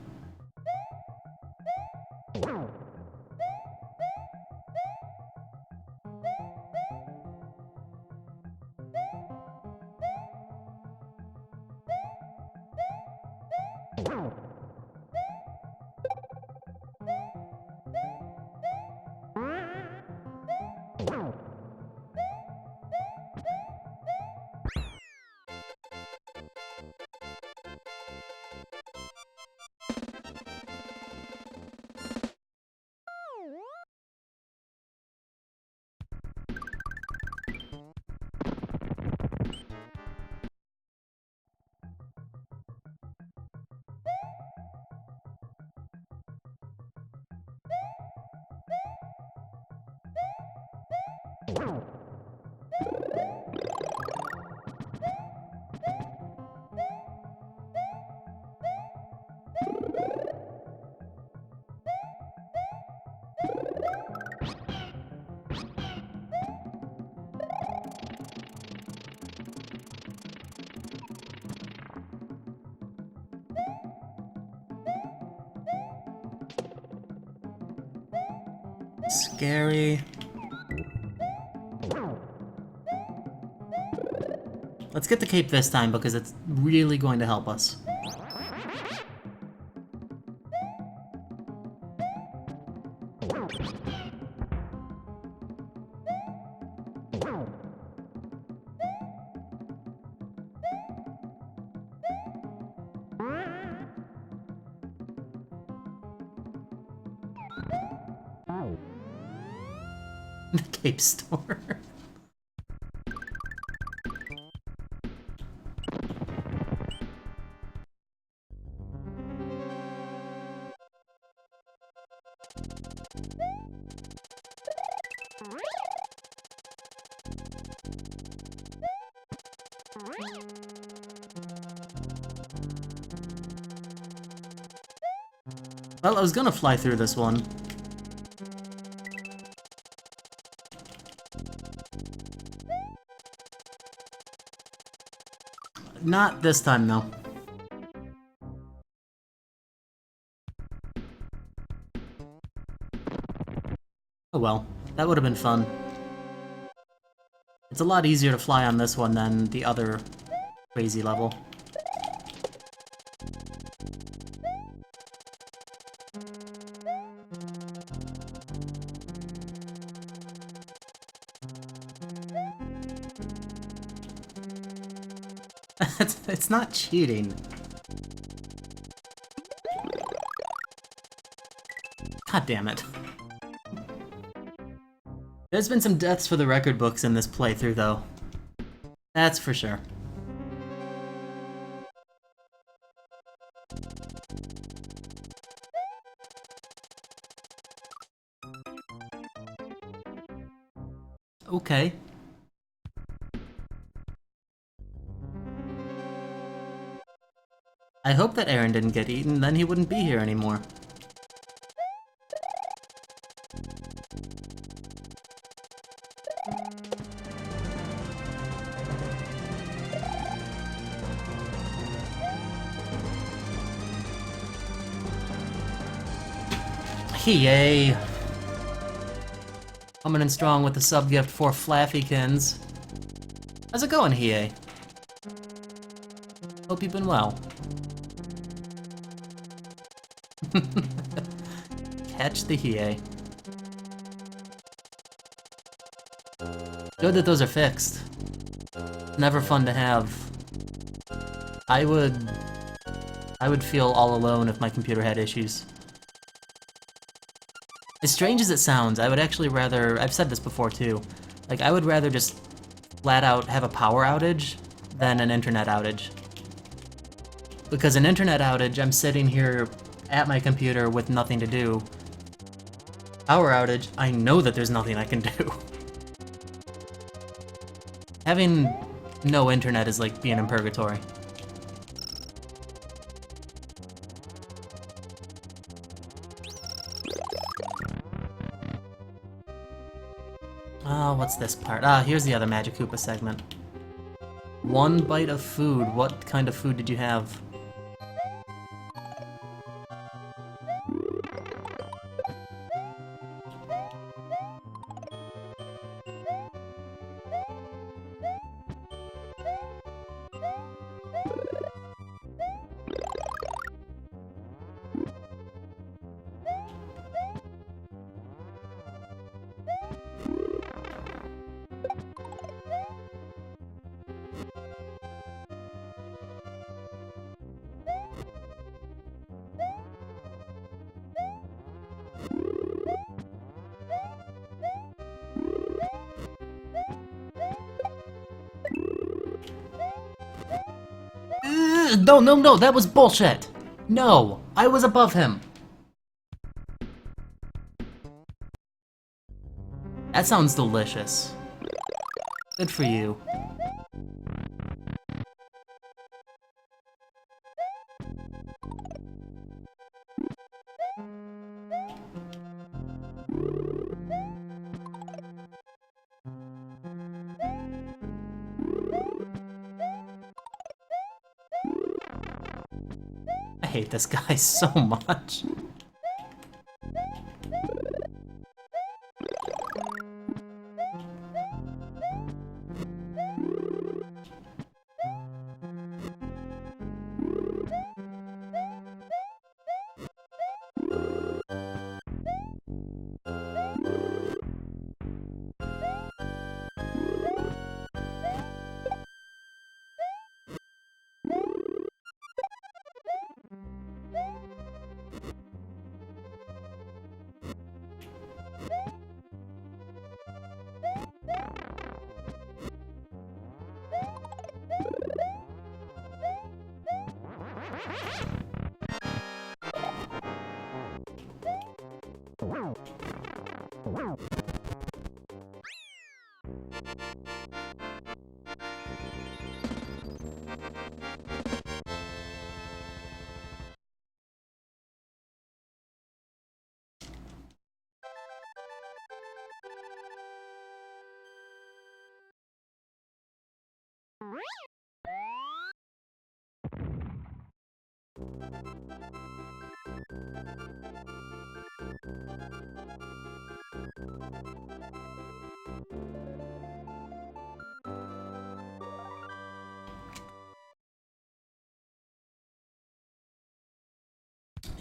Scary. Let's get the cape this time because it's really going to help us. The cape store. Well, I was gonna fly through this one. Not this time, though. Oh well, that would have been fun. It's a lot easier to fly on this one than the other crazy level. It's not cheating. God damn it. There's been some deaths for the record books in this playthrough, though. That's for sure. Okay. I hope that Aaron didn't get eaten, then he wouldn't be here anymore. Yay! Coming in strong with the sub-gift for Flaffykins. How's it going, Hiei? Hope you've been well. Catch the Hiei. Good that those are fixed. Never fun to have. I would feel all alone if my computer had issues. As strange as it sounds, I would actually rather, I've said this before too, like I would rather just flat out have a power outage than an internet outage. Because an internet outage, I'm sitting here at my computer with nothing to do. Power outage, I know that there's nothing I can do. Having no internet is like being in purgatory. Oh, what's this part? Ah, here's the other Magic Koopa segment. One bite of food. What kind of food did you have? No, that was bullshit! No, I was above him! That sounds delicious. Good for you. I hate this guy so much.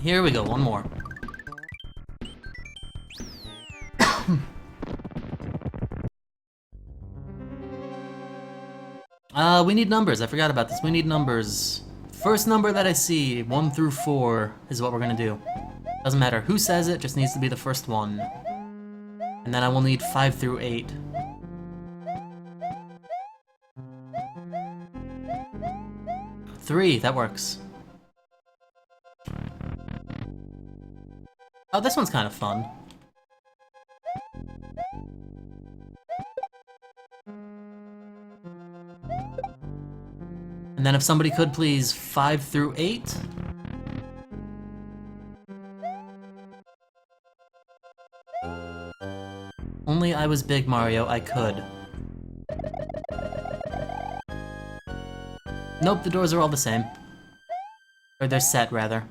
Here we go, one more. We need numbers. I forgot about this. We need numbers. First number that I see, 1 through 4, is what we're gonna do. Doesn't matter who says it, just needs to be the first one. And then I will need 5 through 8. Three, that works. Oh, this one's kind of fun. And then if somebody could please, 5 through 8. Only I was big, Mario, I could. Nope, the doors are all the same. Or they're set, rather.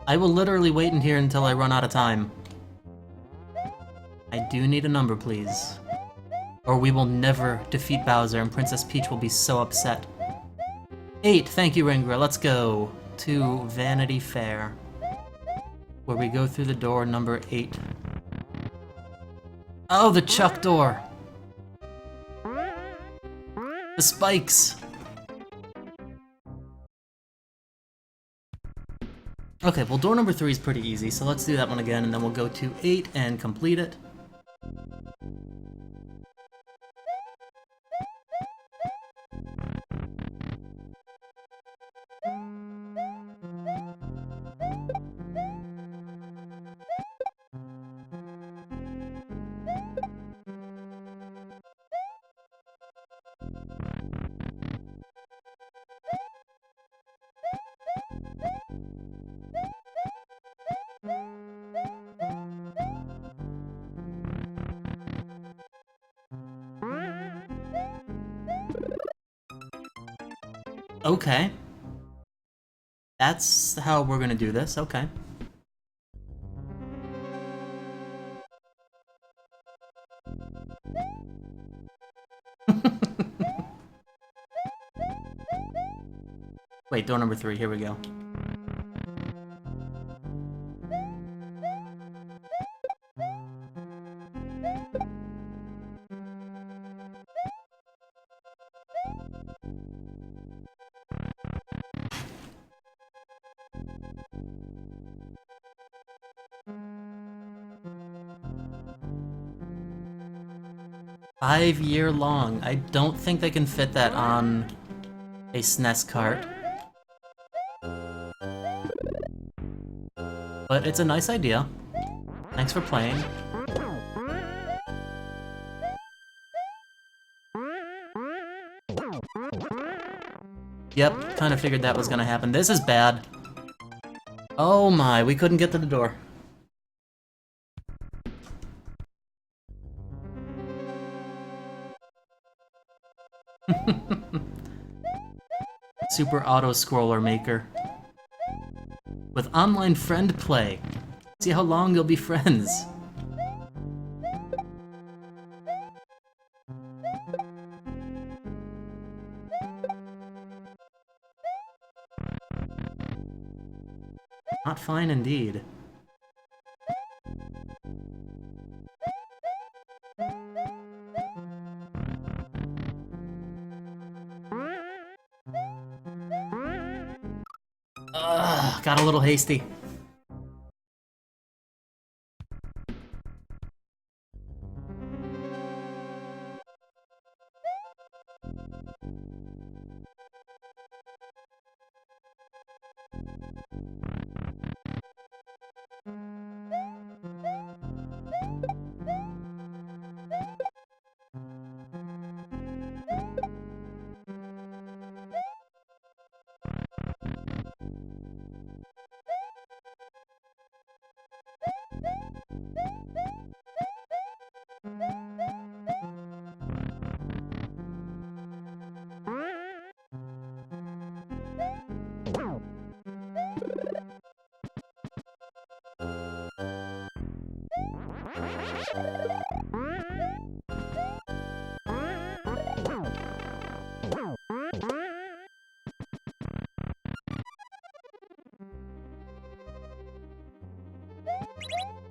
I will literally wait in here until I run out of time. I do need a number, please. Or we will never defeat Bowser and Princess Peach will be so upset. 8, thank you, Ringra. Let's go to Vanity Fair, where we go through the door number 8. Oh, the Chuck door! The spikes! Okay, well door number 3 is pretty easy, so let's do that one again, and then we'll go to 8 and complete it. Okay. That's how we're gonna do this, okay. Wait, door number 3, here we go. Five-year-long. I don't think they can fit that on a SNES cart. But it's a nice idea. Thanks for playing. Yep, kinda figured that was gonna happen. This is bad. Oh my, we couldn't get to the door. Super auto-scroller maker. With online friend play. See how long you'll be friends. Not fine indeed. Ugh, got a little hasty.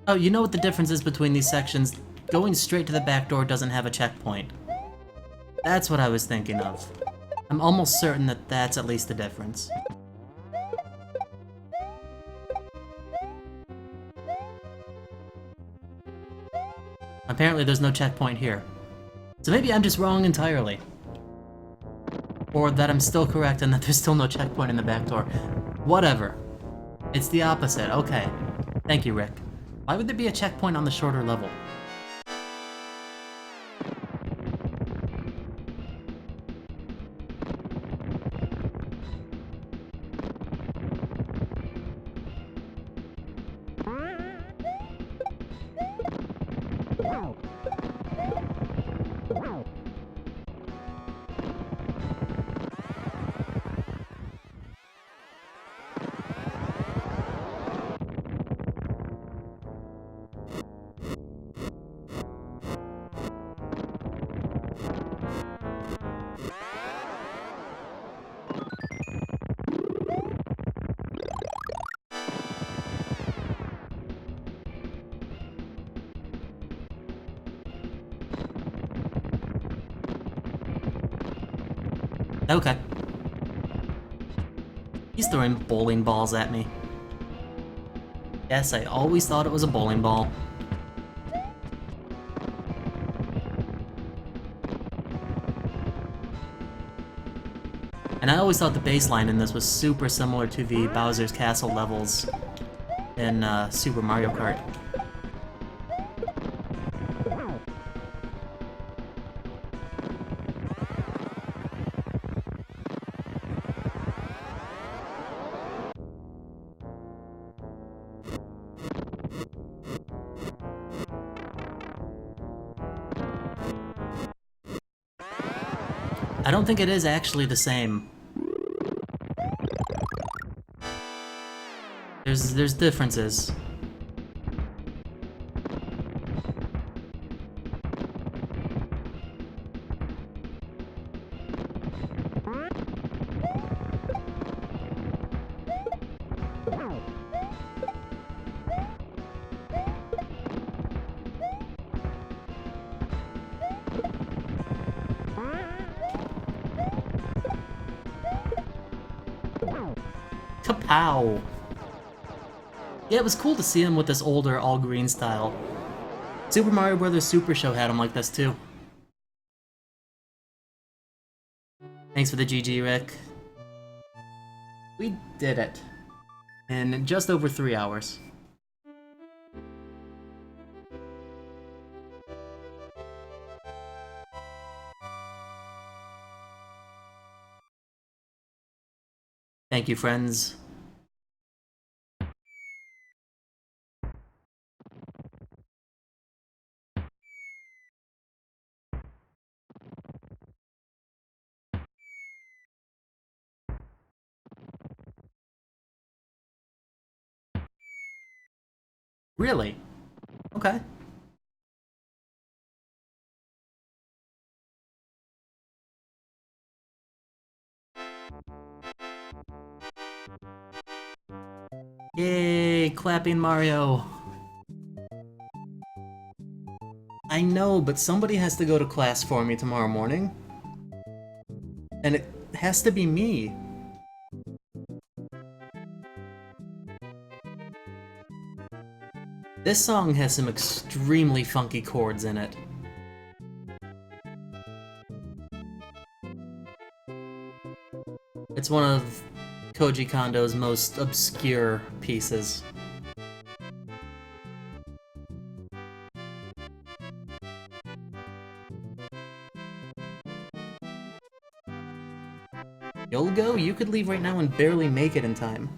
Oh, you know what the difference is between these sections? going straight to the back door doesn't have a checkpoint. That's what I was thinking of. I'm almost certain that that's at least the difference. Apparently there's no checkpoint here. So maybe I'm just wrong entirely. Or that I'm still correct and that there's still no checkpoint in the back door. Whatever. It's the opposite, okay. Thank you, Rick. Why would there be a checkpoint on the shorter level? Okay. He's throwing bowling balls at me. Yes, I always thought it was a bowling ball. And I always thought the baseline in this was super similar to the Bowser's Castle levels in Super Mario Kart. I don't think it is actually the same. There's differences. Kapow! Yeah, it was cool to see him with this older, all-green style. Super Mario Bros. Super Show had him like this, too. Thanks for the GG, Rick. We did it. In just over 3 hours. Thank you, friends. Really? Okay. Yay, clapping Mario. I know, but somebody has to go to class for me tomorrow morning. And it has to be me. This song has some extremely funky chords in it. It's one of Koji Kondo's most obscure pieces. You'll go? You could leave right now and barely make it in time.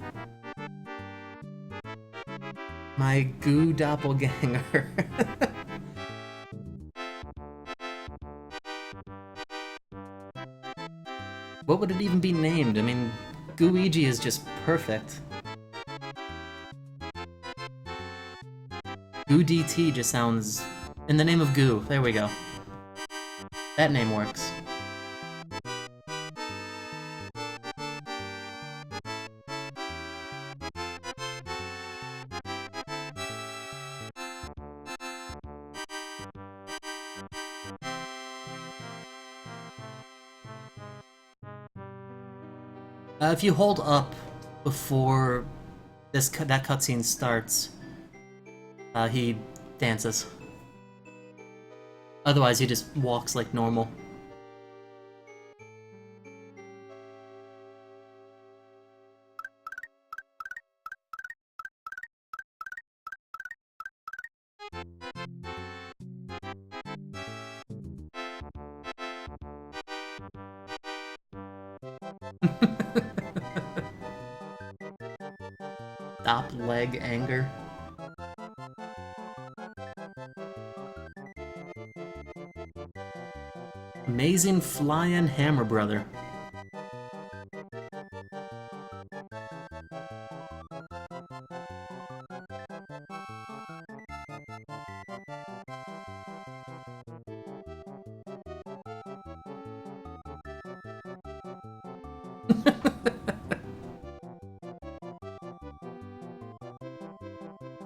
My goo doppelganger. What would it even be named? I mean, Gooigi is just perfect. GooDT just sounds... in the name of Goo. There we go. That name works. If you hold up before that cutscene starts, he dances. Otherwise, he just walks like normal. Stop leg anger. Amazing Flying Hammer Brother.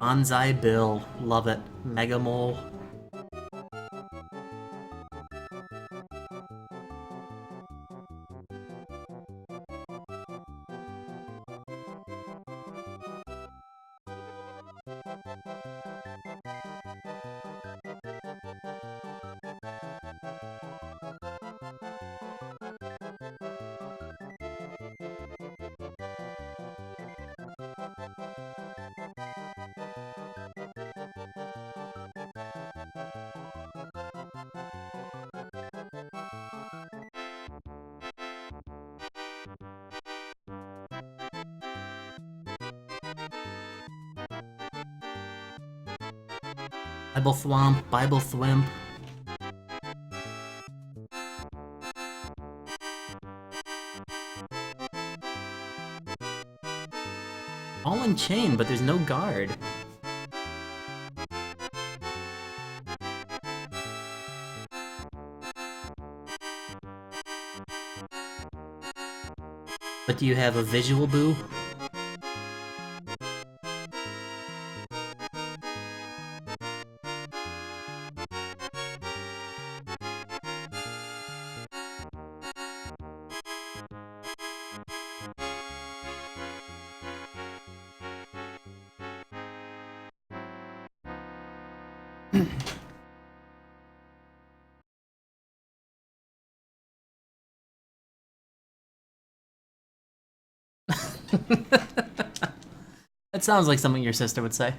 Bonsai Bill, love it. Mega Mole. Bible Thwomp, Bible Thwimp. All in chain, but there's no guard. But do you have a visual boo? That sounds like something your sister would say.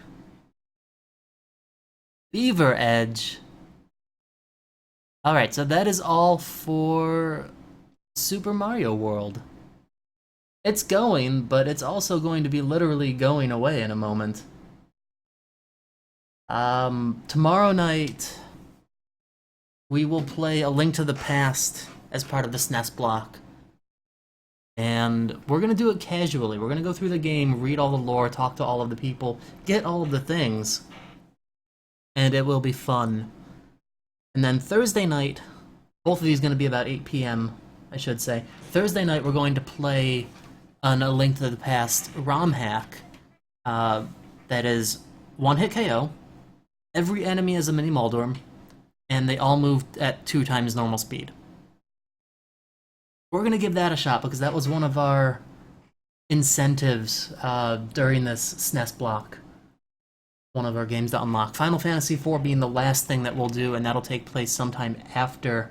Beaver Edge. Alright, so that is all for Super Mario World. It's going, but it's also going to be literally going away in a moment. Tomorrow night, we will play A Link to the Past as part of the SNES block. And we're gonna do it casually. We're gonna go through the game, read all the lore, talk to all of the people, get all of the things, and it will be fun. And then Thursday night, both of these gonna be about 8 p.m., I should say. Thursday night, we're going to play on A Link to the Past ROM hack. That is one-hit KO, every enemy is a mini Moldorm, and they all move at 2 times normal speed. We're gonna give that a shot because that was one of our incentives during this SNES block. One of our games to unlock. Final Fantasy IV being the last thing that we'll do, and that'll take place sometime after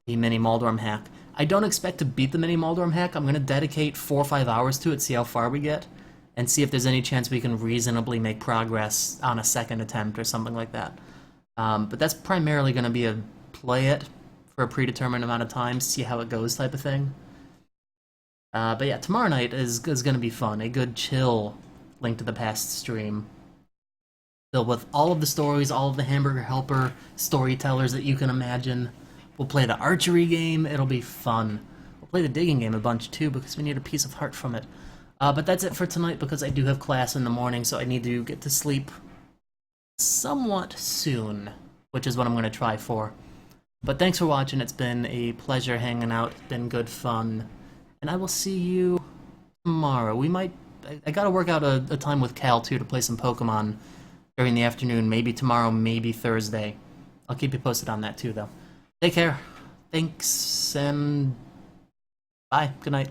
the mini Moldorm hack. I don't expect to beat the mini Moldorm hack. I'm gonna dedicate 4 or 5 hours to it, see how far we get, and see if there's any chance we can reasonably make progress on a second attempt or something like that. But that's primarily gonna be a play it for a predetermined amount of time, see how it goes type of thing. But yeah, tomorrow night is going to be fun. A good chill Link to the Past stream. Filled with all of the stories, all of the Hamburger Helper storytellers that you can imagine. We'll play the archery game, it'll be fun. We'll play the digging game a bunch too, because we need a piece of heart from it. But that's it for tonight, because I do have class in the morning, so I need to get to sleep somewhat soon, which is what I'm going to try for. But thanks for watching, it's been a pleasure hanging out, it's been good fun, and I will see you tomorrow. I gotta work out a time with Cal too to play some Pokemon during the afternoon, maybe tomorrow, maybe Thursday. I'll keep you posted on that too though. Take care, thanks, and bye, good night.